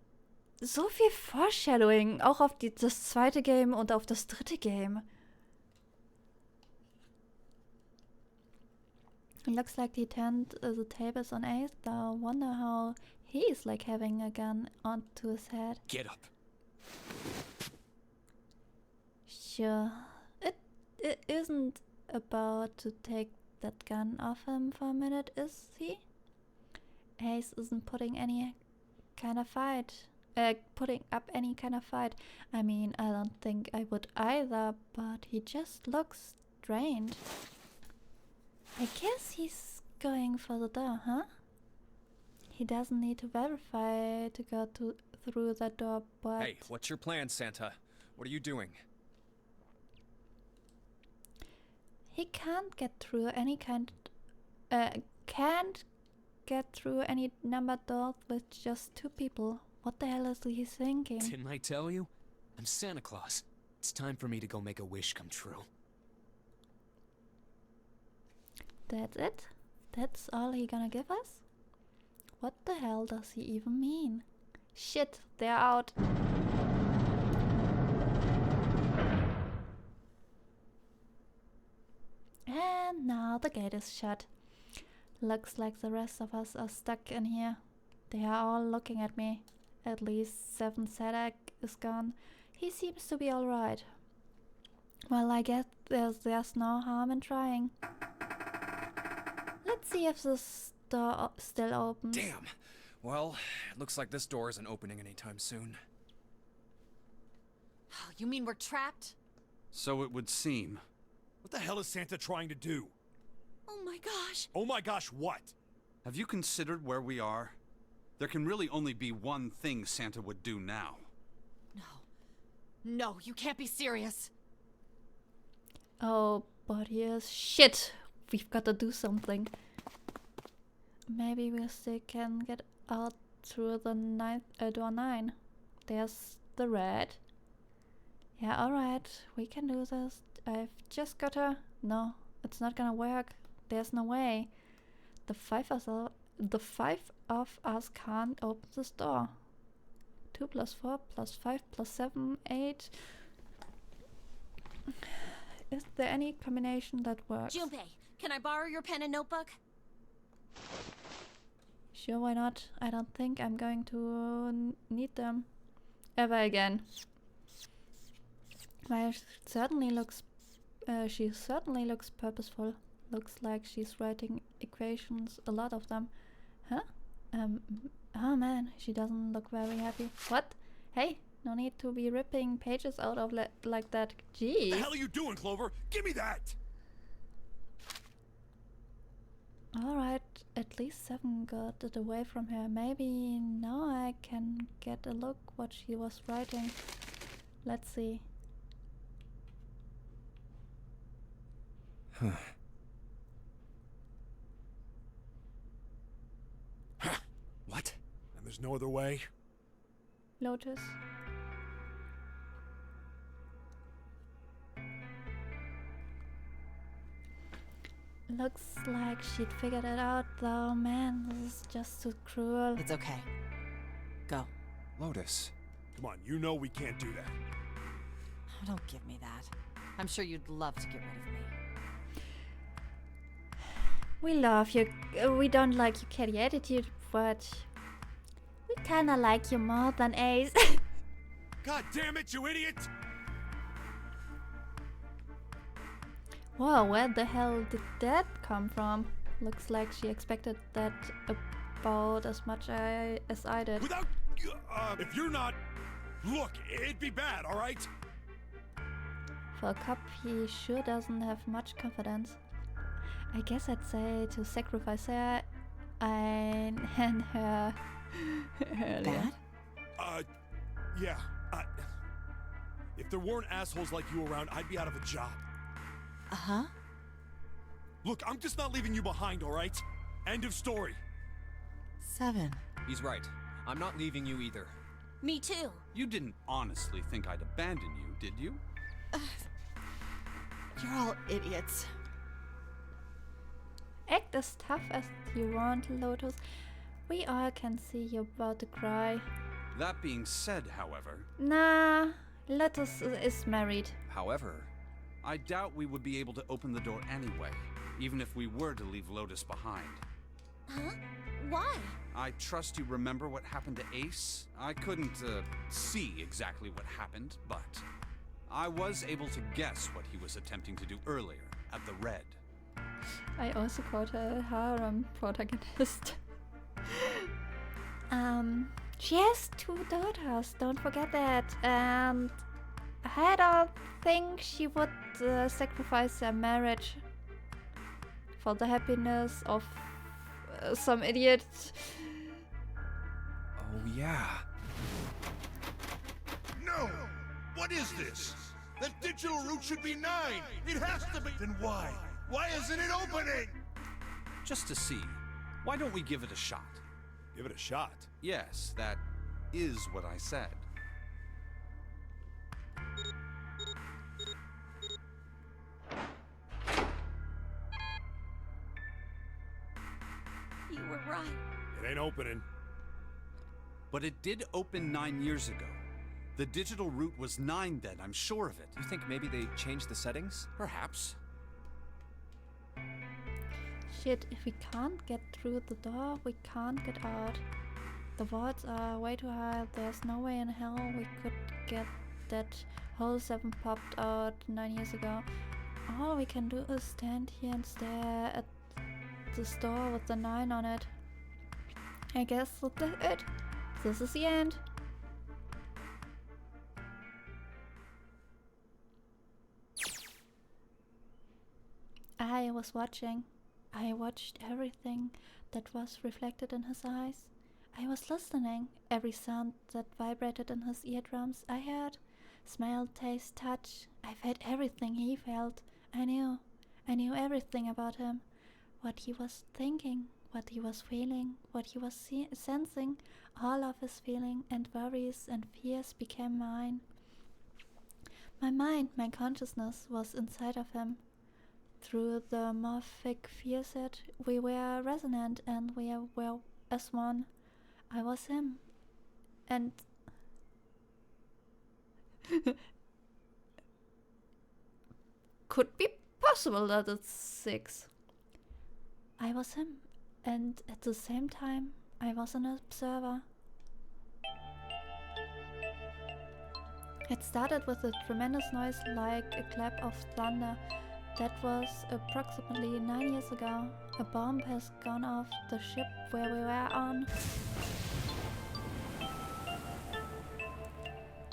so viel Foreshadowing, auch auf das zweite Game und auf das dritte Game. It looks like he turned the tables on Ace, though. Wonder how he's like having a gun onto his head. Get up. Sure. It isn't about to take that gun off him for a minute, is he? Ace isn't putting any kind of fight. Putting up any kind of fight. I mean, I don't think I would either, but he just looks drained. I guess he's going for the door, huh? He doesn't need to verify to go through that door, but... Hey, what's your plan, Santa? What are you doing? He can't get through any numbered doors with just 2 people. What the hell is he thinking? Didn't I tell you? I'm Santa Claus. It's time for me to go make a wish come true. That's it? That's all he gonna give us? What the hell does he even mean? Shit, they're out. And now the gate is shut. Looks like the rest of us are stuck in here. They are all looking at me. At least 7 Sadak is gone. He seems to be alright. Well, I guess there's no harm in trying. Let's see if this door still opens. Damn! Well, it looks like this door isn't opening anytime soon. You mean we're trapped? So it would seem. What the hell is Santa trying to do? Oh my gosh! Oh my gosh, what? Have you considered where we are? There can really only be one thing Santa would do now. No, you can't be serious. Oh, but here's shit. We've got to do something. Maybe we still can get out through the door 9. There's the red. Yeah, alright. We can do this. I've just got to... No, it's not gonna work. There's no way. The 5 of us can't open this door. 2 plus 4 plus 5 plus 7, 8. Is there any combination that works? Junpei, can I borrow your pen and notebook? Sure, why not? I don't think I'm going to need them ever again. Well, she certainly looks purposeful. Looks like she's writing equations, a lot of them. Huh? Oh man, she doesn't look very happy. What? Hey, no need to be ripping pages out of like that. Gee. What the hell are you doing, Clover? Give me that! Alright, at least 7 got it away from her. Maybe now I can get a look what she was writing. Let's see. Huh. What? And there's no other way? Lotus. Looks like she'd figured it out though. Man, this is just too cruel. It's okay. Go. Lotus. Come on, you know we can't do that. Oh, don't give me that. I'm sure you'd love to get rid of me. We love you. We don't like your catty attitude, but we kinda like you more than Ace. God damn it, you idiot! Whoa, where the hell did that come from? Looks like she expected that about as much as I did. Without... if you're not... Look, it'd be bad, alright? For a cop, he sure doesn't have much confidence. I guess I'd say to sacrifice her and her earlier. Dad? Yeah. If there weren't assholes like you around, I'd be out of a job. Uh-huh. Look, I'm just not leaving you behind, alright? End of story. 7. He's right. I'm not leaving you either. Me too. You didn't honestly think I'd abandon you, did you? You're all idiots. Act as tough as you want, Lotus. We all can see you're about to cry. That being said, however... Nah, Lotus is married. However... I doubt we would be able to open the door anyway, even if we were to leave Lotus behind. Huh? Why? I trust you remember what happened to Ace? I couldn't, see exactly what happened, but I was able to guess what he was attempting to do earlier, at the Red. I also called her a harem protagonist. She has 2 daughters, don't forget that. And I don't think she would sacrifice her marriage for the happiness of some idiot. Oh, yeah. No! What is this? The digital route should be 9! It has to be! Then why? Why isn't it opening? Just to see. Why don't we give it a shot? Give it a shot? Yes, that is what I said. You were right. It ain't opening. But it did open 9 years ago. The digital route was 9 then, I'm sure of it. You think maybe they changed the settings? Perhaps. Shit, if we can't get through the door, we can't get out. The vaults are way too high. There's no way in hell we could get that hole 7 popped out 9 years ago. All we can do is stand here and stare at this door with the 9 on it. I guess that's it. This is the end. I was watching. I watched everything that was reflected in his eyes. I was listening. Every sound that vibrated in his eardrums I heard. Smell, taste, touch. I felt everything he felt. I knew everything about him. What he was thinking, what he was feeling, what he was sensing. All of his feelings and worries and fears became mine. My mind, my consciousness was inside of him. Through the morphic field, we were resonant and we were as one. I was him. And could be possible that it's 6. I was him, and at the same time, I was an observer. It started with a tremendous noise like a clap of thunder. That was approximately 9 years ago. A bomb has gone off the ship where we were on.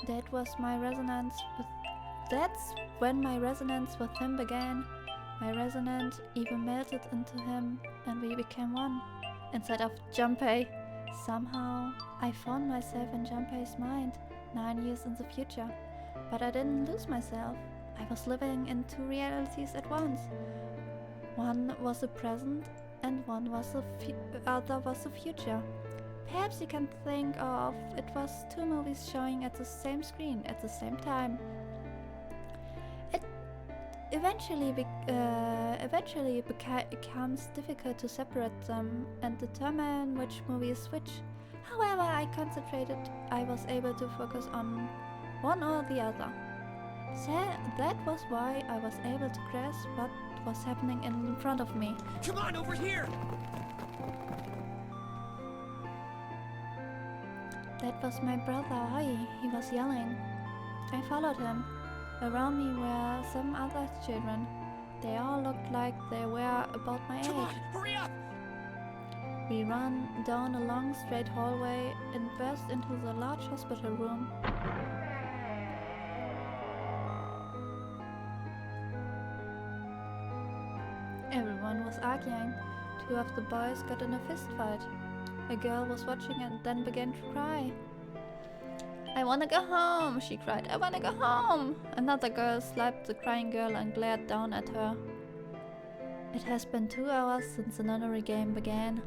That was my resonance with... That's when my resonance with him began. My resonance even melted into him and we became one. Instead of Junpei. Somehow, I found myself in Junpei's mind 9 years in the future. But I didn't lose myself. I was living in 2 realities at once. One was the present and one was the other was the future. Perhaps you can think of it was 2 movies showing at the same screen at the same time. It eventually becomes difficult to separate them and determine which movie is which. However, I was able to focus on one or the other. So that was why I was able to grasp what was happening in front of me. Come on, over here! That was my brother, he was yelling. I followed him. Around me were 7 other children. They all looked like they were about my age. Come on, hurry up! We ran down a long straight hallway and burst into the large hospital room. Everyone was arguing. 2 of the boys got in a fist fight. A girl was watching and then began to cry. I wanna go home, she cried. I wanna go home. Another girl slapped the crying girl and glared down at her. It has been 2 hours since the nunnery game began.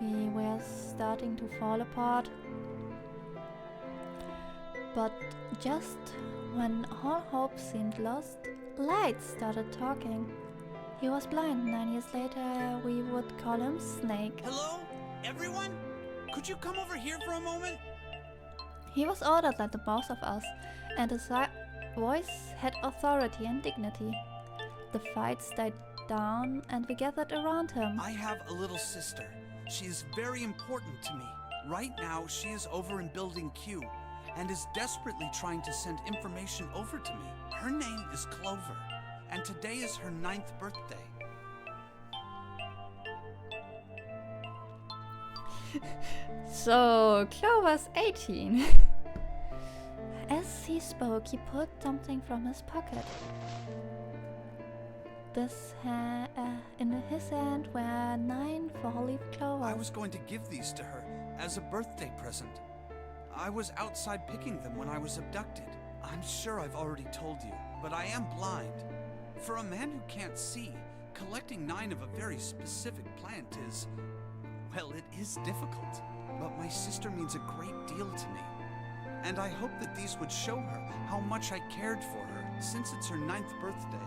We were starting to fall apart. But just when all hope seemed lost, Light started talking. He was blind. 9 years later, we would call him Snake. Hello? Everyone? Could you come over here for a moment? He was older than the both of us, and his voice had authority and dignity. The fights died down, and we gathered around him. I have a little sister. She is very important to me. Right now, she is over in Building Q, and is desperately trying to send information over to me. Her name is Clover, and today is her 9th birthday. So, Clover's 18. As he spoke, he pulled something from his pocket. In his hand were 9 four-leaf clovers. I was going to give these to her as a birthday present. I was outside picking them when I was abducted. I'm sure I've already told you, but I am blind. For a man who can't see, collecting 9 of a very specific plant is... well, it is difficult. But my sister means a great deal to me. And I hope that these would show her how much I cared for her since it's her 9th birthday.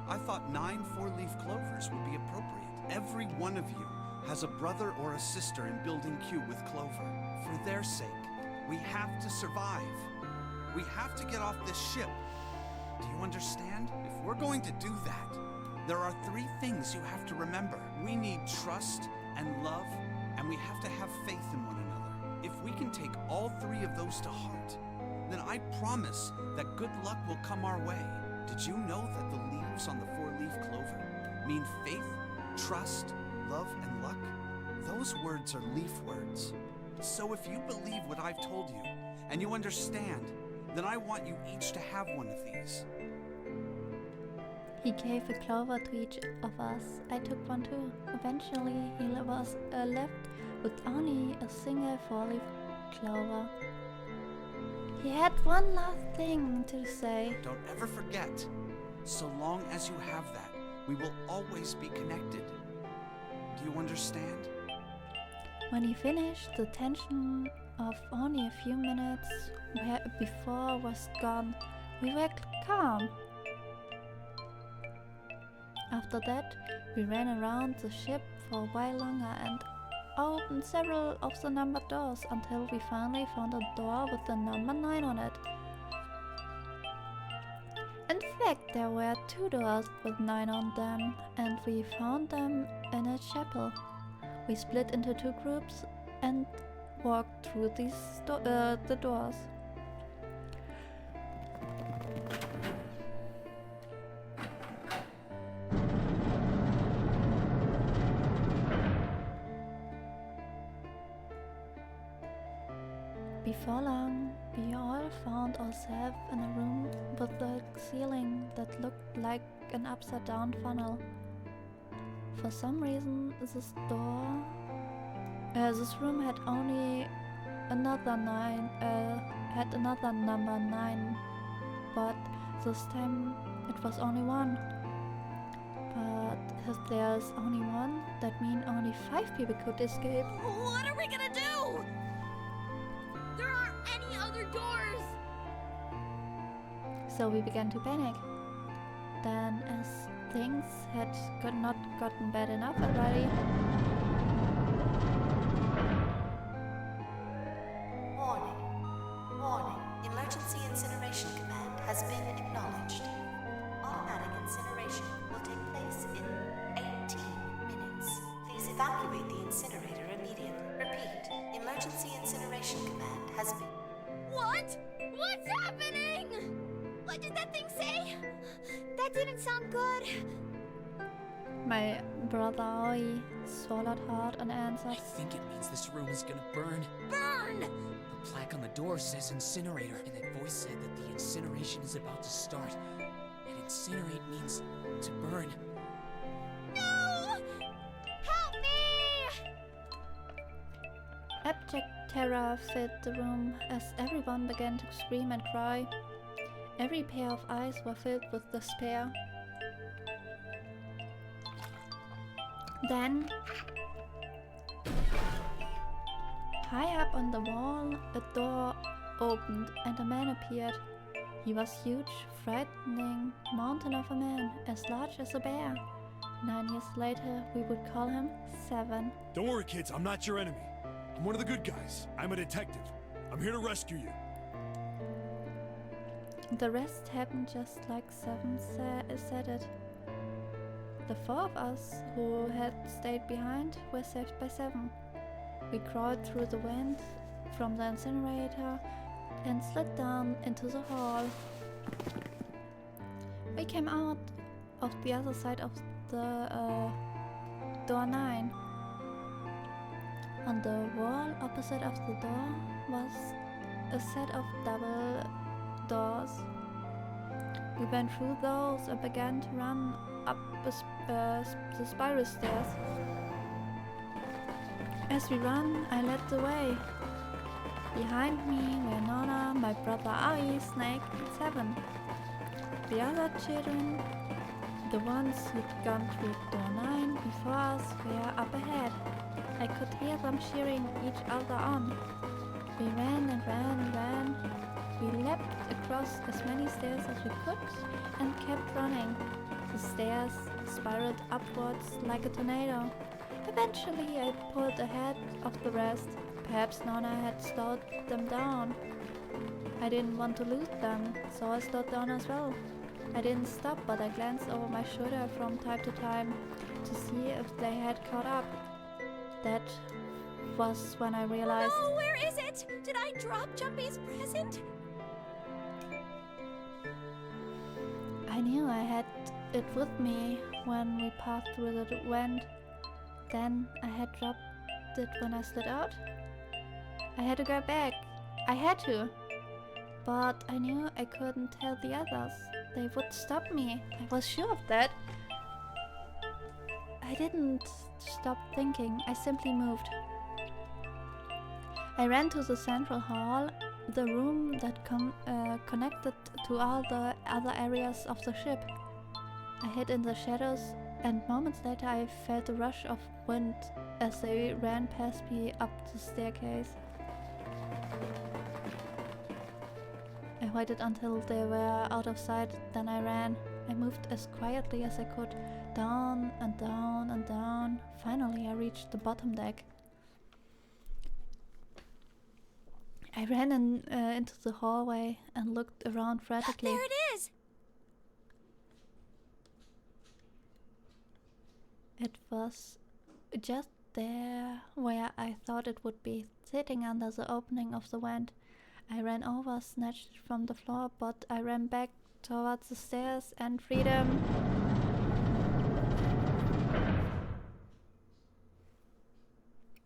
I thought 9 four-leaf clovers would be appropriate. Every one of you has a brother or a sister in Building Q with Clover. For their sake, we have to survive. We have to get off this ship. Do you understand? If we're going to do that, There are 3 things you have to remember. We need trust and love, and we have to have faith in one another. If we can take all 3 of those to heart, then I promise that good luck will come our way. Did you know that the leaves on the 4-leaf clover mean faith, trust, love, and luck? Those words are leaf words. So if you believe what I've told you, and you understand, then I want you each to have one of these. He gave a clover to each of us. I took one too. Eventually, he was left with only a single 4-leaf clover. He had one last thing to say. Don't ever forget, so long as you have that, we will always be connected. Do you understand? When he finished, the tension of only a few minutes before was gone. We were calm. After that, we ran around the ship for a while longer and opened several of the numbered doors until we finally found a door with the number 9 on it. In fact, there were 2 doors with 9 on them, and we found them in a chapel. We split into 2 groups and walked through the doors. Before long, we all found ourselves in a room with a ceiling that looked like an upside-down funnel. For some reason, this room had only another number 9, but this time it was only 1. But if there's only 1, that means only 5 people could escape. What are we gonna do? There aren't any other doors! So we began to panic. Then, as things had not gotten bad enough already, Warning. Warning. Emergency Incineration Command has been acknowledged. Automatic incineration will take place in 18 minutes. Please evacuate the incinerator immediately. Repeat. Emergency Incineration Command has been... What? What's happening? What did that thing say? That didn't sound good. my brother Aoi swallowed hard and answered. I think it means this room is gonna burn. Burn! The plaque on the door says incinerator, and that voice said that the incineration is about to start. And incinerate means to burn. No! Help me! Abject terror filled the room as everyone began to scream and cry. Every pair of eyes were filled with despair. Then, high up on the wall, a door opened and a man appeared. He was huge, frightening mountain of a man, as large as a bear. 9 years later, we would call him 7. Don't worry, kids, I'm not your enemy. I'm one of the good guys. I'm a detective. I'm here to rescue you. The rest happened just like 7 said it. The 4 of us who had stayed behind were saved by 7. We crawled through the vent from the incinerator and slid down into the hall. We came out of the other side of the door 9. On the wall opposite of the door was a set of double doors. We went through those and began to run up the spiral stairs. As we ran, I led the way. Behind me were Nona, my brother Aoi, Snake, and 7. The other children, the ones who'd gone through door 9 before us, were up ahead. I could hear them cheering each other on. We ran and ran and ran. We leapt across as many stairs as we could and kept running. The stairs spiraled upwards like a tornado. Eventually I pulled ahead of the rest. Perhaps Nona had slowed them down. I didn't want to lose them, so I slowed down as well. I didn't stop, but I glanced over my shoulder from time to time to see if they had caught up. That was when I realized... No, where is it? Did I drop Jumpy's present? I knew I had it with me when we passed through the vent. Then I had dropped it when I slid out. I had to go back. I had to. But I knew I couldn't tell the others. They would stop me. I was sure of that. I didn't stop thinking. I simply moved. I ran to the central hall, the room that connected to all the other areas of the ship. I hid in the shadows, and moments later I felt a rush of wind as they ran past me up the staircase. I waited until they were out of sight, then I ran. I moved as quietly as I could, down and down and down. Finally I reached the bottom deck. I ran into the hallway and looked around frantically. There it is! It was just there where I thought it would be, sitting under the opening of the vent. I ran over, snatched it from the floor, but I ran back towards the stairs and freedom.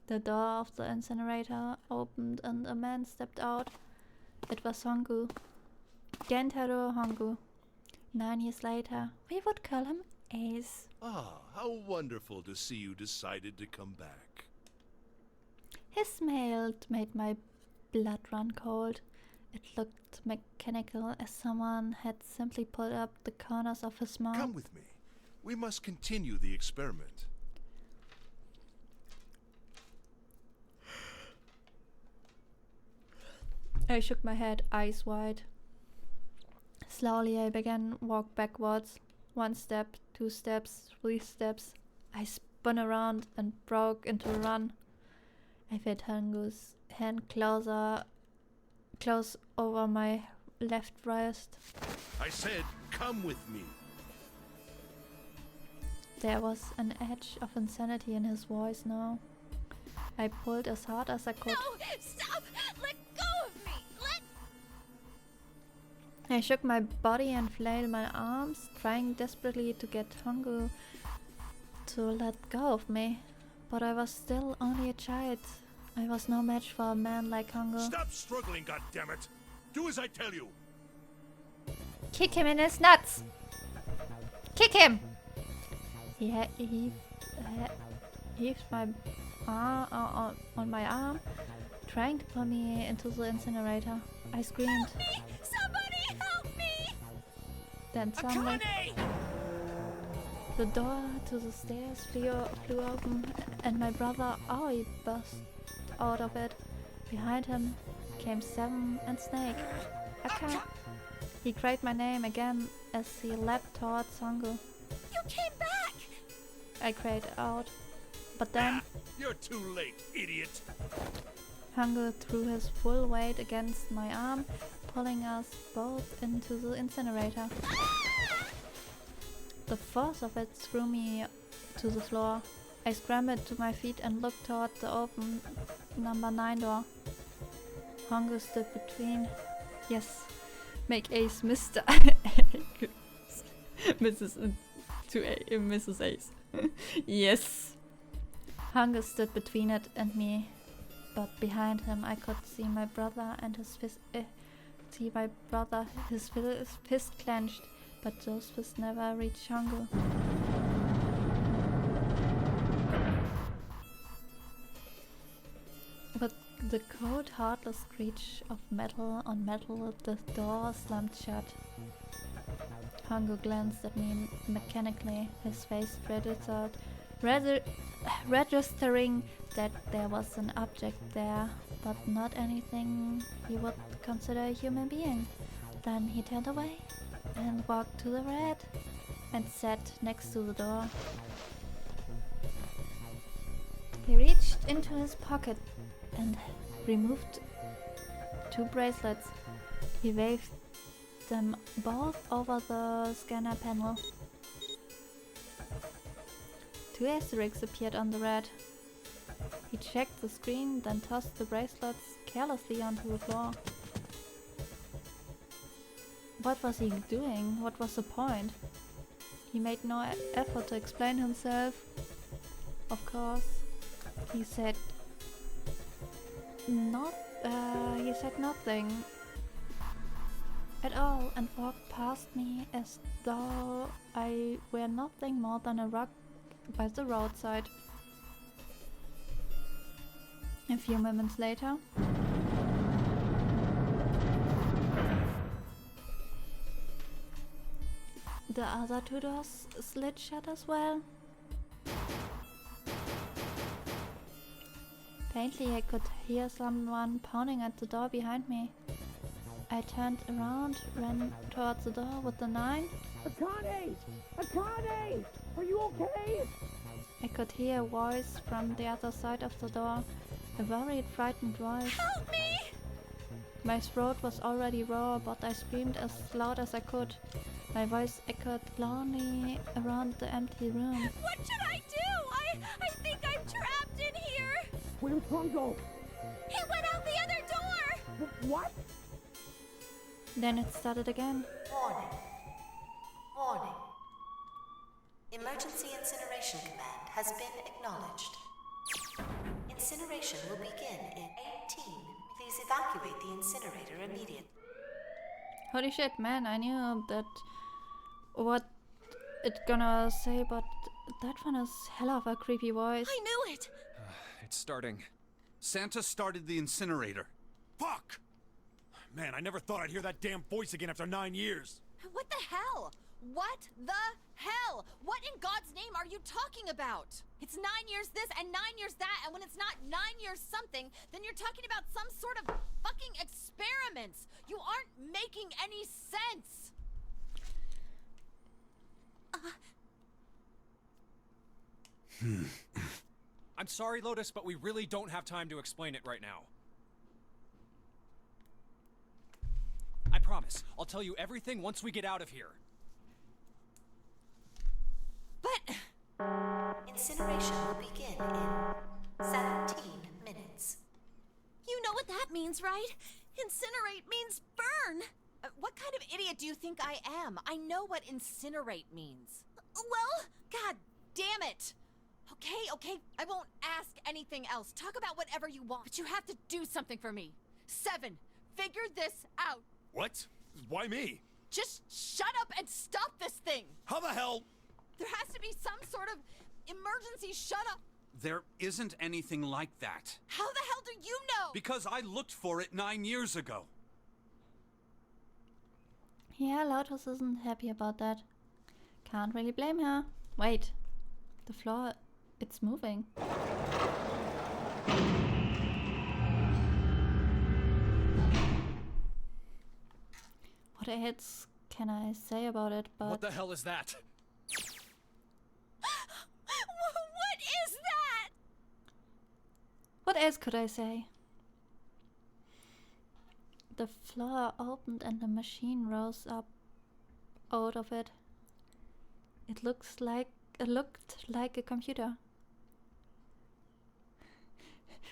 The door of the incinerator opened and a man stepped out. It was Hongu. Gentaro Hongu. 9 years later, we would call him Ace. Ah, how wonderful to see you decided to come back. His smile made my blood run cold. It looked mechanical, as someone had simply pulled up the corners of his mouth. Come with me. We must continue the experiment. I shook my head, eyes wide. Slowly I began walk backwards. 1 step, 2 steps, 3 steps. I spun around and broke into a run. I felt Hongu's hand close over my left wrist. I said, come with me. There was an edge of insanity in his voice now. I pulled as hard as I could. No! Stop! Let go of me! I shook my body and flailed my arms, trying desperately to get Hongu to let go of me. But I was still only a child. I was no match for a man like Hongu. Stop struggling, goddammit! Do as I tell you! Kick him in his nuts! Kick him! He heaved my arm on my arm, trying to pull me into the incinerator. I screamed. Help me! Somebody help me! Then suddenly, the door to the stairs flew open, and my brother Aoi burst out of it. Behind him came Seven and Snake. Aka! He cried my name again as he leapt towards Hongu. You came back! I cried out, but then... You're too late, idiot! Hongu threw his full weight against my arm, pulling us both into the incinerator. The force of it threw me to the floor. I scrambled to my feet and looked toward the open number 9 door. Hongu stood between... Yes, make Ace Mr. Mrs. Ace. Yes. Hongu stood between it and me, but behind him I could see my brother and his fist. His fist clenched, but those fists never reached Hongu. With the cold, heartless screech of metal on metal, the door slammed shut. Hongu glanced at me mechanically, his face registered, registering that there was an object there, but not anything he would consider a human being. Then he turned away and walked to the red and sat next to the door. He reached into his pocket and removed 2 bracelets. He waved them both over the scanner panel. 2 asterisks appeared on the red. He checked the screen, then tossed the bracelets carelessly onto the floor. What was he doing? What was the point? He made no effort to explain himself. Of course, he said nothing at all and walked past me as though I were nothing more than a rock by the roadside. A few moments later, the other 2 doors slid shut as well. Faintly, I could hear someone pounding at the door behind me. I turned around, ran towards the door with the 9. Akane! Akane! Are you okay? I could hear a voice from the other side of the door, a worried, frightened voice. Help me! My throat was already raw, but I screamed as loud as I could. My voice echoed loudly around the empty room. What should I do? I think I'm trapped in here! Where's Hongo? He went out the other door! What? Then it started again. Warning. Warning. Emergency Incineration Command has been acknowledged. Incineration will begin in 18. Please evacuate the incinerator immediately. Holy shit, man, I knew that what it gonna say, but that one is hell of a creepy voice. I knew it! It's starting. Santa started the incinerator. Fuck! Man, I never thought I'd hear that damn voice again after 9 years. What the hell? What the hell? What in God's name are you talking about? It's 9 years this and 9 years that, and when it's not 9 years something, then you're talking about some sort of fucking experiments. You aren't making any sense. I'm sorry, Lotus, but we really don't have time to explain it right now. I promise, I'll tell you everything once we get out of here. But... Incineration will begin in 17 minutes. You know what that means, right? Incinerate means burn! What kind of idiot do you think I am? I know what incinerate means. Well, god damn it! Okay, I won't ask anything else. Talk about whatever you want, but you have to do something for me. 7, figure this out. What? Why me? Just shut up and stop this thing! How the hell? There has to be some sort of emergency shut up. There isn't anything like that. How the hell do you know? Because I looked for it 9 years ago. Yeah, Lotus isn't happy about that. Can't really blame her. Wait. The floor, it's moving. What else can I say about it, but... What the hell is that? What is that? What else could I say? The floor opened and the machine rose up out of it. It looked like a computer.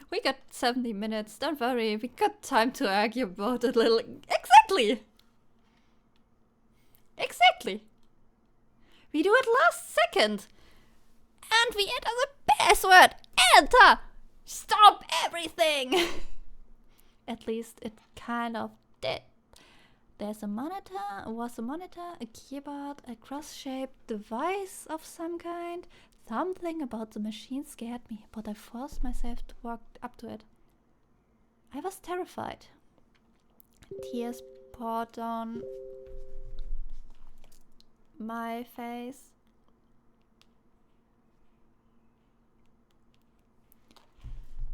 We got 70 minutes, don't worry, we got time to argue about it a little. Exactly! Exactly! We do it last second! And we enter the password! Enter! Stop everything! At least it kind of did. Was a monitor, a keyboard, a cross-shaped device of some kind. Something about the machine scared me, but I forced myself to walk up to it. I was terrified. Tears poured down my face.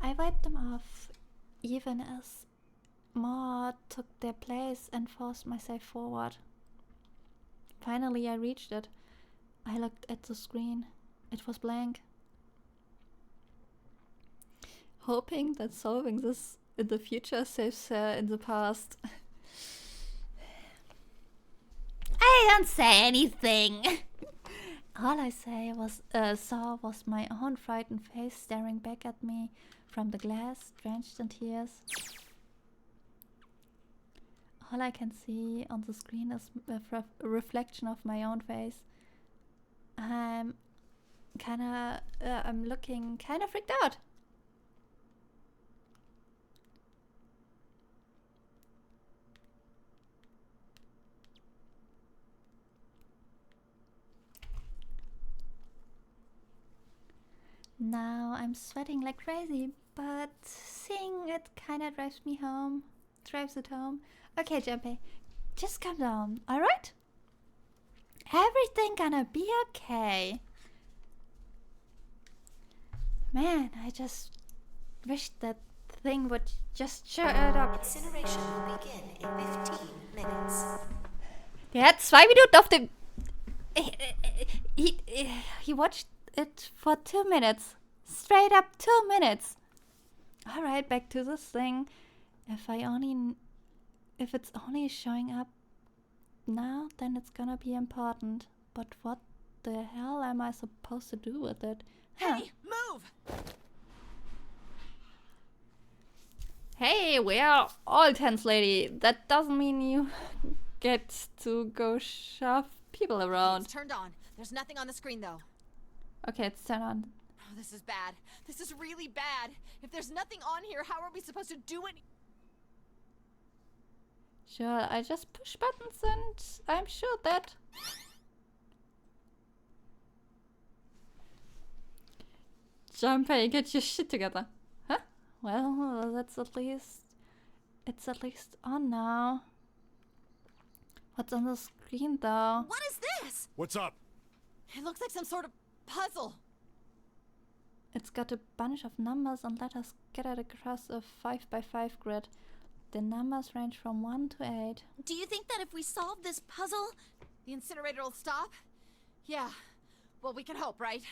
I wiped them off, even as more took their place, and forced myself forward. Finally, I reached it. I looked at the screen. It was blank. Hoping that solving this in the future saves her in the past. I don't say anything. All I saw was my own frightened face staring back at me from the glass, drenched in tears. All I can see on the screen is a reflection of my own face. I'm looking kinda freaked out. Now I'm sweating like crazy, but seeing it kinda drives it home. Okay, Junpei, just calm down, alright? Everything gonna be okay. Man, I just wish that thing would just shut up. Incineration will begin in 15 minutes. Der hat 2 Minuten auf dem... He watched it for 2 minutes. Straight up 2 minutes. Alright, back to this thing. If it's only showing up now, then it's gonna be important. But what the hell am I supposed to do with it? Huh. Hey, move! Hey, we are all tense, lady. That doesn't mean you get to go shove people around. It's turned on. There's nothing on the screen, though. Okay, it's turned on. Oh, this is bad. This is really bad. If there's nothing on here, how are we supposed to do it? Sure, I just push buttons and I'm sure that... Junpei, get your shit together. Huh? Well, that's at least... It's at least on now. What's on the screen, though? What is this? What's up? It looks like some sort of puzzle. It's got a bunch of numbers and letters scattered across a 5x5 grid. The numbers range from 1 to 8. Do you think that if we solve this puzzle, the incinerator will stop? Yeah. Well, we can hope, right?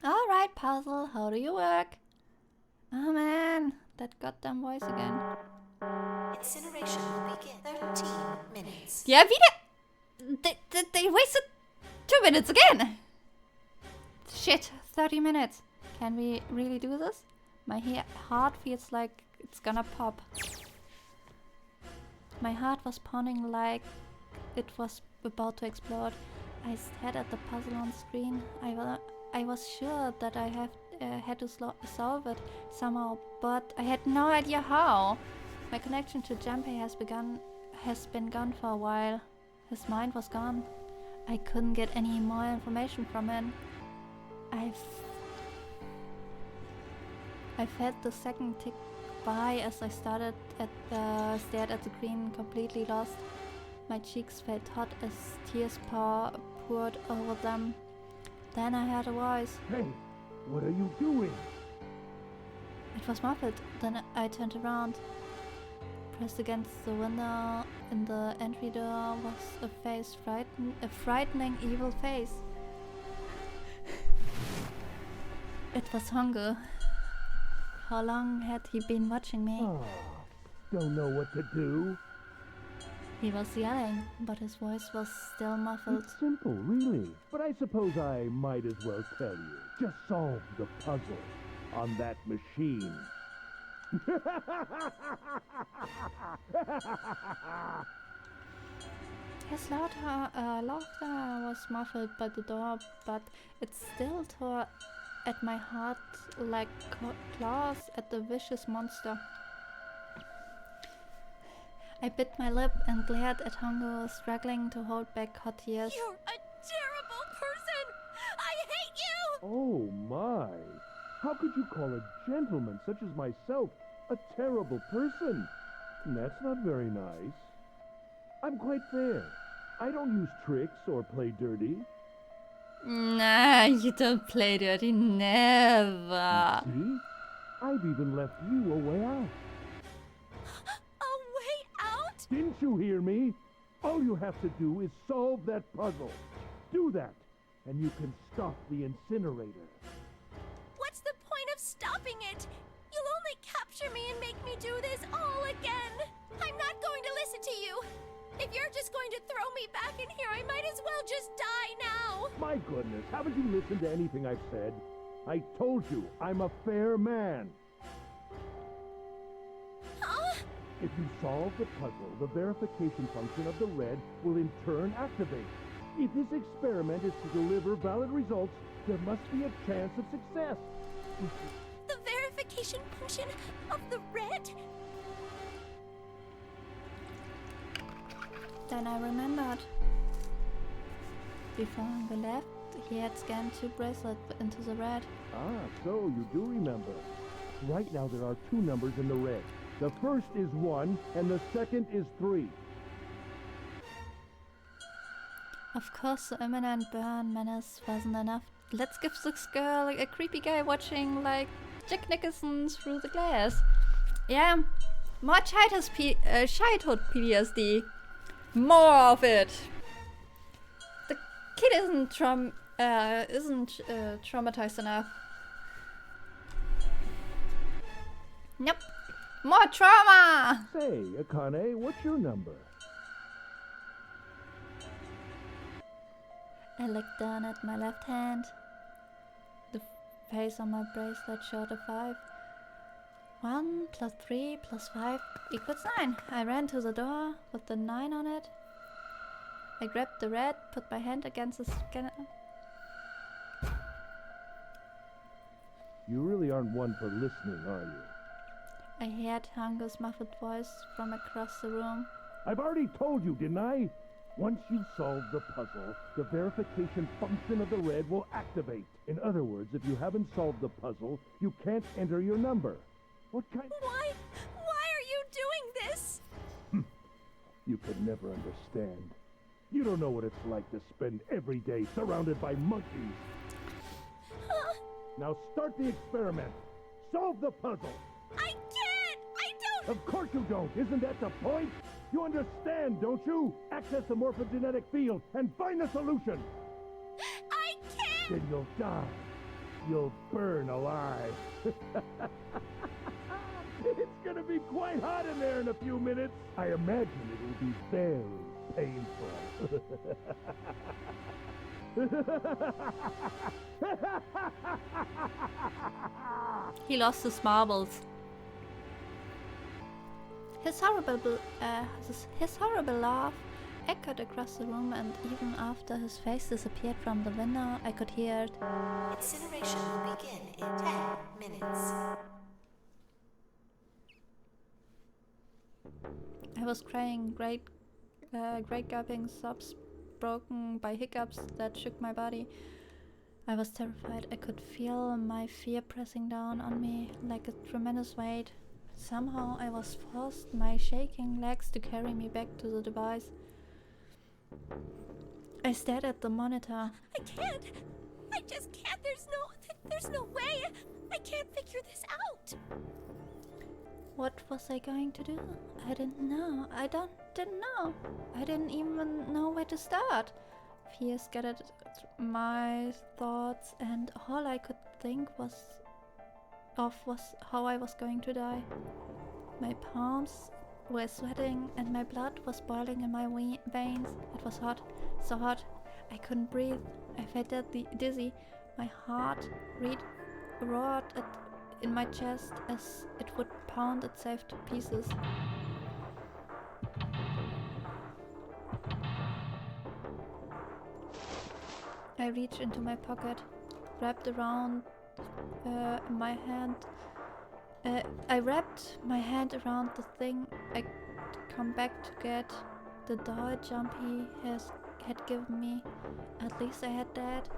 Alright, puzzle, how do you work? Oh man, that goddamn voice again. Incineration will begin 13 minutes. Yeah, wieder! They wasted 2 minutes again! Shit, 30 minutes. Can we really do this? My heart feels like it's gonna pop. My heart was pounding like it was about to explode. I stared at the puzzle on screen. I was sure that I had to solve it somehow, but I had no idea how. My connection to Junpei has been gone for a while. His mind was gone. I couldn't get any more information from him. I felt the second tick by as I stared at the screen, completely lost. My cheeks felt hot as tears poured over them. Then I heard a voice. Hey, what are you doing? It was muffled. Then I turned around. Pressed against the window in the entry door was a face, a frightening, evil face. It was Hongo. How long had he been watching me? Oh, don't know what to do. He was yelling, but his voice was still muffled. It's simple, really. But I suppose I might as well tell you. Just solve the puzzle on that machine. His laughter was muffled by the door, but it still tore at my heart like claws at the vicious monster. I bit my lip and glared at Hongo, struggling to hold back hot tears. You're a terrible person! I hate you! Oh my! How could you call a gentleman such as myself a terrible person? That's not very nice. I'm quite fair. I don't use tricks or play dirty. Nah, you don't play dirty, never. See? I've even left you a way out. A way out? Didn't you hear me? All you have to do is solve that puzzle. Do that, and you can stop the incinerator. What's the point of stopping it? You'll only capture me and make me do this all again. I'm not going to listen to you. If you're just going to throw me back in here, I might as well just die now. My goodness, haven't you listened to anything I've said? I told you, I'm a fair man. Huh? If you solve the puzzle, the verification function of the red will in turn activate. If this experiment is to deliver valid results, there must be a chance of success. The verification function of the red? Then I remembered. Before we left, he had scanned 2 bracelets into the red. Ah, so you do remember. Right now there are 2 numbers in the red. The first is 1, and the second is 3. Of course, the imminent burn menace wasn't enough. Let's give this girl a creepy guy watching like Jack Nicholson through the glass. Yeah, more childhood PTSD. More of it. The kid isn't traumatized enough. Nope. More trauma! Say, Akane, what's your number? I looked down at my left hand. The face on my bracelet showed a 5. 1 plus 3 plus 5 equals 9. I ran to the door with the 9 on it. I grabbed the red, put my hand against the scanner. You really aren't one for listening, are you? I heard Hango's muffled voice from across the room. I've already told you, didn't I? Once you solve the puzzle, the verification function of the red will activate. In other words, if you haven't solved the puzzle, you can't enter your number. What kind? Why are you doing this? You could never understand. You don't know what it's like to spend every day surrounded by monkeys. Now start the experiment. Solve the puzzle. I can't! I don't! Of course you don't! Isn't that the point? You understand, don't you? Access the morphogenetic field and find the solution! I can't! Then you'll die. You'll burn alive. It's gonna be quite hot in there in a few minutes. I imagine it'll be very painful. He lost his marbles. His horrible laugh echoed across the room, and even after his face disappeared from the window, I could hear it. Incineration will begin in 10 minutes. I was crying, great gulping sobs broken by hiccups that shook my body. I was terrified. I could feel my fear pressing down on me like a tremendous weight. Somehow I was forced my shaking legs to carry me back to the device. I stared at the monitor. I can't! I just can't! There's no way! I can't figure this out! What was I going to do? I didn't know. Didn't know. I didn't even know where to start. Fear scattered my thoughts, and all I could think was how I was going to die. My palms were sweating and my blood was boiling in my veins. It was hot, so hot. I couldn't breathe. I felt dizzy. My heart roared in my chest as it would pound itself to pieces. I reached into my pocket, wrapped around my hand. I wrapped my hand around the thing I'd come back to get, the doll jump he had given me. At least I had that.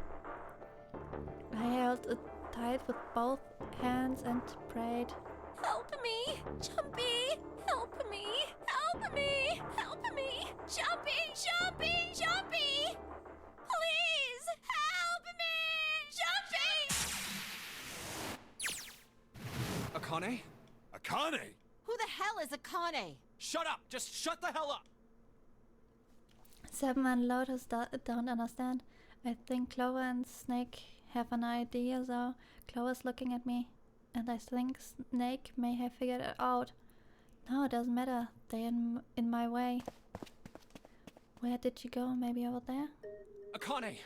I held it tight with both hands and prayed. Help me! Jumpy! Help me! Help me! Help me! Jumpy! Jumpy! Jumpy! Please! Help me! Jumpy! Akane? Akane? Who the hell is Akane? Shut up! Just shut the hell up! Seven and Lotus don't understand. I think Clover and Snake have an idea though. Clover's looking at me, and I think Snake may have figured it out. No, it doesn't matter. They're in my way. Where did you go? Maybe over there? Akane!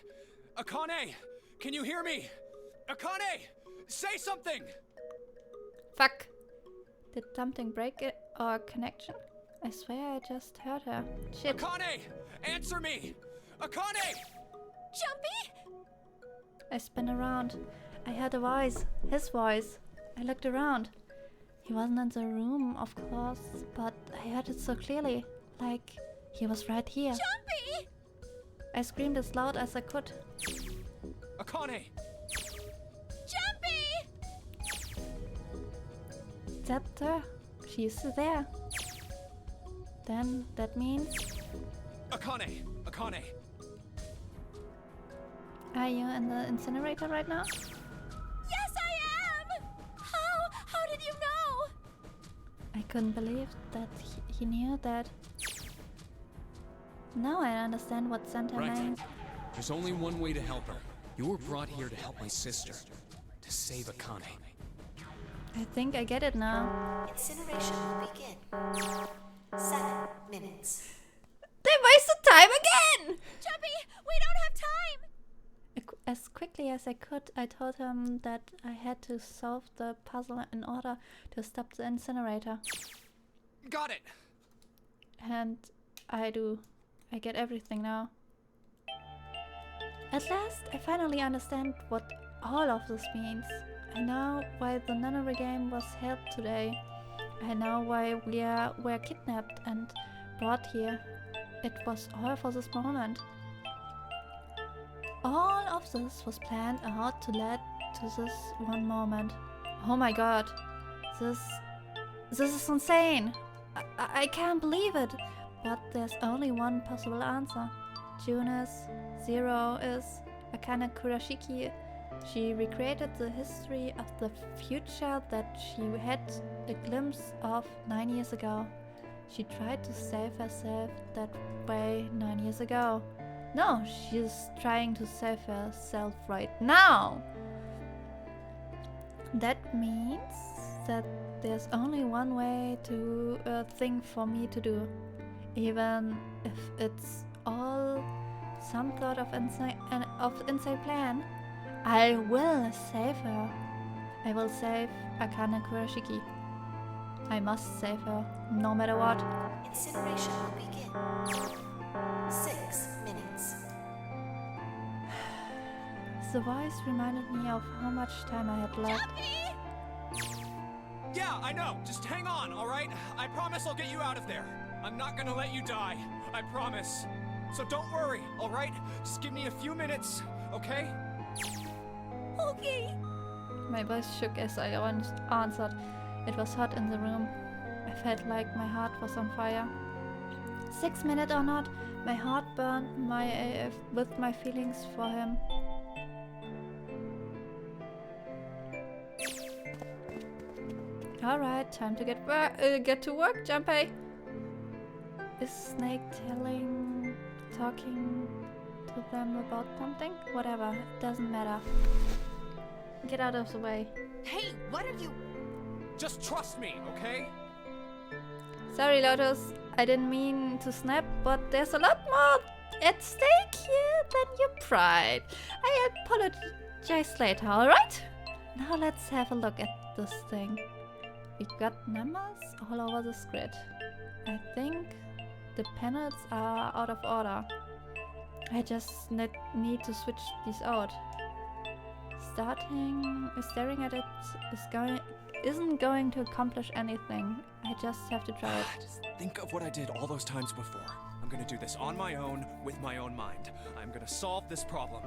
Akane! Can you hear me? Akane! Say something! Fuck! Did something break it or connection? I swear I just heard her. Shit. Akane! Answer me! Akane! Jumpy? I spun around. I heard a voice. His voice. I looked around. He wasn't in the room, of course, but I heard it so clearly. Like, he was right here. Jumpy! I screamed as loud as I could. Akane! Jumpy! That's her. She's there. Then that means... Akane! Akane! Are you in the incinerator right now? Yes, I am! How did you know? I couldn't believe that he knew that. Now I understand what Santa meant. There's only one way to help her. You were brought here to help my sister. To save Akane. I think I get it now. Incineration will begin. 7 minutes. They wasted time again! Jumpy, we don't have time! As quickly as I could, I told him that I had to solve the puzzle in order to stop the incinerator. Got it! And I do. I get everything now. At last, I finally understand what all of this means. I know why the nunnery game was held today. I know why we were kidnapped and brought here. It was all for this moment. All of this was planned out to lead to this one moment. Oh my god. This is insane. I can't believe it. But there's only one possible answer. June is, Zero is, Akane Kurashiki. She recreated the history of the future that she had a glimpse of 9 years ago. She tried to save herself that way 9 years ago. No, she's trying to save herself right now. That means that there's only one way to thing for me to do. Even if it's all some plot of insane plan, I will save her. I will save Akane Kurashiki. I must save her, no matter what. Incineration will begin. 6 minutes. The voice reminded me of how much time I had left. Yeah, I know. Just hang on, alright? I promise I'll get you out of there. I'm not gonna let you die. I promise. So don't worry, alright? Just give me a few minutes, okay? Okay. My voice shook as I answered. It was hot in the room. I felt like my heart was on fire. 6 minutes or not, my heart burned with my feelings for him. Alright, time to get to work, Junpei. Is Snake talking to them about something? Whatever, it doesn't matter. Get out of the way. Hey, what are you... Just trust me, okay? Sorry, Lotus. I didn't mean to snap, but there's a lot more at stake here than your pride. I apologize later, alright? Now let's have a look at this thing. We got numbers all over the grid. I think the panels are out of order. I just need to switch these out. Staring at it isn't going to accomplish anything. I just have to try it. Just think of what I did all those times before. I'm gonna do this on my own, with my own mind. I'm gonna solve this problem.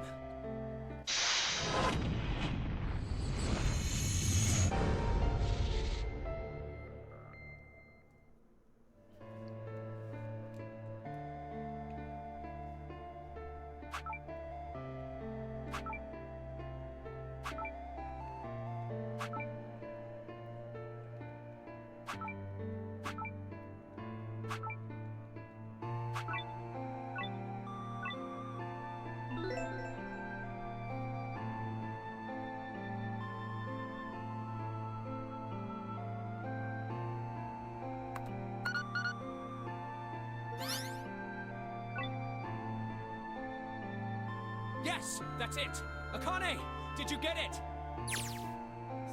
Yes, that's it. Akane, did you get it?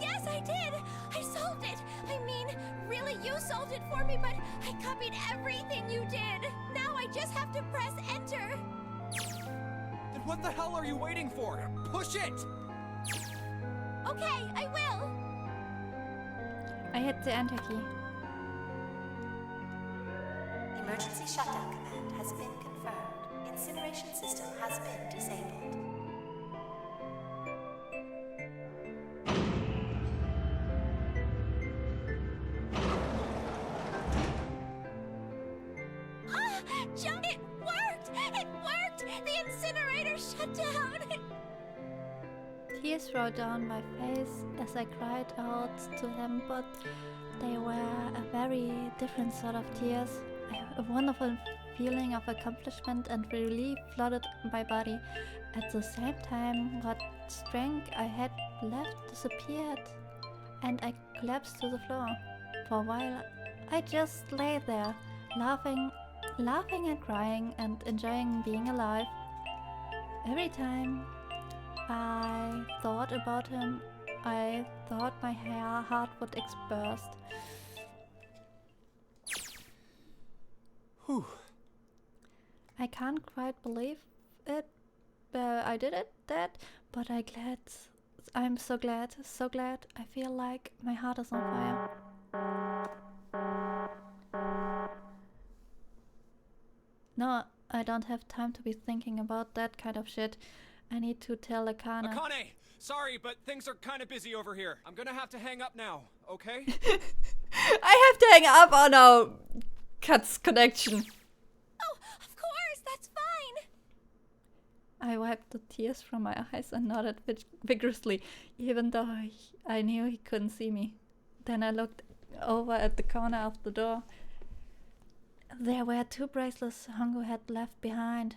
Yes, I did! I solved it! I mean, really, you solved it for me, but I copied everything you did! Now I just have to press enter! Then what the hell are you waiting for? Push it! Okay, I will! I hit the enter key. Emergency shutdown command has been confirmed. Incineration system has been disabled. John, it worked! It worked! The incinerator shut down! Tears rolled down my face as I cried out to them, but they were a very different sort of tears. A wonderful feeling of accomplishment and relief flooded my body. At the same time, what strength I had left disappeared, and I collapsed to the floor. For a while, I just lay there, laughing and crying and enjoying being alive. Every time I thought about him, I thought my heart would explode. Whew. I can't quite believe it. I did it, but I'm so glad. I feel like my heart is on fire. No, I don't have time to be thinking about that kind of shit. I need to tell Akane. Akane! Sorry, but things are kind of busy over here. I'm gonna have to hang up now, okay? I have to hang up. Oh no. Cuts connection. Oh, of course, that's fine. I wiped the tears from my eyes and nodded vigorously, even though I knew he couldn't see me. Then I looked over at the corner of the door. There were 2 bracelets Hongo had left behind.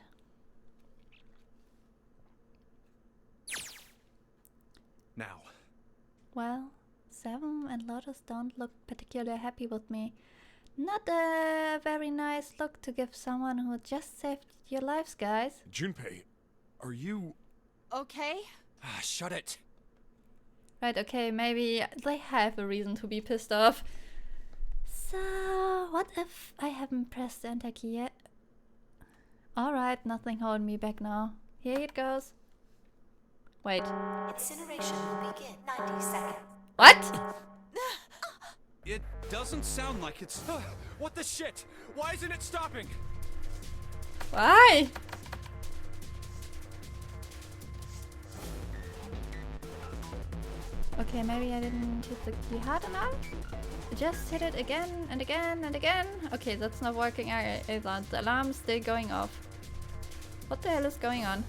Now. Well, Seven and Lotus don't look particularly happy with me. Not a very nice look to give someone who just saved your lives, guys. Junpei, are you... Okay? Ah, shut it. Right, okay, maybe they have a reason to be pissed off. So, what if I haven't pressed the enter key yet? Alright, nothing holding me back now. Here it goes. Wait. Incineration will begin 90 seconds. What? It doesn't sound like it's... What the shit? Why isn't it stopping? Why? Okay, maybe I didn't hit the key hard enough. Just hit it again and again and again. Okay, that's not working either. The alarm's still going off. What the hell is going on?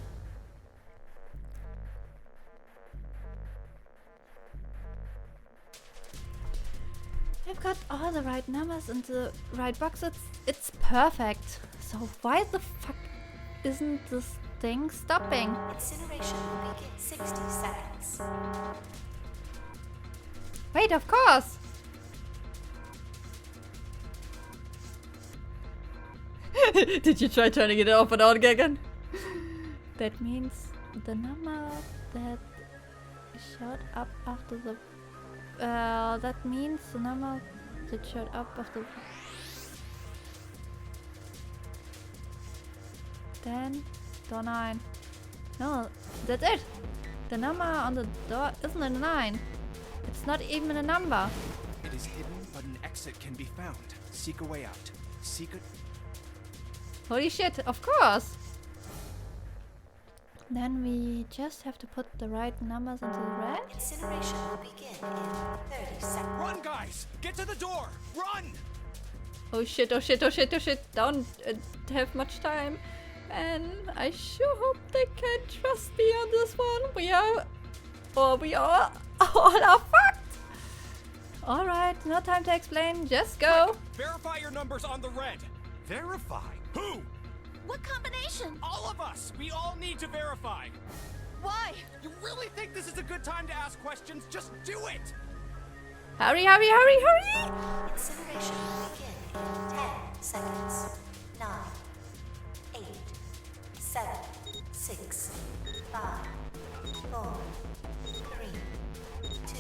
I've got all the right numbers in the right boxes. It's perfect. So why the fuck isn't this thing stopping? Incineration will begin 60 seconds. Wait, of course! Did you try turning it off and on again? That means the number that showed up after the... that means the number that showed up after... 10, door 9. No, that's it! The number on the door isn't a 9. It's not even a number. It is hidden, but an exit can be found. Seek a way out. Seek a... Holy shit, of course! Then we just have to put the right numbers into the red. Incineration will begin in 30 seconds. Run, guys! Get to the door! Run! Oh shit, oh shit, oh shit, oh shit. Don't have much time. And I sure hope they can trust me on this one. We are all are fucked! Alright, no time to explain, just go. Verify your numbers on the red. Verify? Who? What combination? All of us! We all need to verify! Why? You really think this is a good time to ask questions? Just do it! Hurry, hurry, hurry, hurry! Incineration will begin in 10 seconds. 9, 8, 7, 6, 5, 4, 3, 2.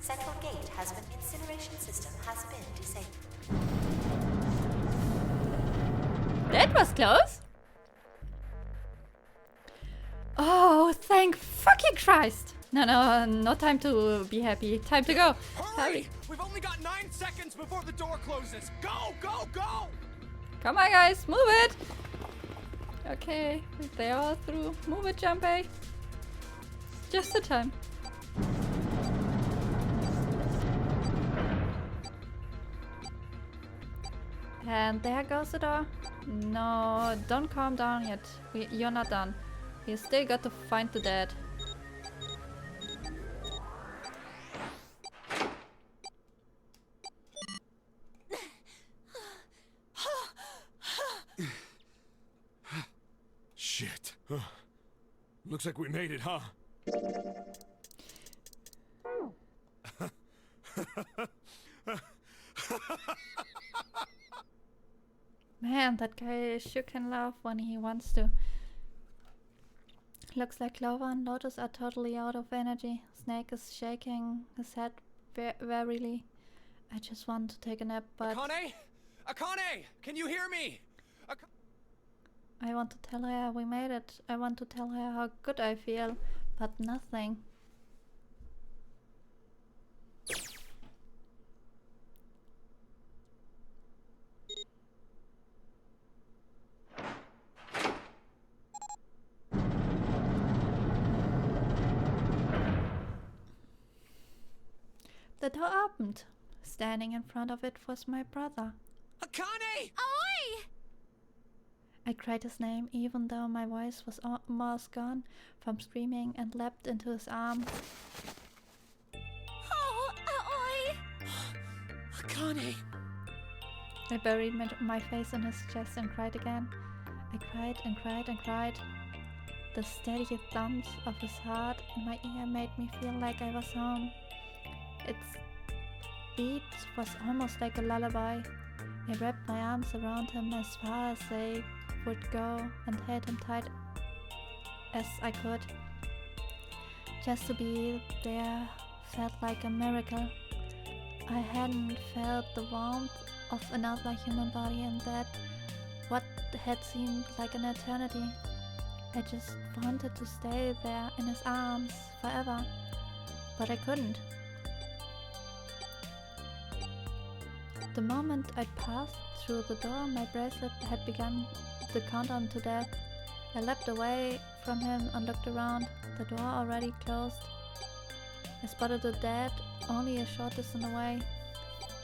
Central gate has been. Incineration system has been disabled. That was close. Oh, thank fucking Christ. No time to be happy. Time to go. Hurry. We've only got 9 seconds before the door closes. Go, go, go! Come on, guys. Move it. Okay, they are through. Move it, Junpei. Just the time. And there goes the door. No, don't calm down yet. You're not done. You still got to find the dead. Shit. Looks like we made it, huh? Man, that guy sure can laugh when he wants to. Looks like Clover and Lotus are totally out of energy. Snake is shaking his head warily. I just want to take a nap, but... Akane? Akane! Can you hear me? I want to tell her we made it. I want to tell her how good I feel, but nothing. The door opened. Standing in front of it was my brother. Akane! Oi! I cried his name even though my voice was almost gone from screaming and leapt into his arms. Oh, Aoi! Akane! I buried my face in his chest and cried again. I cried and cried and cried. The steady thumps of his heart in my ear made me feel like I was home. Its beat was almost like a lullaby. I wrapped my arms around him as far as they would go and held him tight as I could. Just to be there felt like a miracle. I hadn't felt the warmth of another human body in that what had seemed like an eternity. I just wanted to stay there in his arms forever, but I couldn't. The moment I passed through the door, my bracelet had begun the countdown to death. I leapt away from him and looked around, the door already closed. I spotted the dead only a short distance away.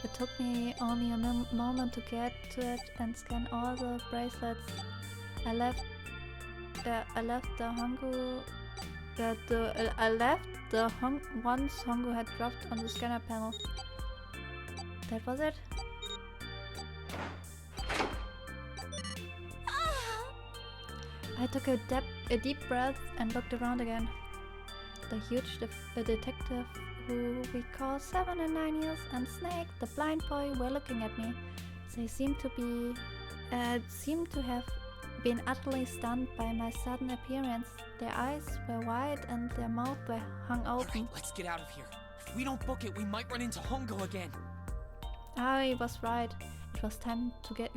It took me only a moment to get to it and scan all the bracelets. I left the ones Hongu had dropped on the scanner panel. That was it. I took a deep breath and looked around again. The huge detective who we call 7 and 9 years and Snake, the blind boy, were looking at me. They seemed to have been utterly stunned by my sudden appearance. Their eyes were wide and their mouths were hung open. Alright, let's get out of here. If we don't book it, we might run into Hongo again. I was right. It was time to get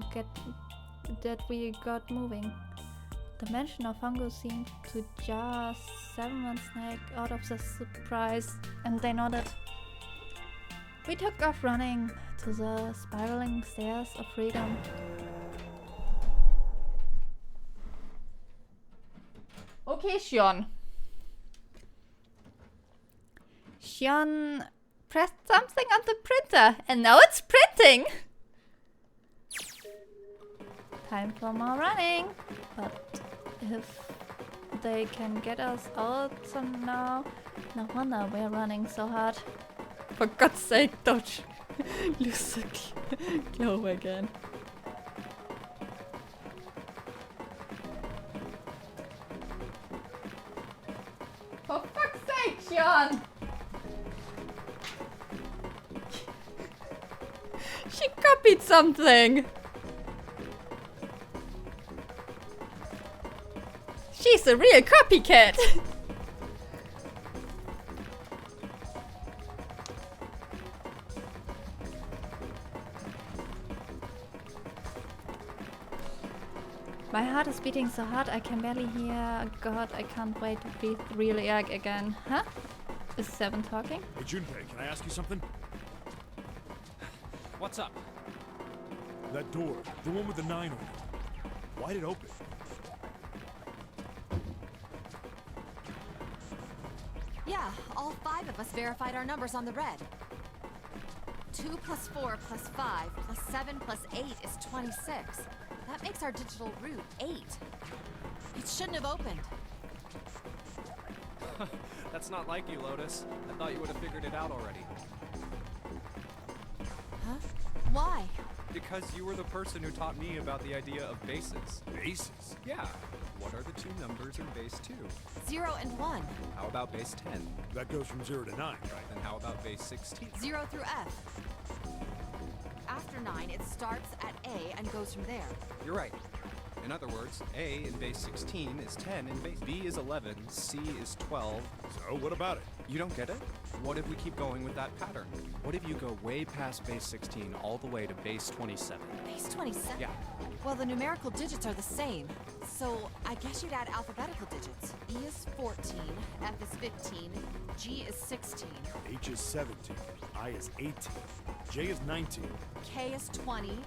that we got moving. The mention of Hongo seemed to just Seven and Snake out of the surprise, and they nodded. We took off running to the spiraling stairs of freedom. Okay, Shion. Shion pressed something on the printer, and now it's printing! Time for more running, but if they can get us out somehow, no wonder we're running so hard. For God's sake, don't lose the glow again. For fuck's sake, Shion! She copied something! She's a real copycat! My heart is beating so hard I can barely hear. God, I can't wait to breathe really again. Huh? Is Seven talking? Hey Junpei, can I ask you something? What's up? That door, the one with the 9 on it. Why'd it open? Yeah, all 5 of us verified our numbers on the red. 2 plus 4 plus 5 plus 7 plus 8 is 26. That makes our digital route 8. It shouldn't have opened. That's not like you, Lotus. I thought you would have figured it out already. Huh? Why? Because you were the person who taught me about the idea of bases. Bases? Yeah. What are the 2 numbers in base 2? 0 and 1. How about base 10? That goes from 0 to 9, right? Then how about base 16? 0 through F. After 9, it starts at A and goes from there. You're right. In other words, A in base 16 is 10 in base... B is 11, C is 12. So, what about it? You don't get it? What if we keep going with that pattern? What if you go way past base 16 all the way to base 27? Base 27? Yeah. Well, the numerical digits are the same. So, I guess you'd add alphabetical digits. E is 14, F is 15, G is 16. H is 17, I is 18, J is 19. K is 20,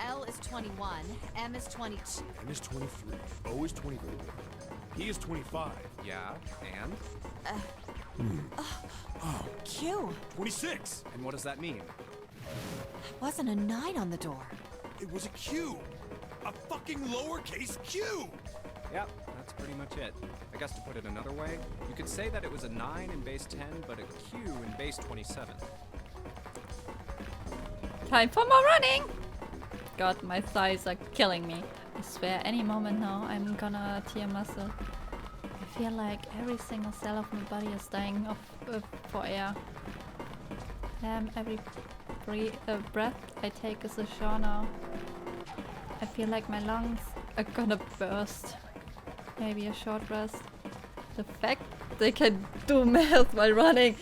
L is 21, M is 22. N is 23, O is 24, P is 25. Yeah, and? Q. 26! And what does that mean? Wasn't a 9 on the door. It was a Q! A fucking lowercase q! Yep, that's pretty much it. I guess to put it another way, you could say that it was a 9 in base 10, but a Q in base 27. Time for more running! God, my thighs are killing me. I swear, any moment now, I'm gonna tear muscle. I feel like every single cell of my body is dying for air. Every breath I take is a chore now. I feel like my lungs are gonna burst. Maybe a short rest. The fact they can do math while running.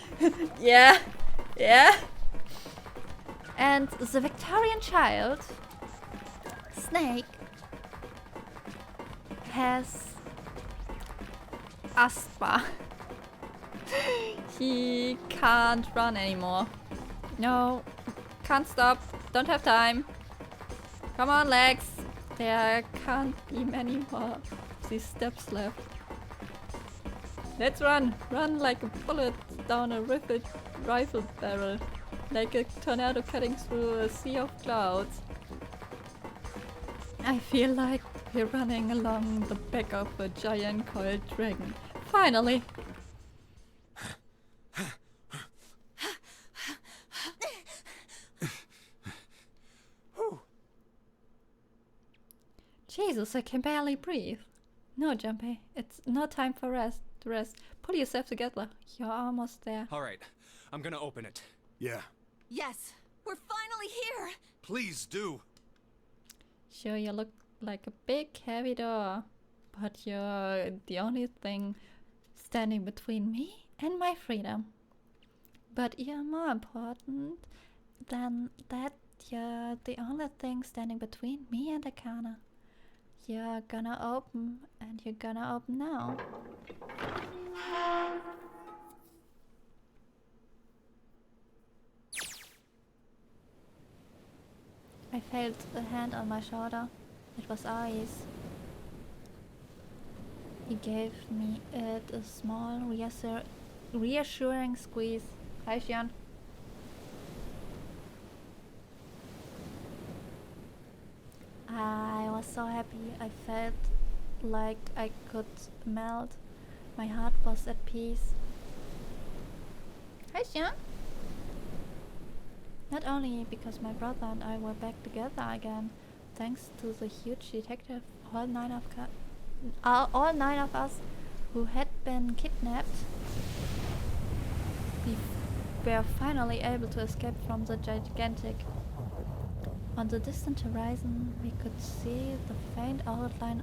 Yeah, yeah. And the Victorian child, Snake, has asthma. He can't run anymore. No, can't stop, don't have time. Come on, legs. There can't be many more of these steps left. Let's run. Run like a bullet down a rifle barrel. Like a tornado cutting through a sea of clouds. I feel like we're running along the back of a giant coiled dragon. Finally! Jesus, I can barely breathe. No, Junpei, it's no time for rest. Pull yourself together. You're almost there. Alright, I'm gonna open it. Yeah. Yes, we're finally here. Please do. Sure, you look like a big heavy door, but you're the only thing standing between me and my freedom. But even more important than that, you're the only thing standing between me and Akana. You're gonna open, and you're gonna open now. I felt a hand on my shoulder. It was Ai's. He gave me it a small, reassuring squeeze. Hi, Xian. I was so happy. I felt like I could melt. My heart was at peace. Hi, Xian. Not only because my brother and I were back together again, thanks to the huge detective, all nine of us who had been kidnapped, we were finally able to escape from the gigantic. On the distant horizon, we could see the faint outline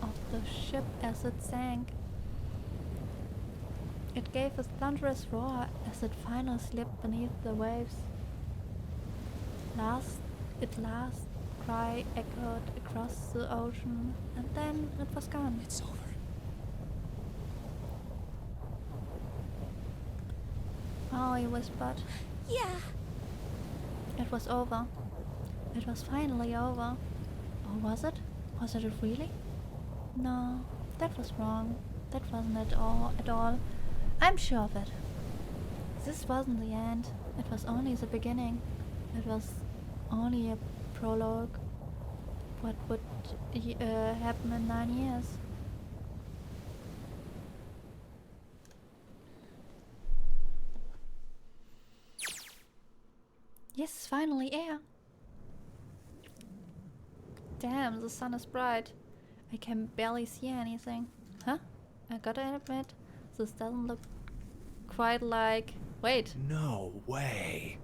of the ship as it sank. It gave a thunderous roar as it finally slipped beneath the waves. Its last cry echoed across the ocean, and then it was gone. It's over. Oh, he whispered. Yeah. It was over. It was finally over. Or was it? Was it really? No, that was wrong. That wasn't at all. I'm sure of it. This wasn't the end. It was only the beginning. It was only a prologue. What would happen in 9 years? Yes, finally air. Damn, the sun is bright. I can barely see anything. Huh? I gotta admit, this doesn't look quite like... Wait. No way.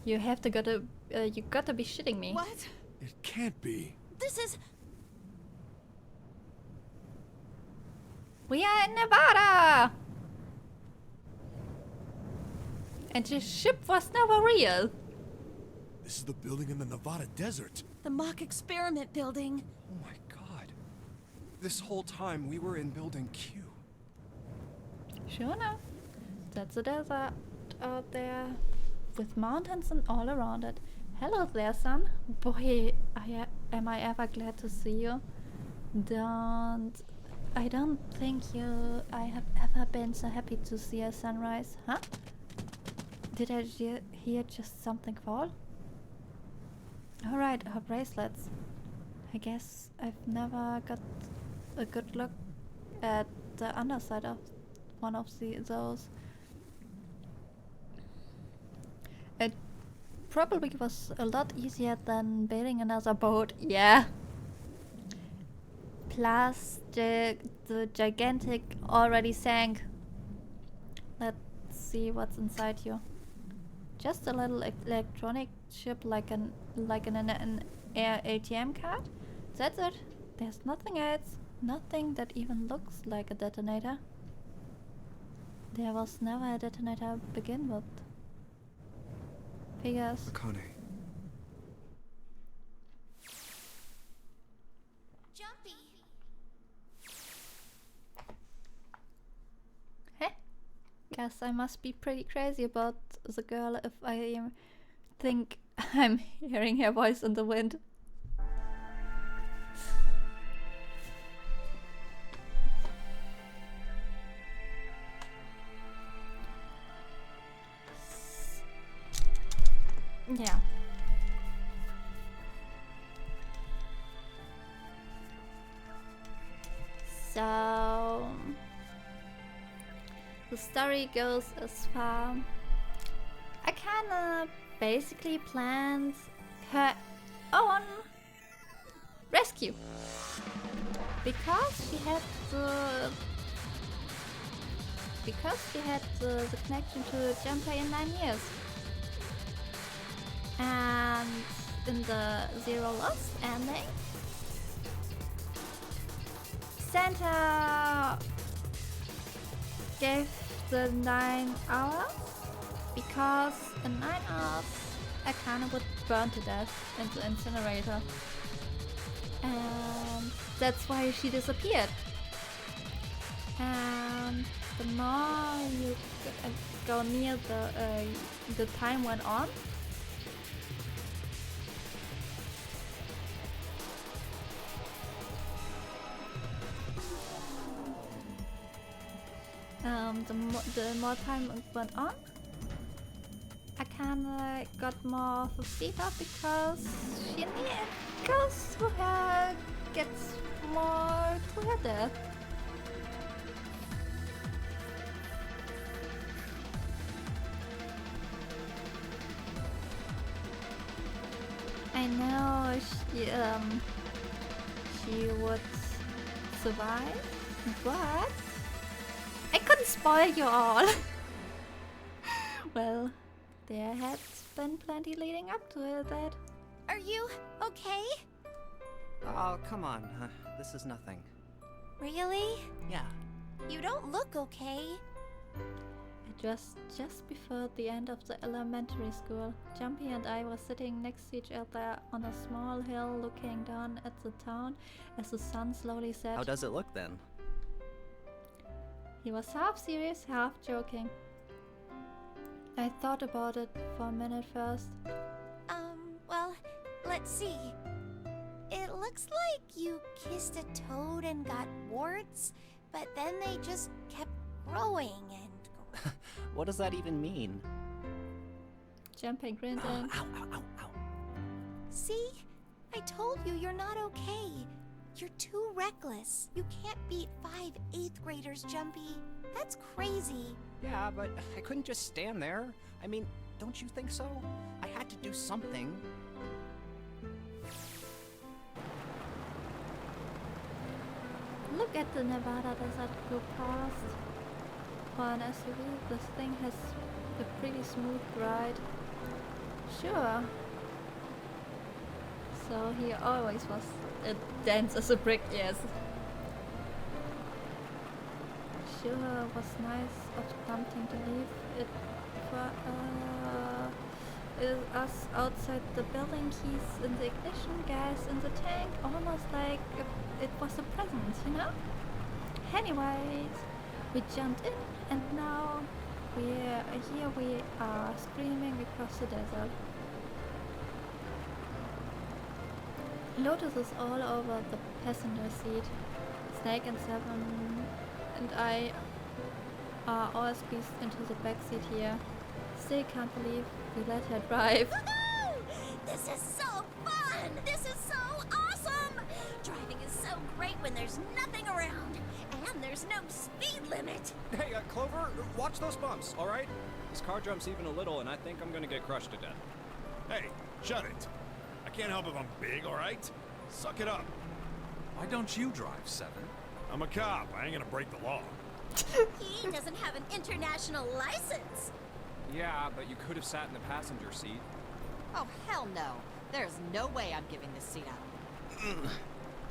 You gotta be shitting me. What? It can't be. This is... We are in Nevada! And the ship was never real. This is the building in the Nevada desert. The mock experiment building. Oh my god. This whole time we were in Building Q. Sure enough. That's a desert out there. With mountains and all around it. Hello there, son. Boy, am I ever glad to see you. I don't think I have ever been so happy to see a sunrise. Huh? Did I hear just something fall? Alright, her bracelets. I guess I've never got a good look at the underside of one of those. It probably was a lot easier than building another boat, yeah. Plus, the gigantic already sank. Let's see what's inside you. Just a little electronic chip like an ATM card? That's it. There's nothing else. Nothing that even looks like a detonator. There was never a detonator to begin with. Figures. Akane. Jumpy. Hey. Guess I must be pretty crazy about the girl if I think I'm hearing her voice in the wind. Yeah. So the story goes as far. I kinda basically planned her own rescue because she had the connection to Junpei in 9 years. And in the Zero Lost ending, Santa gave the 9 hours because in 9 hours Akane would burn to death in the incinerator. And that's why she disappeared. And the more you go near the time went on, the more time went on, I kinda got more of a fever because she goes to her, gets more to her death. I know she would survive, but I couldn't spoil you all. Well, there had been plenty leading up to that. Are you okay? Oh, come on. this is nothing. Really? Yeah. You don't look okay. It was just before the end of the elementary school. Jumpy and I were sitting next to each other on a small hill looking down at the town as the sun slowly set. How does it look then? He was half serious, half joking. I thought about it for a minute first. Well, let's see. It looks like you kissed a toad and got warts, but then they just kept growing and... What does that even mean? Jumpy grinned in. See? I told you you're not okay. You're too reckless. You can't beat 5 8th graders, Jumpy. That's crazy. Yeah, but I couldn't just stand there. I mean, don't you think so? I had to do something. Look at the Nevada desert go past. For an SUV, this thing has a pretty smooth ride. Sure. So he always was dense as a brick, yes. Sure was nice of something to leave it for us outside the building, keys in the ignition, gas in the tank, almost like it was a present, you know? Anyways, we jumped in and now here we are screaming across the desert. Lotus is all over the passenger seat. Snake and Seven and I are all squeezed into the back seat here. Still can't believe we let her drive. This is so fun! This is so awesome! Driving is so great when there's nothing around. And there's no speed limit. Hey, Clover, watch those bumps, all right? This car jumps even a little, and I think I'm gonna get crushed to death. Hey, shut it. I can't help if I'm big, all right? Suck it up. Why don't you drive, Seven? I'm a cop. I ain't gonna break the law. He doesn't have an international license. Yeah, but you could have sat in the passenger seat. Oh, hell no. There's no way I'm giving this seat up.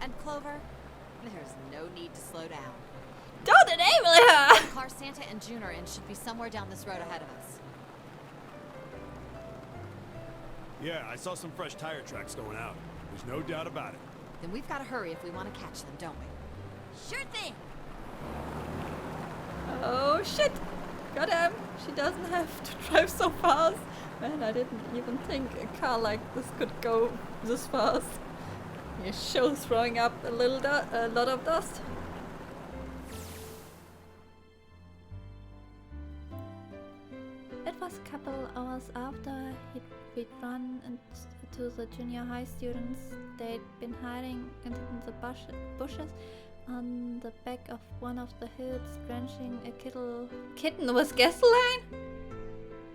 And Clover, there's no need to slow down. Don't enable her! The car Santa and June are in should be somewhere down this road ahead of us. Yeah, I saw some fresh tire tracks going out. There's no doubt about it. Then we've got to hurry if we want to catch them, don't we? Sure thing. Oh shit! Got him! She doesn't have to drive so fast. Man, I didn't even think a car like this could go this fast. Your show's throwing up a lot of dust. It was a couple hours after we'd run into the junior high students. They'd been hiding in the bushes on the back of one of the hills, drenching a kitten with gasoline.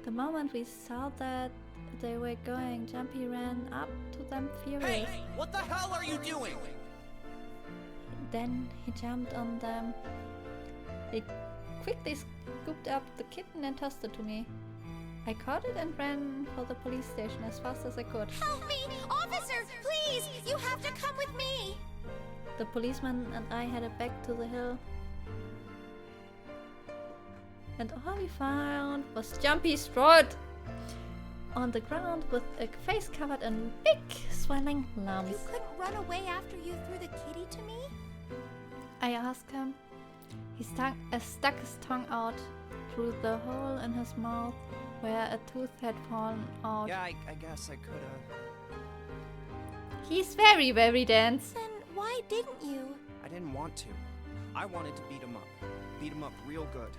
The moment we saw that they were going, Jumpy ran up to them furious. Hey, what the hell are you doing? Then he jumped on them. He quickly scooped up the kitten and tossed it to me. I caught it and ran for the police station as fast as I could. Help me! Officer, please! You have to come with me! The policeman and I headed back to the hill. And all we found was Jumpy's throat on the ground with a face covered in big swelling lumps. You couldn't run away after you threw the kitty to me? I asked him. He stuck his tongue out through the hole in his mouth where a tooth had fallen out. Yeah, I guess I could've. He's very, very dense. Then why didn't you? I didn't want to. I wanted to beat him up. Beat him up real good.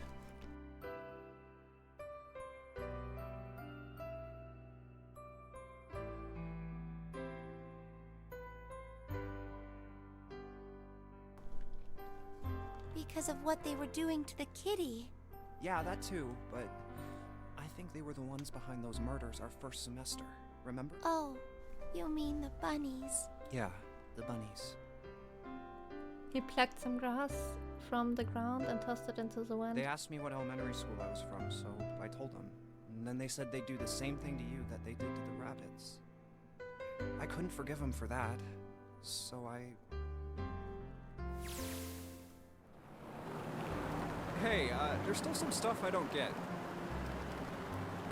Because of what they were doing to the kitty. Yeah, that too, but I think they were the ones behind those murders our first semester, remember? Oh, you mean the bunnies? Yeah, the bunnies. He plucked some grass from the ground and tossed it into the wind. They asked me what elementary school I was from, so I told them. And then they said they'd do the same thing to you that they did to the rabbits. I couldn't forgive them for that, so Okay, there's still some stuff I don't get.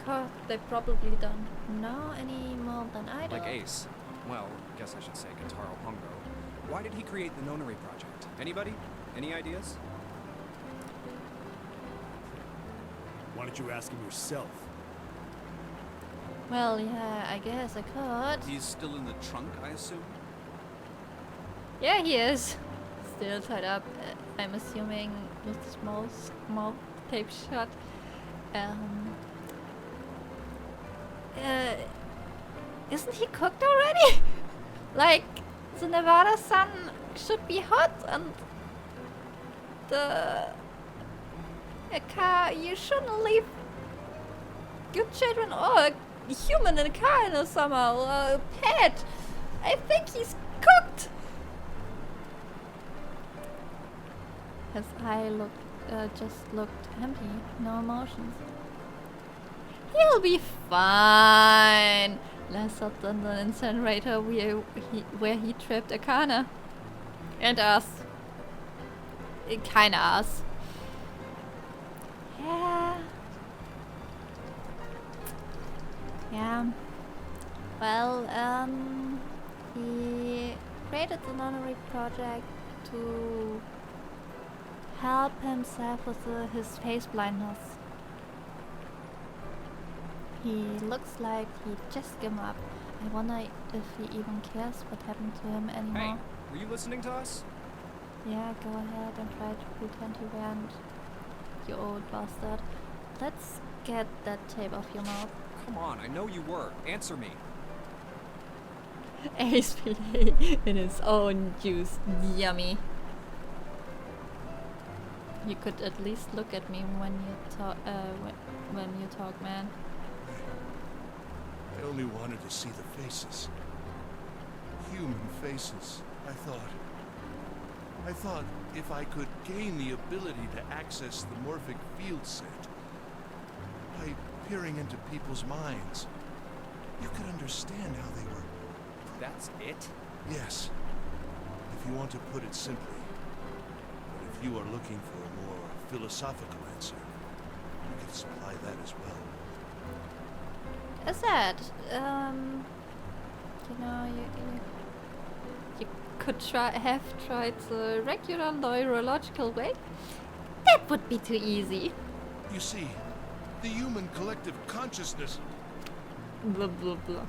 God, they probably don't know any more than I do. Like Ace. Well, guess I should say Kentaro Hongo. Why did he create the Nonary Project? Anybody? Any ideas? Why don't you ask him yourself? Well, yeah, I guess I could. He's still in the trunk, I assume? Yeah, he is. Still tied up, I'm assuming, with a small tape shot. Isn't he cooked already? Like, the Nevada sun should be hot and a car, you shouldn't leave your children or a human in a car in the summer or a pet. I think he's cooked. His eye just looked empty, no emotions. He'll be fine. Less hot than the incinerator where he trapped Akana. And us. Kinda us. Yeah. Yeah. Well, he created the Nonary Project to help himself with his face blindness. He looks like he just gave up. I wonder if he even cares what happened to him anymore. Hey, were you listening to us? Yeah, go ahead and try to pretend you weren't, you old bastard. Let's get that tape off your mouth. Come on, I know you were. Answer me. Ace Pillet in his own juice. Yummy. You could at least look at me when you talk. When you talk, man. I only wanted to see the faces. Human faces. I thought if I could gain the ability to access the morphic field set by peering into people's minds, you could understand how they were. That's it? Yes. If you want to put it simply. But if you are looking for a more philosophical answer, you can supply that as well. Is that, you know, you could have tried the regular neurological way? That would be too easy. You see, the human collective consciousness... Blah, blah, blah.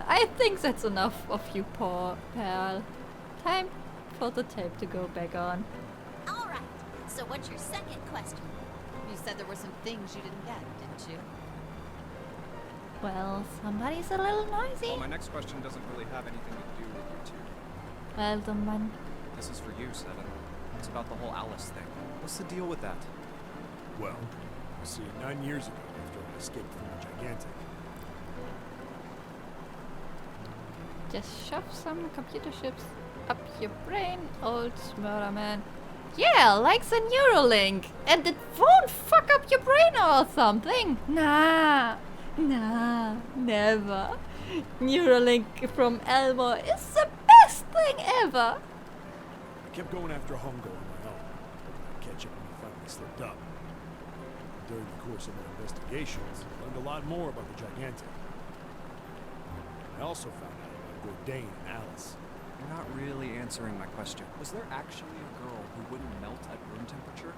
I think that's enough of you, poor pal. Time for the tape to go back on. Alright, so what's your second question? You said there were some things you didn't get, didn't you? Well, somebody's a little noisy. Well, my next question doesn't really have anything to do with you two. Well, the man. This is for you, Seven. It's about the whole Alice thing. What's the deal with that? Well, you see, 9 years ago, after I escaped from the Gigantic, just shove some computer chips up your brain, old murder man. Yeah, like the Neuralink. And it won't fuck up your brain or something. Nah, never. Neuralink from Elmore is the best thing ever. I kept going after Hongo on my own, hoping I'd catch him when he finally slipped up. During the course of my investigations, I learned a lot more about the Gigantic. I also found out about Bourdain and Alice. You're not really answering my question. Was there actually a girl who wouldn't melt at room temperature?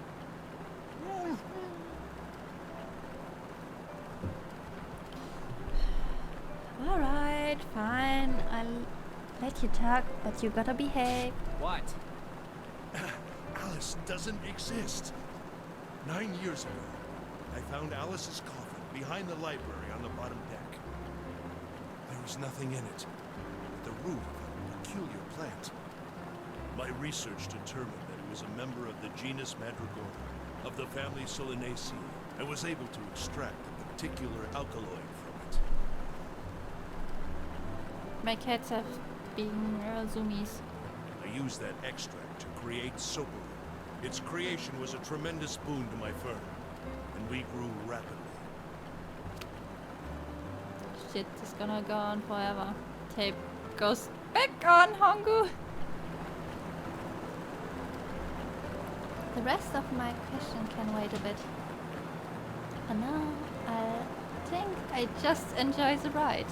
Alright, fine. I'll let you talk, but you gotta behave. What? Alice doesn't exist. 9 years ago, I found Alice's coffin behind the library on the bottom deck. There was nothing in it but the root of a peculiar plant. My research determined that it was a member of the genus Mandragora, of the family Solanaceae, and was able to extract a particular alkaloid from it. My cats have been zoomies. I used that extract to create Soper. Its creation was a tremendous boon to my firm, and we grew rapidly. Shit is gonna go on forever. Tape goes back on, Hongo. The rest of my question can wait a bit. For now, I think I just enjoy the ride.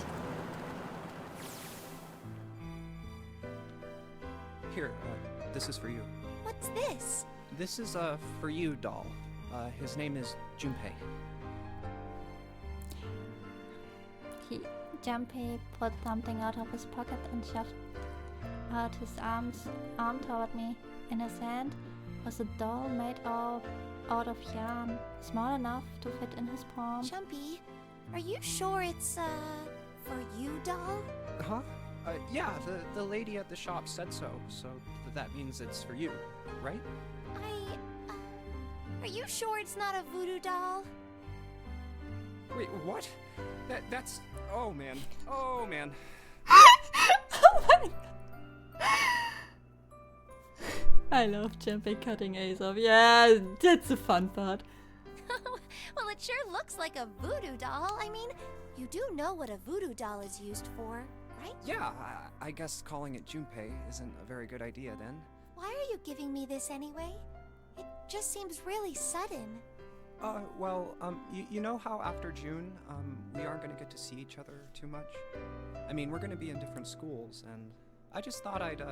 Here, this is for you. What's this? This is for you, doll. His name is Junpei. Junpei pulled something out of his pocket and shoved out his arm toward me. In his hand was a doll made out of yarn, small enough to fit in his palm. Jumpy, are you sure it's, for you, doll? Huh? Yeah, the lady at the shop said so, so that means it's for you, right? Are you sure it's not a voodoo doll? Wait, what? That's... Oh, man. Oh, man. Oh my... I love Junpei cutting Ace off. Yeah, that's the fun part. Well, it sure looks like a voodoo doll. I mean, you do know what a voodoo doll is used for, right? Yeah, I guess calling it Junpei isn't a very good idea then. Why are you giving me this anyway? It just seems really sudden. Well, you know how after June, we aren't gonna get to see each other too much? I mean, we're gonna be in different schools, and I just thought I'd,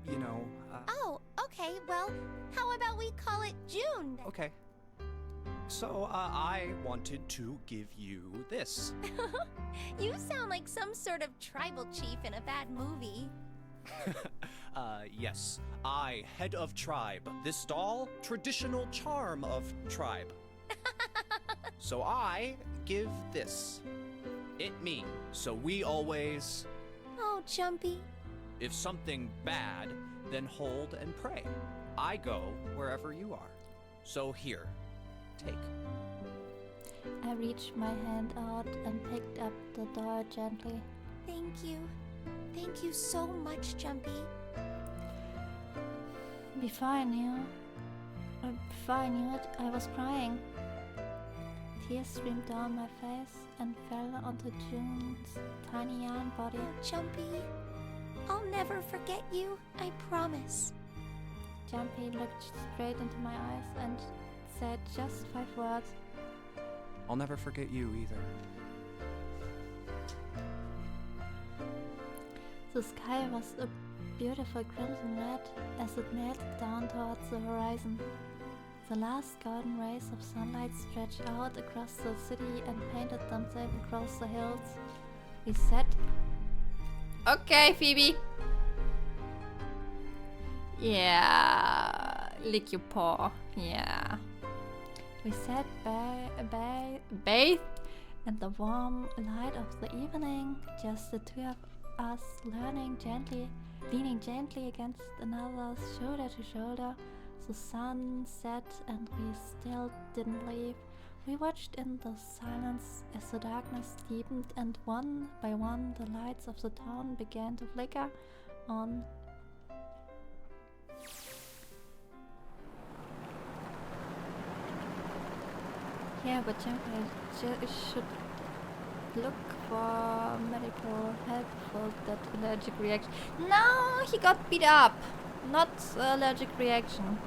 you know, Oh, okay, well, how about we call it June? Okay. So, I wanted to give you this. You sound like some sort of tribal chief in a bad movie. Yes. I, head of tribe. This doll, traditional charm of tribe. So I give this. It me. So we always... Oh, Jumpy. If something bad, then hold and pray. I go wherever you are. So here, take. I reached my hand out and picked up the doll gently. Thank you. Thank you so much, Jumpy. Before I knew it, I was crying. Tears streamed down my face and fell onto June's tiny yarn body. Oh, Jumpy, I'll never forget you, I promise. Jumpy looked straight into my eyes and said just 5 words. I'll never forget you either. The sky was a beautiful crimson red as it melted down towards the horizon. The last golden rays of sunlight stretched out across the city and painted themselves across the hills. We sat... Okay, Phoebe! Yeah, lick your paw. Yeah. We sat bathed in the warm light of the evening, just the two of us leaning gently against another's shoulder to shoulder. The sun set and we still didn't leave. We watched in the silence as the darkness deepened and one by one the lights of the town began to flicker on. Yeah, but Junpei should look for medical help for that allergic reaction. No, he got beat up, not allergic reaction.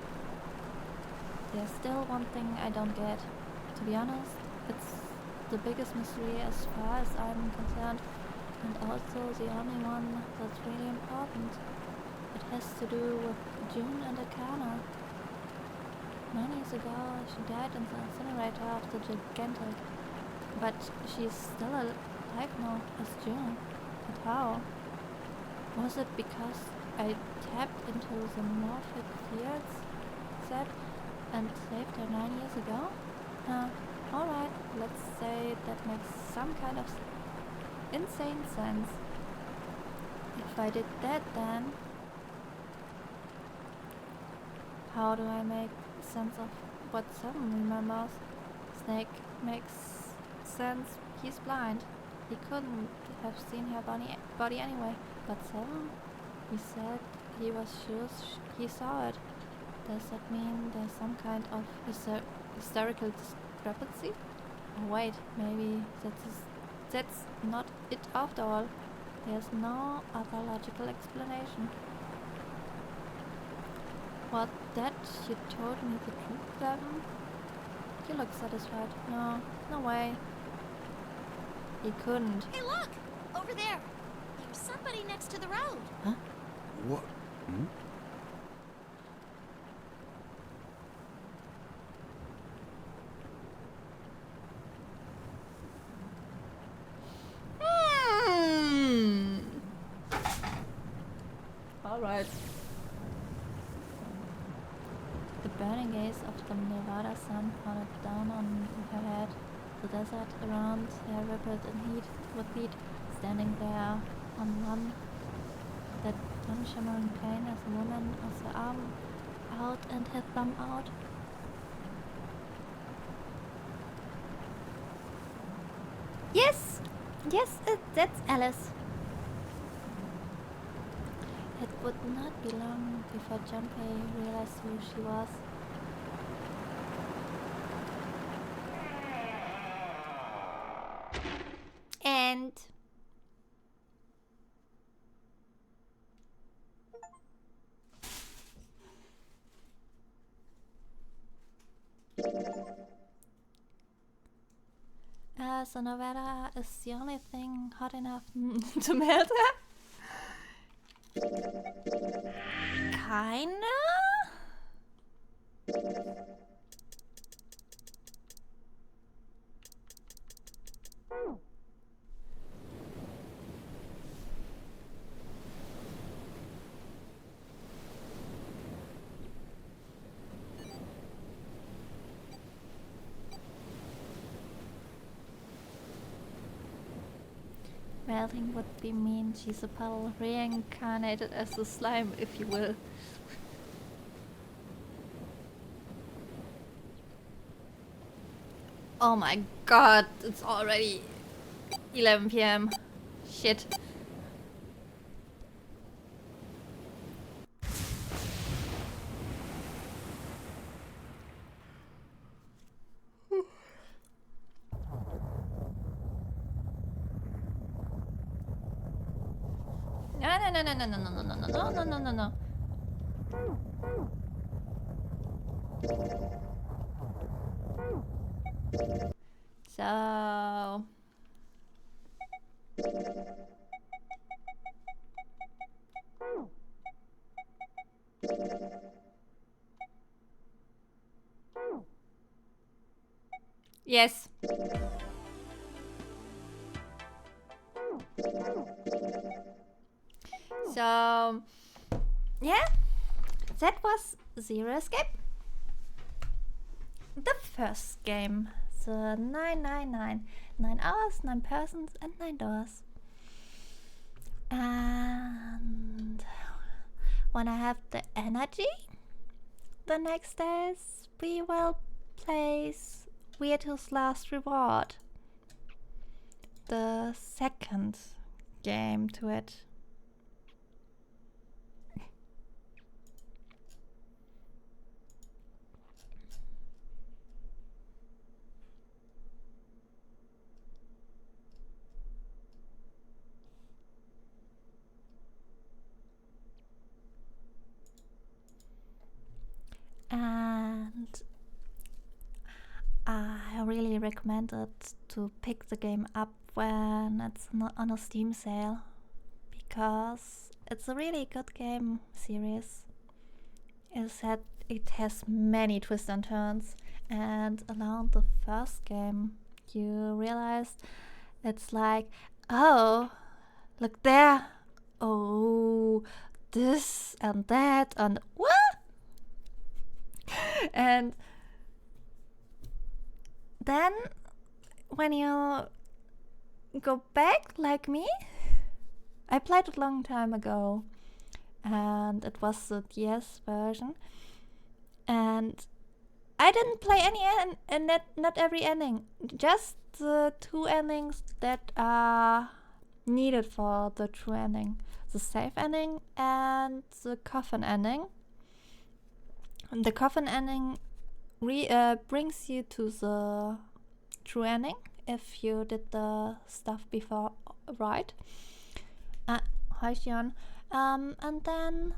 There's still one thing I don't get. To be honest, it's the biggest mystery as far as I'm concerned, and also the only one that's really important. It has to do with June and Akana. 9 years ago, she died in the incinerator of the Gigantic. But she's still alive now as June. But how? Was it because I tapped into the morphic fields set and saved her 9 years ago? Alright, let's say that makes some kind of insane sense. If I did that, then how do I make sense of what Seven remembers? Snake makes sense. He's blind. He couldn't have seen her body anyway. But Seven, he said he was sure he saw it. Does that mean there's some kind of historical discrepancy? Oh wait, maybe that's not it after all. There's no other logical explanation. What, that you told me the truth, Gavin? You look satisfied. No, no way. He couldn't. Hey, look! Over there! There's somebody next to the road. Huh? What? Hmm? Alright. The burning gaze of the Nevada sun pounded down on her head. The desert around her rippled in heat, with feet standing there on that one shimmering plain as a woman with her arm out and her thumb out. Yes! Yes, that's Alice. It would not be long before Junpei realized who she was. And so Nevada is the only thing hot enough to melt her? Kinda? Melting would be mean. She's a puddle, reincarnated as a slime, if you will. Oh my god, it's already 11 PM. Shit. No. So yes. So yeah, that was Zero Escape. The first game. The 999. 9 hours, 9 persons, and 9 doors. And when I have the energy, the next days we will place Virtue's Last Reward. The second game to it. And I really recommend it to pick the game up when it's on a Steam sale, because it's a really good game series. It has many twists and turns, and around the first game you realize it's like, oh, look there, oh, this and that and what? And then when you go back like me, I played it a long time ago and it was the DS version, and I didn't play any not every ending, just the 2 endings that are needed for the true ending, the safe ending and the coffin ending. And the coffin ending brings you to the true ending if you did the stuff before right. Hi Xion. And then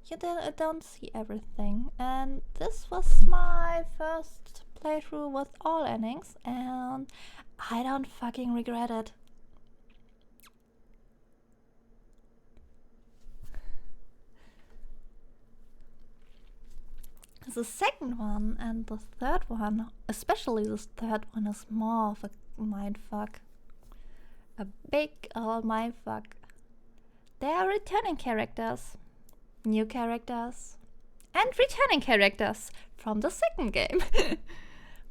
you don't see everything. And this was my first playthrough with all endings, and I don't fucking regret it. The second one and the third one, especially this third one, is more of a mindfuck. A big old mindfuck. There are returning characters, new characters, and returning characters from the second game.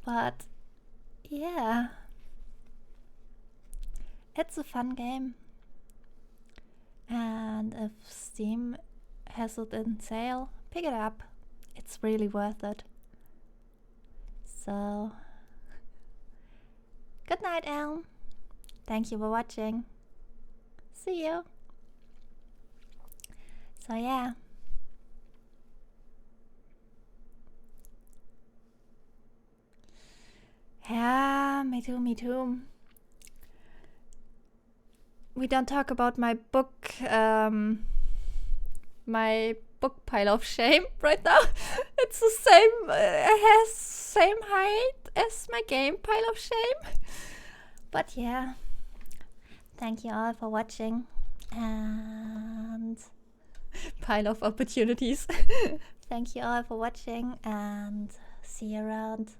But yeah, it's a fun game. And if Steam has it in sale, pick it up. It's really worth it. So, good night, Elm. Thank you for watching. See you. So yeah. Yeah, me too, me too. We don't talk about my book, my book pile of shame right now. It's the same, it has same height as my game pile of shame. But yeah, thank you all for watching, and pile of opportunities. Thank you all for watching, and see you around.